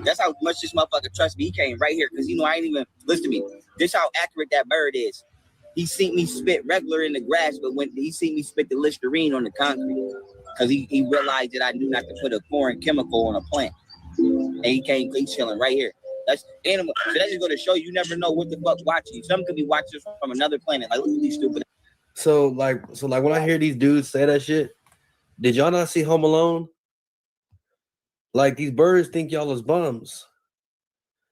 That's how much this motherfucker trusts me. He came right here because I ain't even listen to me. This how accurate that bird is. He seen me spit regular in the grass, but when he seen me spit the Listerine on the concrete, because he realized that I knew not to put a foreign chemical on a plant. And he came, he's chilling right here. That's animal. So that's just going to show you never know what the fuck watching you. Some could be watching from another planet. Like, look at these stupid. So when I hear these dudes say that shit, did y'all not see Home Alone? Like, these birds think y'all is bums.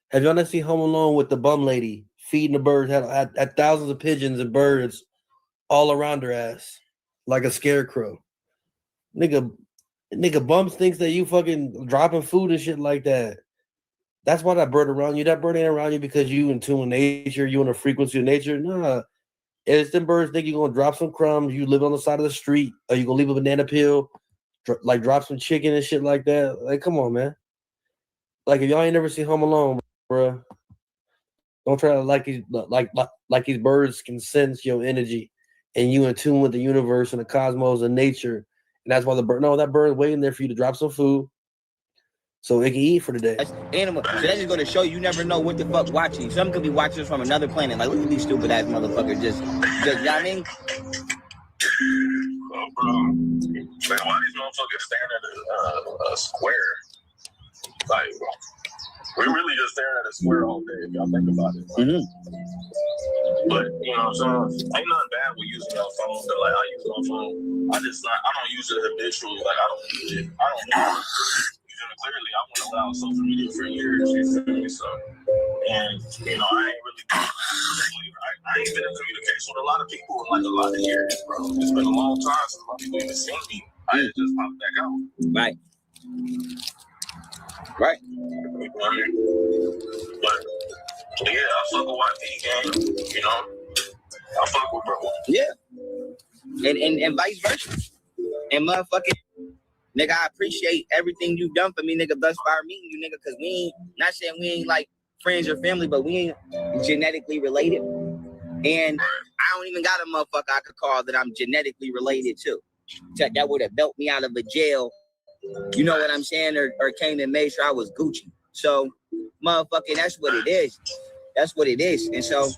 Have y'all not seen Home Alone with the bum lady feeding the birds, had thousands of pigeons and birds all around her ass like a scarecrow? Nigga bums thinks that you fucking dropping food and shit like that. That's why that bird around you. That bird ain't around you because you in tune with nature, you in a frequency of nature. Nah. It's them birds think you're gonna drop some crumbs, you live on the side of the street, or you gonna leave a banana peel, drop some chicken and shit like that. Like, come on, man. Like, if y'all ain't never seen Home Alone, bro, don't try to like these birds can sense your energy and you in tune with the universe and the cosmos and nature. And that's why that bird's waiting there for you to drop some food so it can eat for the day. That's animal. So that's just going to show you never know what the fuck watching you. Some could be watching us from another planet. Like, look at these stupid ass motherfuckers. Just you know what I mean? Oh, bro. Man, why these motherfuckers staring at a square? Like, we really just staring at a square all day if y'all think about it. Like, but you know what I'm saying? Ain't nothing bad with using your phone. But like, I use my phone. I don't use it habitually. Like, I don't use it. Clearly, I went without social media for years. You feel me? So, and I ain't been in communication with a lot of people in like a lot of years, bro. It's been a long time since my people even seen me. I just popped back out. Right. Right. You know what I mean? But yeah, I fuck with YP gang. I fuck with bro. Yeah. And vice versa. And motherfucking nigga, I appreciate everything you've done for me, nigga, thus far meeting you, nigga, because we ain't, not saying we ain't like friends or family, but we ain't genetically related. And I don't even got a motherfucker I could call that I'm genetically related to. That would have built me out of a jail, you know what I'm saying, or came and made sure I was Gucci. So, motherfucking, that's what it is. That's what it is. And so,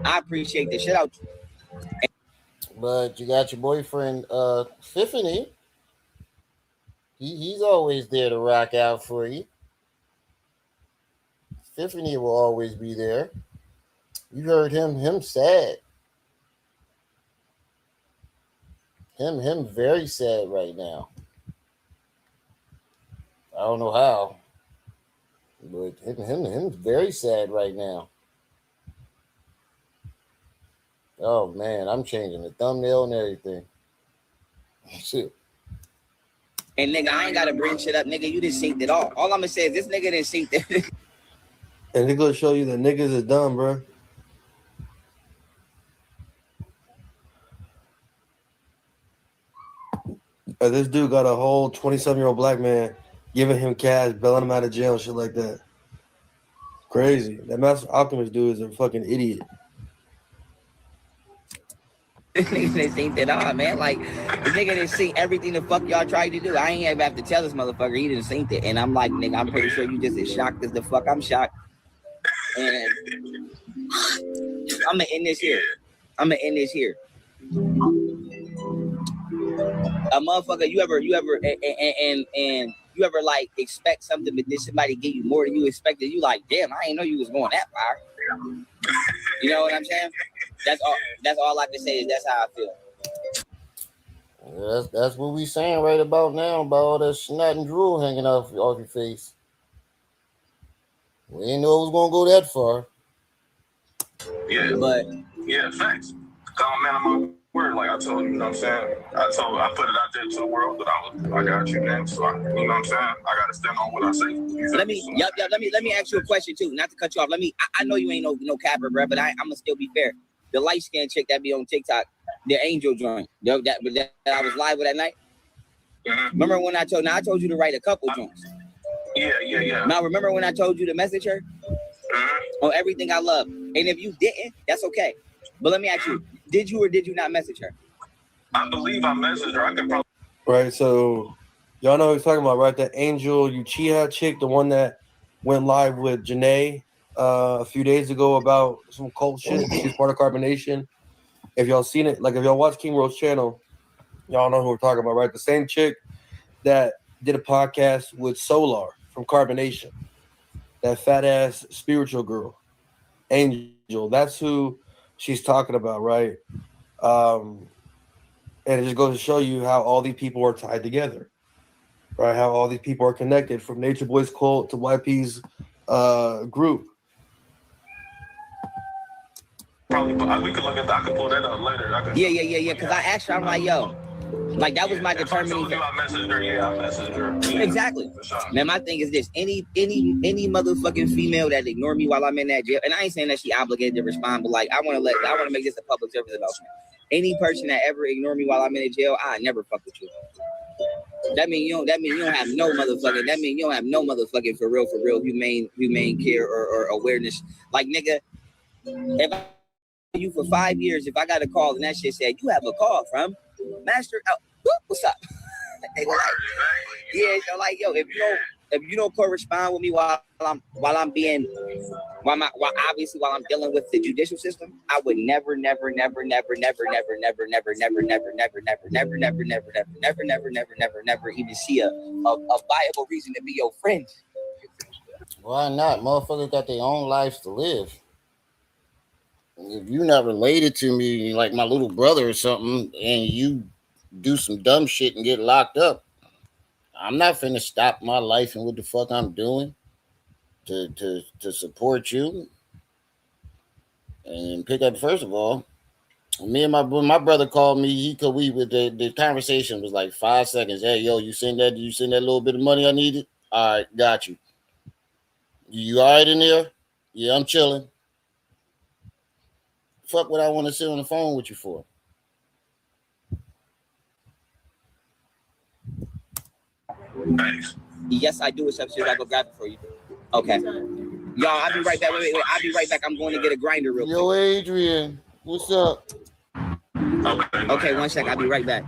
I appreciate the shit out. But you got your boyfriend, Tiffany. He's always there to rock out for you. Tiffany will always be there. You heard him sad. Him very sad right now. I don't know how. But him's very sad right now. Oh man, I'm changing the thumbnail and everything. Shit. And nigga, I ain't gotta bring shit up, nigga. You just synced it all. All I'm gonna say is this nigga didn't sync it. And they gonna show you that niggas is dumb, bro. This dude got a whole 27-year-old black man giving him cash, bailing him out of jail, shit like that. Crazy. That Master Alchemist dude is a fucking idiot. This nigga didn't synced it all, man. Like, the nigga didn't sync everything the fuck y'all tried to do. I ain't ever have to tell this motherfucker he didn't sync it. And I'm like, nigga, I'm pretty sure you just as shocked as the fuck I'm shocked. And I'm gonna end this here. A motherfucker, you ever like expect something, but then somebody give you more than you expected. You like, damn, I didn't know you was going that far. You know what I'm saying? That's all I can say is that's how I feel. Yeah, that's what we saying right about now about all that snot and drool hanging off your face. We didn't know it was gonna go that far. Yeah, but yeah, facts. Come man, I'm on word, like I told you, you know what I'm saying? I put it out there to the world, but I got you, man. So you know what I'm saying? I gotta stand on what I say. Let me ask you a question too, not to cut you off. I know you ain't no capper, bro, but I'm gonna still be fair. The light skinned chick that be on TikTok, the Angel joint, that I was live with that night. Mm-hmm. Remember when I told you to write a couple joints? Yeah. Now remember when I told you to message her on everything I love? And if you didn't, that's okay. But let me ask you, did you or did you not message her? I believe I messaged her. I could probably. Right, so y'all know what he's talking about, right? That Angel Uchiha chick, the one that went live with Janae a few days ago about some cult shit. She's part of Carbonation. If y'all seen it, like if y'all watch King Rose channel, y'all know who we're talking about, right? The same chick that did a podcast with Solar from Carbonation. That fat ass spiritual girl, Angel. That's who she's talking about, right? And it just goes to show you how all these people are tied together, right? How all these people are connected, from Nature Boy's cult to YP's group. Probably, we could look at that. I could pull that up later. Yeah. Because I asked her, I'm like, yo, like that was my determining. I messaged her. Yeah, I messaged her. Yeah, exactly. Now my thing is this: any motherfucking female that ignore me while I'm in that jail, and I ain't saying that she obligated to respond, but like I want to make this a public service announcement. Any person that ever ignore me while I'm in the jail, I never fuck with you. That mean you don't have no motherfucking. That mean you don't have no motherfucking for real humane care or awareness. Like nigga, if I you for 5 years, if I got a call and that shit said you have a call from Master, what's up? They go like, yeah, so like yo, if you don't correspond with me while I'm dealing with the judicial system, I would never be even see a viable reason to be your friend. Why not? Motherfuckers got their own lives to live. If you're not related to me like my little brother or something, and you do some dumb shit and get locked up, I'm not finna stop my life and what the fuck I'm doing to support you and pick up. First of all, me and my brother called me. The conversation was like 5 seconds. Hey, yo, you send that little bit of money I needed? All right, got you. You all right in there? Yeah, I'm chilling. Fuck what I want to sit on the phone with you for. Thanks. Yes, I do. It's upstairs. I'll go grab it for you. Okay. Y'all, I'll be right back. Wait. I'll be right back. I'm going to get a grinder real quick. Yo, Adrian, what's up? Okay, 1 sec. I'll be right back.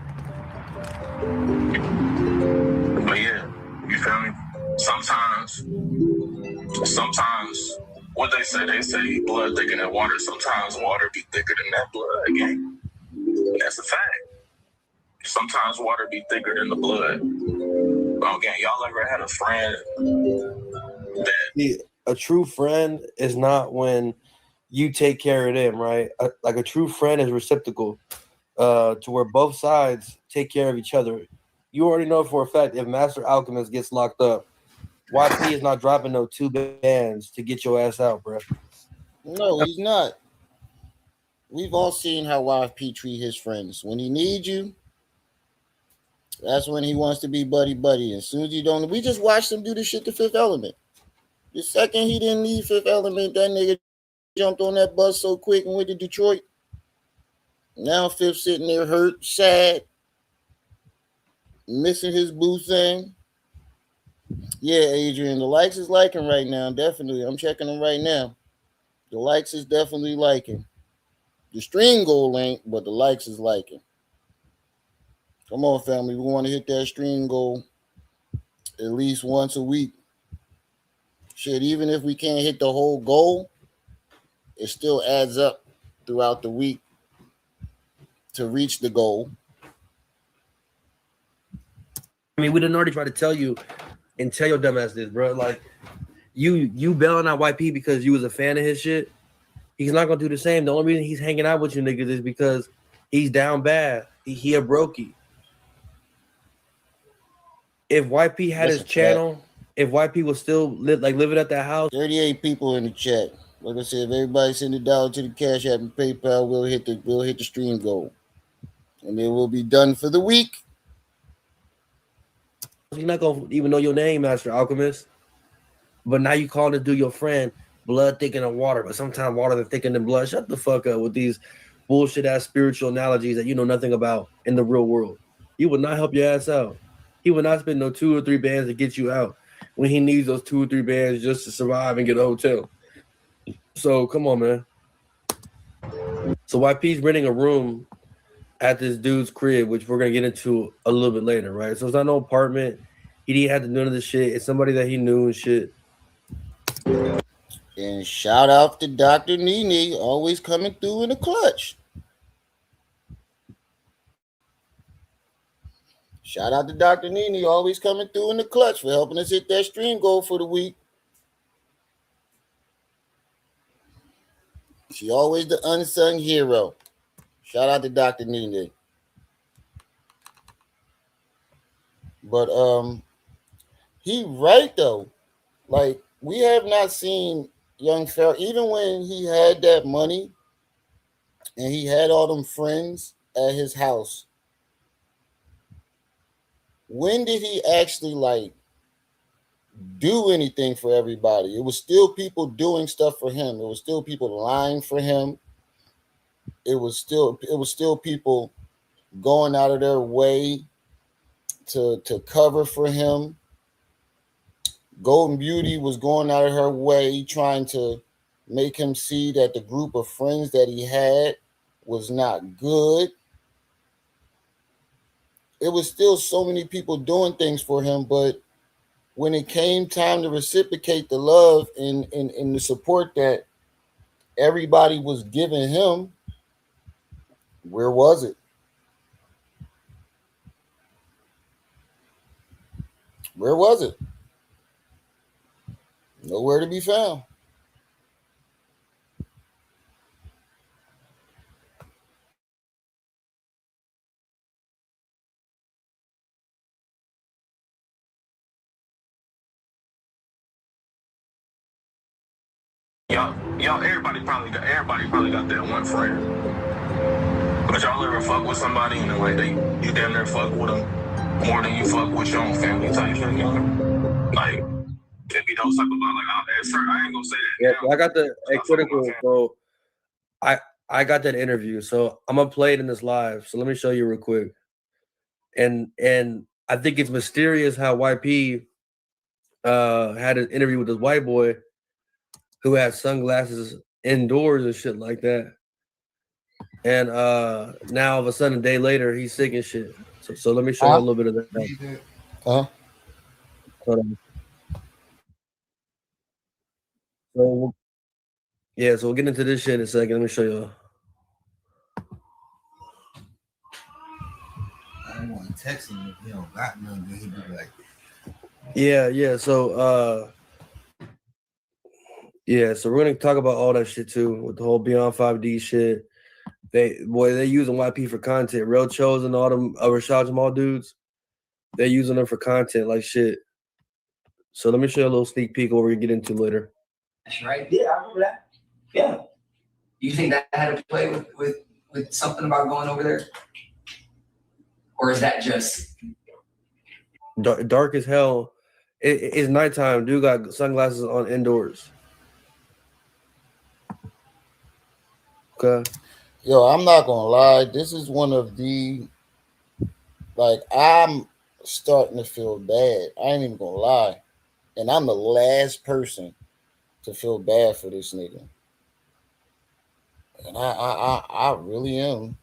But yeah, you feel me? Sometimes, what they say blood thicker than water. Sometimes water be thicker than that blood again. That's a fact. Sometimes water be thicker than the blood. But again, y'all ever had a friend that... A true friend is not when you take care of them, right? Like a true friend is reciprocal, to where both sides take care of each other. You already know for a fact if Master Alchemist gets locked up, YP is not dropping no 2 bands to get your ass out, bro. No, he's not. We've all seen how YP treat his friends. When he needs you, that's when he wants to be buddy. As soon as you don't, we just watched him do this shit to Fifth Element. The second he didn't need Fifth Element, that nigga jumped on that bus so quick and went to Detroit. Now Fifth sitting there hurt, sad, missing his boo thing. Yeah, Adrian, the likes is liking right now. Definitely. I'm checking them right now. The likes is definitely liking. The stream goal ain't, but the likes is liking. Come on, family. We want to hit that stream goal at least once a week. Shit, even if we can't hit the whole goal, it still adds up throughout the week to reach the goal. I mean, we didn't already try to tell you and tell your dumbass this, bro. Like, you bailing out YP because you was a fan of his shit. He's not gonna do the same. The only reason he's hanging out with you niggas is because he's down bad. He a brokey. If YP had his channel, if YP was still living at that house, 38 people in the chat. Like I said, if everybody send $1 to the Cash App and PayPal, we'll hit the stream goal, and it will be done for the week. he's not gonna even know your name, Master Alchemist. But now you calling this dude your friend, blood thicker than water, but sometimes water is thicker than blood. Shut the fuck up with these bullshit ass spiritual analogies that you know nothing about in the real world. He would not help your ass out. He would not spend no 2 or 3 bands to get you out when he needs those 2 or 3 bands just to survive and get a hotel. So come on, man. So YP's renting a room at this dude's crib, which we're gonna get into a little bit later, right? So it's not no apartment. He didn't have to do none of this shit. It's somebody that he knew and shit. And shout out to Dr. Nene, always coming through in the clutch. Shout out to Dr. Nene, always coming through in the clutch for helping us hit that stream goal for the week. She always the unsung hero. Shout out to Dr. Nene. But he right though. Like, we have not seen young Pharaoh, even when he had that money and he had all them friends at his house. When did he actually like do anything for everybody? It was still people doing stuff for him. It was still people lying for him. It was still people going out of their way to cover for him. Golden Beauty was going out of her way trying to make him see that the group of friends that he had was not good. It was still so many people doing things for him, but when it came time to reciprocate the love and the support that everybody was giving him, where was it? Where was it? Nowhere to be found. Y'all, everybody probably got that one friend. But y'all ever fuck with somebody and like you damn near fuck with them more than you fuck with your own family type shit, y'all? Like, it be those type of I ain't gonna say that. Yeah, I got the critical. So I got that interview. So I'm gonna play it in this live. So let me show you real quick. And I think it's mysterious how YP had an interview with this white boy who had sunglasses indoors and shit like that. And now all of a sudden, a day later, he's sick and shit. So let me show you a little bit of that. Hold on. So we'll get into this shit in a second. Let me show you. I don't want to text him if he don't got nothing. He'd be like, Yeah. So we're gonna talk about all that shit too, with the whole Beyond 5D shit. They using YP for content. Real Chose and all them Rashad Jamal dudes, they're using them for content like shit. So let me show you a little sneak peek of what we get into later. That's right. Yeah, I remember that. Yeah. You think that had to play with something about going over there? Or is that just dark as hell? It's nighttime. Dude got sunglasses on indoors. Okay. Yo, I'm not gonna lie. This is one of the, like, I'm starting to feel bad. I ain't even gonna lie. And I'm the last person to feel bad for this nigga. And I really am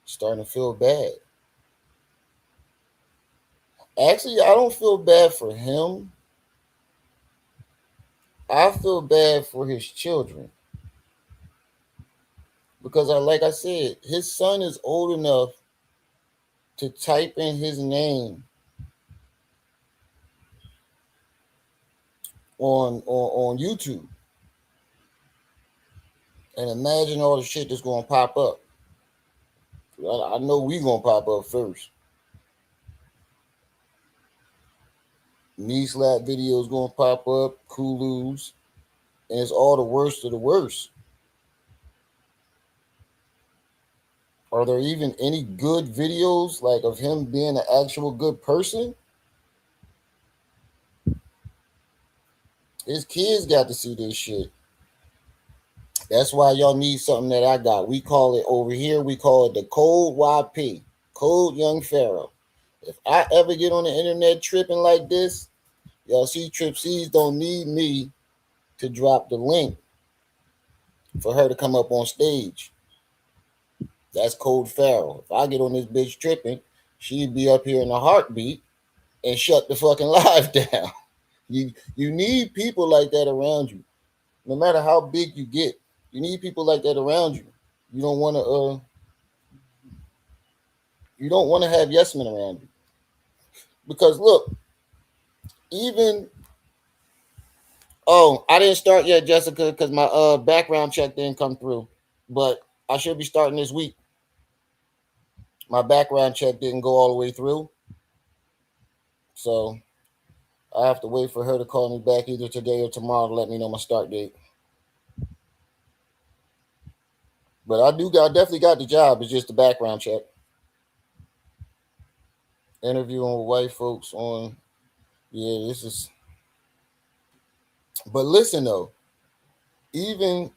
starting to feel bad. Actually, I don't feel bad for him. I feel bad for his children. Because like I said, his son is old enough to type in his name on YouTube. And imagine all the shit that's gonna pop up. I know we gonna pop up first. Knee slap videos gonna pop up, Kulus, and it's all the worst of the worst. Are there even any good videos like of him being an actual good person? His kids got to see this shit. That's why y'all need something that I got. We call it over here, we call it the Code YP, Code Young Pharaoh. If I ever get on the internet tripping like this, y'all see Trip C's don't need me to drop the link for her to come up on stage. That's Code Pharaoh. If I get on this bitch tripping, she'd be up here in a heartbeat and shut the fucking live down. You need people like that around you. No matter how big you get, you need people like that around you. You don't want to have yes men around you. Because look, even I didn't start yet, Jessica, because my background check didn't come through. But I should be starting this week. My background check didn't go all the way through. So I have to wait for her to call me back either today or tomorrow to let me know my start date. But I definitely got the job. It's just the background check. Interviewing with white folks on, this is. But listen though, even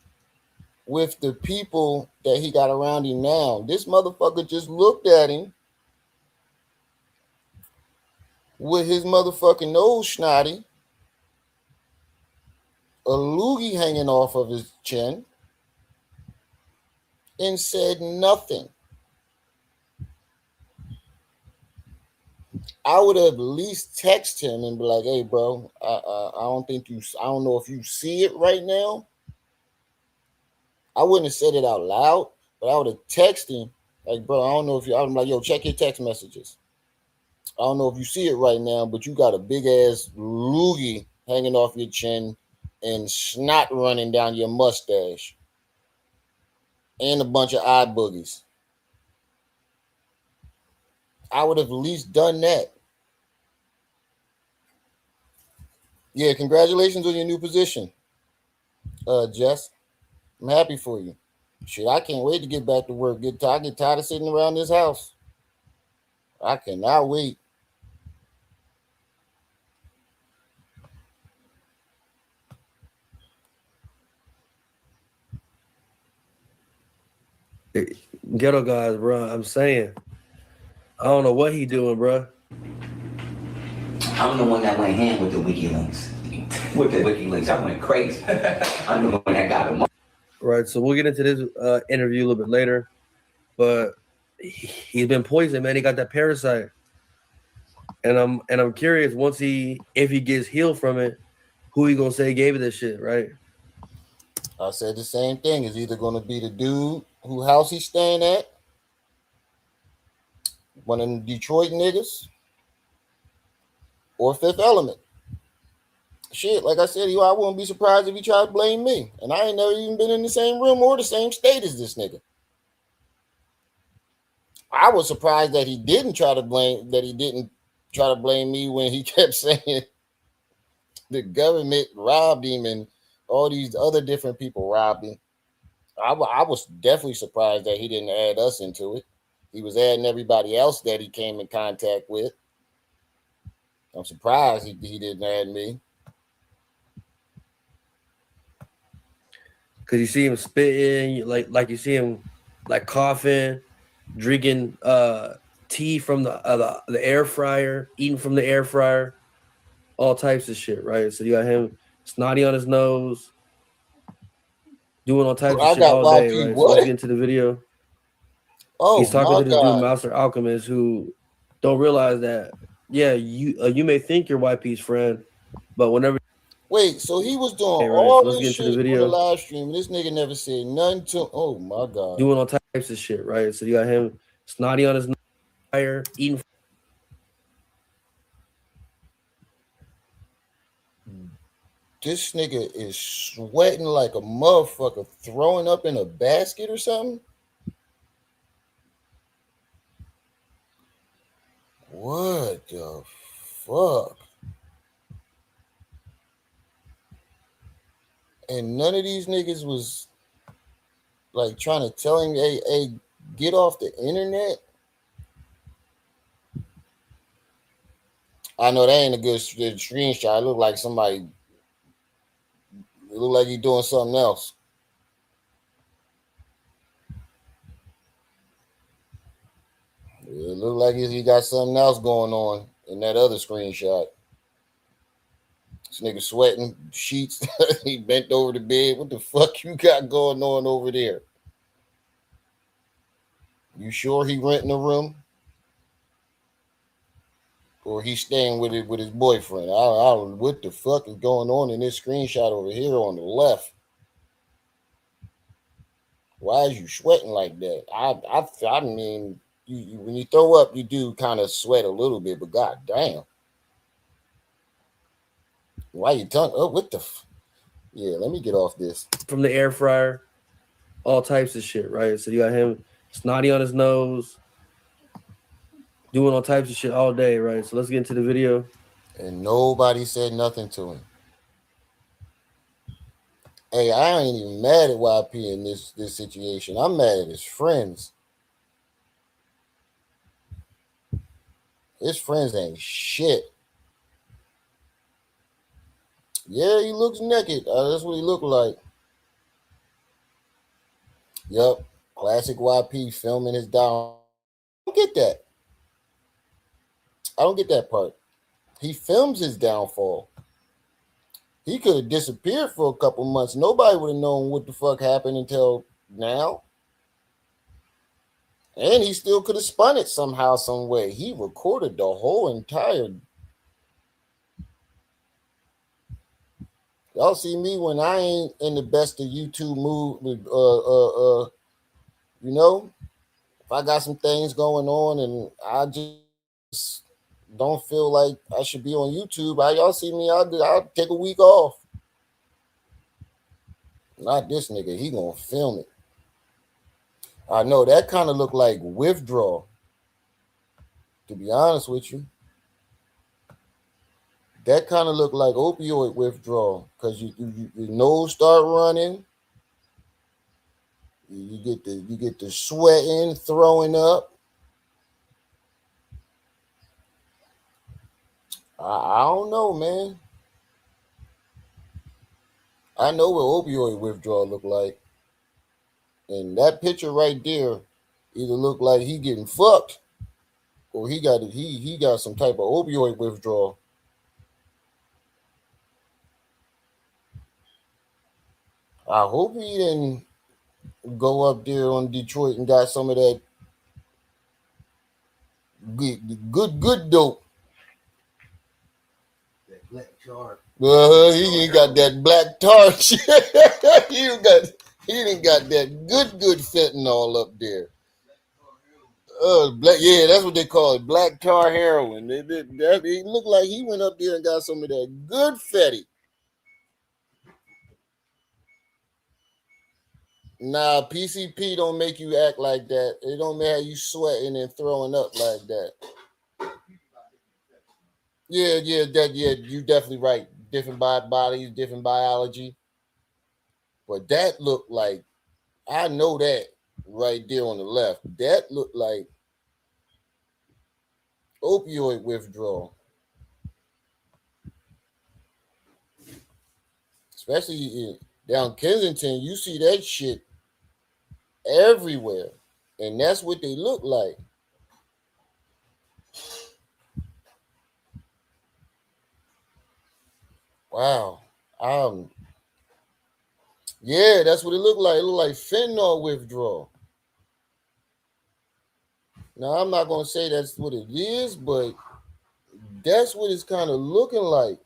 with the people that he got around him now, this motherfucker just looked at him with his motherfucking nose snotty, a loogie hanging off of his chin, and said nothing. I would have at least text him and be like, "Hey, bro, I don't know if you see it right now." I wouldn't have said it out loud, but I would have texted him, like, "Bro, I don't know if you." I'm like, "Yo, check your text messages. I don't know if you see it right now, but you got a big ass loogie hanging off your chin and snot running down your mustache and a bunch of eye boogies." I would have at least done that. Yeah, congratulations on your new position, Jess. I'm happy for you. Shit, I can't wait to get back to work. I get tired of sitting around this house. I cannot wait. Ghetto guys, bro. I'm saying, I don't know what he doing, bro. I'm the one that went hand with the WikiLeaks. With the WikiLeaks, I went crazy. I'm the one that got him. Right, so we'll get into this interview a little bit later, but he's been poisoned, man. He got that parasite, and I'm curious if he gets healed from it, who he gonna say gave it this shit, right? I said the same thing. It's either gonna be the dude who house he's staying at, one of them Detroit niggas, or Fifth Element. Shit, like I said, I wouldn't be surprised if he tried to blame me. And I ain't never even been in the same room or the same state as this nigga. I was surprised that he didn't try to blame me when he kept saying the government robbed him and all these other different people robbed him. I was definitely surprised that he didn't add us into it. He was adding everybody else that he came in contact with. I'm surprised he didn't add me. Cause you see him spitting, like you see him like coughing, drinking tea from the air fryer, eating from the air fryer, all types of shit, right? So you got him snotty on his nose, doing all types of shit all day, right? So let's get into the video. Oh, he's talking to this dude, God. Master Alchemist, who don't realize that, yeah, you may think you're YP's friend, but whenever. Wait, so he was doing right, all so let's this get into shit the video. on the live stream, and this nigga never said nothing to. Oh my God, doing all types of shit, right? So you got him snotty on his fire, eating. This nigga is sweating like a motherfucker, throwing up in a basket or something. What the fuck? And none of these niggas was like trying to tell him, hey, get off the internet. I know that ain't a good screenshot. It looked like somebody. It looked like he doing something else. It looked like he got something else going on in that other screenshot. This nigga sweating, sheets. He bent over the bed. What the fuck you got going on over there? You sure he renting a room? Or he staying with his boyfriend? I don't know what the fuck is going on in this screenshot over here on the left. Why is you sweating like that? I mean, you when you throw up, you do kind of sweat a little bit, but god damn. Why you tongue? Oh, what the? Yeah, let me get off this. From the air fryer, all types of shit, right? So you got him snotty on his nose, doing all types of shit all day, right? So let's get into the video. And nobody said nothing to him. Hey, I ain't even mad at YP in this situation. I'm mad at his friends. His friends ain't shit. Yeah, he looks naked. That's what he look like. Yep. Classic YP filming his down. I don't get that. I don't get that part. He films his downfall. He could have disappeared for a couple months. Nobody would have known what the fuck happened until now. And he still could have spun it somehow, some way. He recorded the whole entire. Y'all see me when I ain't in the best of YouTube mood. You know, if I got some things going on and I just don't feel like I should be on YouTube, y'all see me, I'll take a week off. Not this nigga. He gonna film it. I know that kind of look like withdrawal. To be honest with you, that kind of look like opioid withdrawal because your nose start running. You get the sweating, throwing up. I don't know, man. I know what opioid withdrawal look like. And that picture right there either look like he getting fucked or he got some type of opioid withdrawal. I hope he didn't go up there on Detroit and got some of that good dope. That black tar. He ain't got that black tar shit. He didn't got that good fentanyl up there. Yeah, that's what they call it, black tar heroin. It looked like he went up there and got some of that good fetty. Nah, PCP don't make you act like that. It don't make you sweating and throwing up like that. Yeah, you definitely right. different bodies, different biology. But that looked like, I know that right there on the left. That looked like opioid withdrawal. Especially down Kensington, you see that shit everywhere. And that's what they look like. Wow. Yeah, that's what it looked like. It looked like fentanyl withdrawal. Now, I'm not going to say that's what it is, but that's what it's kind of looking like.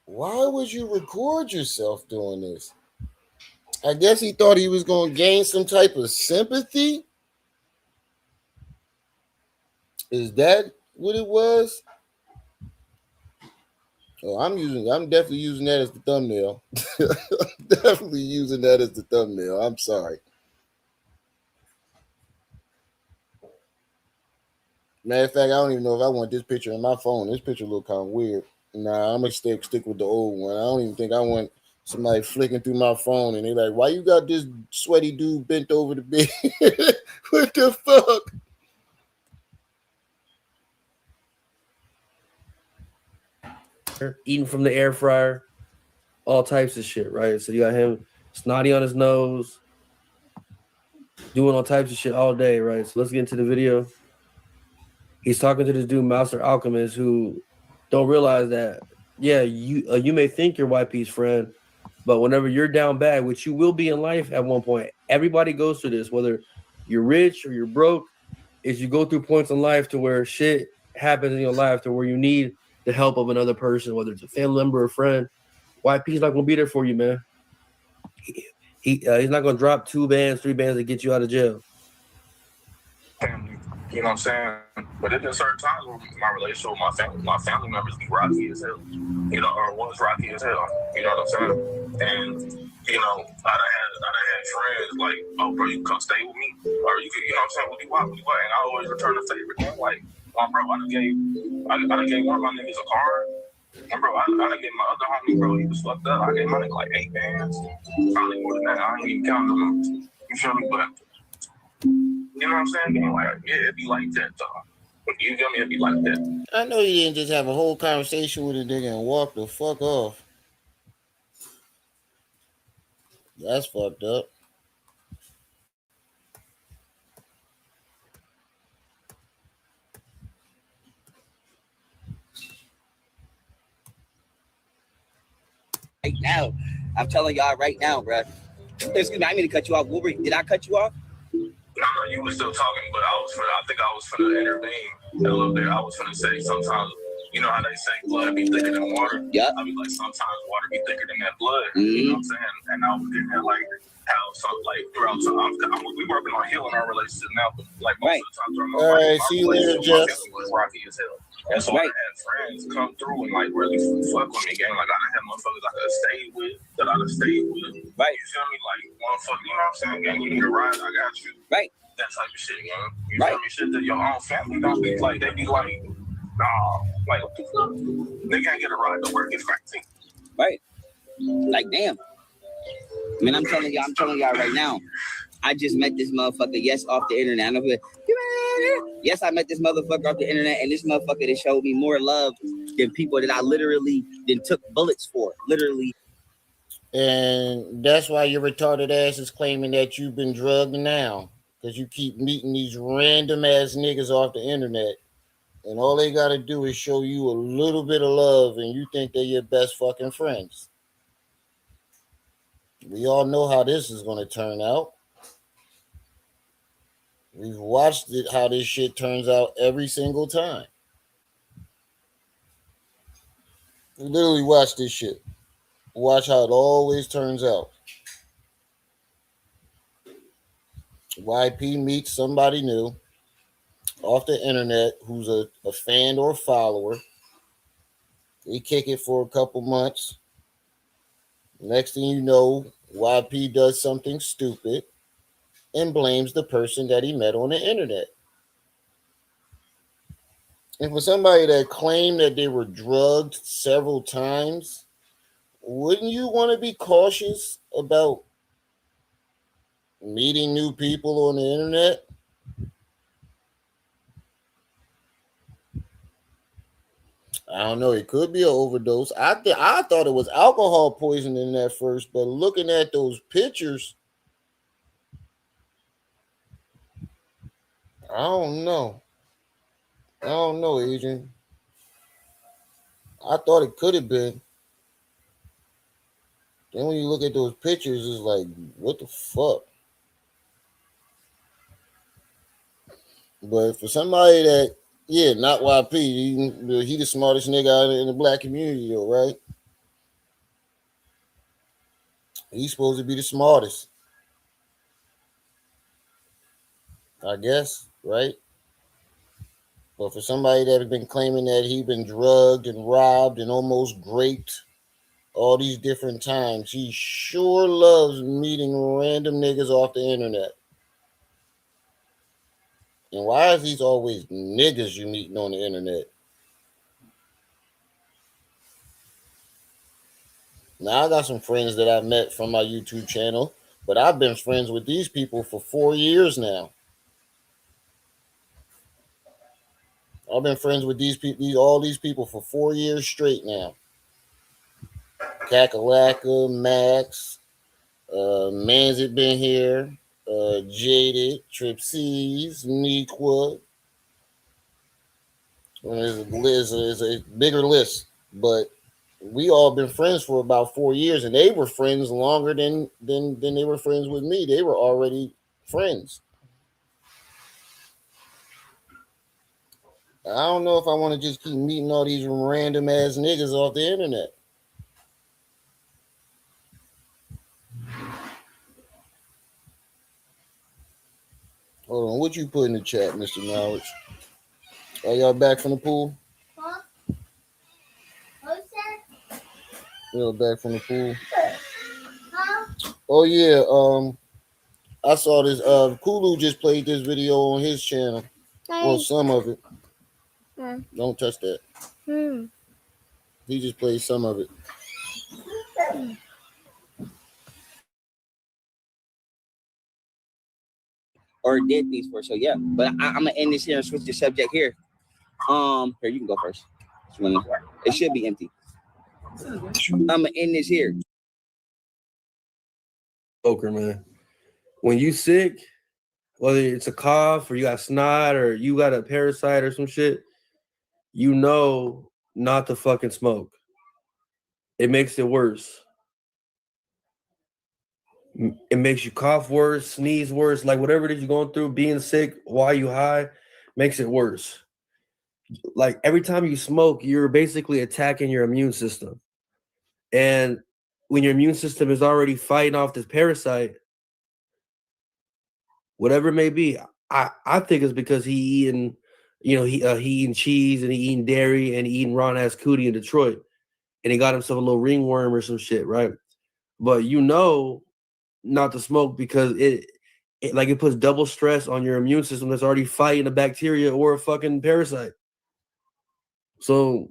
Why would you record yourself doing this? I guess he thought he was going to gain some type of sympathy. Is that what it was? Oh, I'm definitely using that as the thumbnail. Definitely using that as the thumbnail. I'm sorry. Matter of fact, I don't even know if I want this picture in my phone. This picture look kind of weird. Nah, I'm gonna stick with the old one. I don't even think I want somebody flicking through my phone and they like, why you got this sweaty dude bent over the bed? What the fuck? Eating from the air fryer, all types of shit, right? So you got him snotty on his nose, doing all types of shit all day, right? So let's get into the video. He's talking to this dude, Master Alchemist, who don't realize that, yeah, you may think you're YP's friend, but whenever you're down bad, which you will be in life at one point, everybody goes through this, whether you're rich or you're broke, is you go through points in life to where shit happens in your life to where you need the help of another person, whether it's a family member or a friend. YP's not gonna be there for you, man. He's not gonna drop 2 bands, 3 bands to get you out of jail. Family, you know what I'm saying? But there's been certain times where my relationship with my family members be rocky as hell, you know, or was rocky as hell, you know what I'm saying? And you know, I done had friends like, oh bro, you can come stay with me, or you can, you know what I'm saying, what do you want? And I always return the favor. Man, like, oh bro, I done gave one of my niggas a car. And bro, I done gave my other homie, bro, he was fucked up. I gave my nigga like 8 bands. Probably more than that. I ain't even counting them. You feel me? But you know what I'm saying? Being like, yeah, it'd be like that, though. You feel me? It'd be like that. I know you didn't just have a whole conversation with a nigga and walk the fuck off. That's fucked up. Right now, I'm telling y'all right now, bro. Excuse me, I mean to cut you off. Did I cut you off? No, you were still talking, but I think I was finna intervene a little bit. I was finna say sometimes, you know how they say blood be thicker than water? Yeah. I mean, like sometimes water be thicker than that blood. You know what I'm saying? And I was getting at like how some like throughout time, we working on healing our relationship now, but like most of the time during my life, see you later, Jeff. was rocky as hell. And so I had friends come through and like really fuck with me, gang. Like I done had motherfuckers I could have stayed with, that I done stayed with. Right. You feel me? Like motherfucker, you know what I'm saying? Gang, you need a ride, I got you. Right. That type of shit, man. You feel me? Shit that your own family don't be like, they be like, nah, like they can't get a ride to work. It's crazy. Right. Like damn. I mean, I'm telling y'all right now. I just met this motherfucker, yes, off the internet. I know yes, I met this motherfucker off the internet, and this motherfucker that showed me more love than people that I literally took bullets for, literally. And that's why your retarded ass is claiming that you've been drugged now, because you keep meeting these random ass niggas off the internet, and all they gotta do is show you a little bit of love, and you think they're your best fucking friends. We all know how this is gonna turn out. We've watched it, how this shit turns out every single time. We literally watch this shit. Watch how it always turns out. YP meets somebody new off the internet who's a fan or a follower. They kick it for a couple months. Next thing you know, YP does something stupid and blames the person that he met on the internet. And for somebody that claimed that they were drugged several times, wouldn't you want to be cautious about meeting new people on the internet? I don't know. It could be an overdose. I thought it was alcohol poisoning at first, but looking at those pictures, I don't know. I don't know, Adrian. I thought it could have been. Then when you look at those pictures, it's like, what the fuck? But for somebody that, yeah, not YP, he the smartest nigga out in the black community, though, right? He's supposed to be the smartest, I guess, right? But for somebody that has been claiming that he been drugged and robbed and almost raped all these different times, he sure loves meeting random niggas off the internet. And why is these always niggas you meeting on the internet? Now, I got some friends that I've met from my YouTube channel, but I've been friends with these people for 4 years now. I've been friends with all these people for 4 years straight now. Kakalaka, Max, Manzit been here, Jaded, Tripsies, Nequa. There's a bigger list, but we all been friends for about 4 years, and they were friends longer than they were friends with me. They were already friends. I don't know if I want to just keep meeting all these random ass niggas off the internet. Hold on, what you put in the chat, Mr. Knowledge? Are y'all back from the pool? Huh? What's that? Y'all back from the pool? Huh? Oh yeah, I saw this. Kulu just played this video on his channel. Well, some of it. Don't touch that. He just played some of it. Or did these for. So yeah, but I'm gonna end this here and switch the subject here. Here you can go first. It should be empty. I'm gonna end this here. Poker, man. When you sick, whether it's a cough or you got snot or you got a parasite or some shit, you know not to fucking smoke. It makes it worse. It makes you cough worse, sneeze worse, like whatever it is you're going through, being sick while you high makes it worse. Like every time you smoke, you're basically attacking your immune system. And when your immune system is already fighting off this parasite, whatever it may be, I think it's because he eating, he eating cheese and he eating dairy and he eating raw ass cootie in Detroit, and he got himself a little ringworm or some shit, right? But not to smoke because it puts double stress on your immune system that's already fighting a bacteria or a fucking parasite. So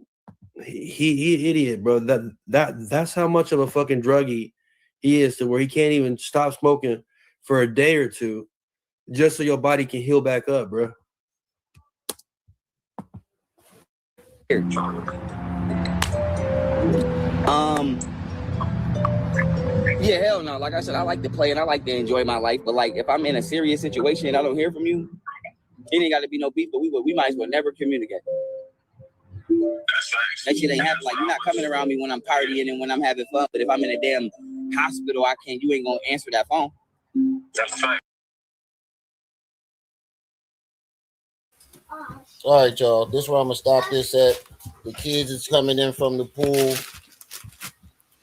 he idiot, bro. That's how much of a fucking druggie he is, to where he can't even stop smoking for a day or two just so your body can heal back up, bro. Yeah, hell no. Like I said, I like to play and I like to enjoy my life. But like, if I'm in a serious situation and I don't hear from you, it ain't got to be no beef. But we might as well never communicate. That shit ain't happen. Like, you're not coming around me when I'm partying and when I'm having fun. But if I'm in a damn hospital, you ain't gonna answer that phone. That's fine. All right, y'all. This is where I'm gonna stop this at. The kids is coming in from the pool.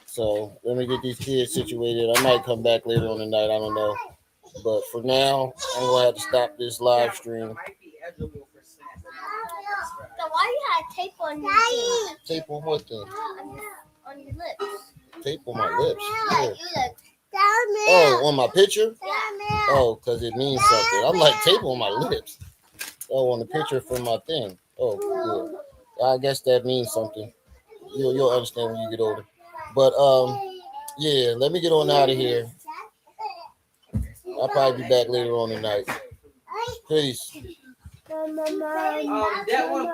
So let me get these kids situated. I might come back later on the night. I don't know. But for now, I'm going to have to stop this live stream. So why do you have tape on your thing? Tape on what thing? On your lips. Tape on my lips? Yeah, Yeah. you look. Oh, on my picture? Yeah. Oh, because it means something. I'm like, tape on my lips. Oh, on the picture from my thing. Oh, good. I guess that means something. You'll understand when you get older. But yeah, let me get on out of here. I'll probably be back later on tonight. Peace. That one.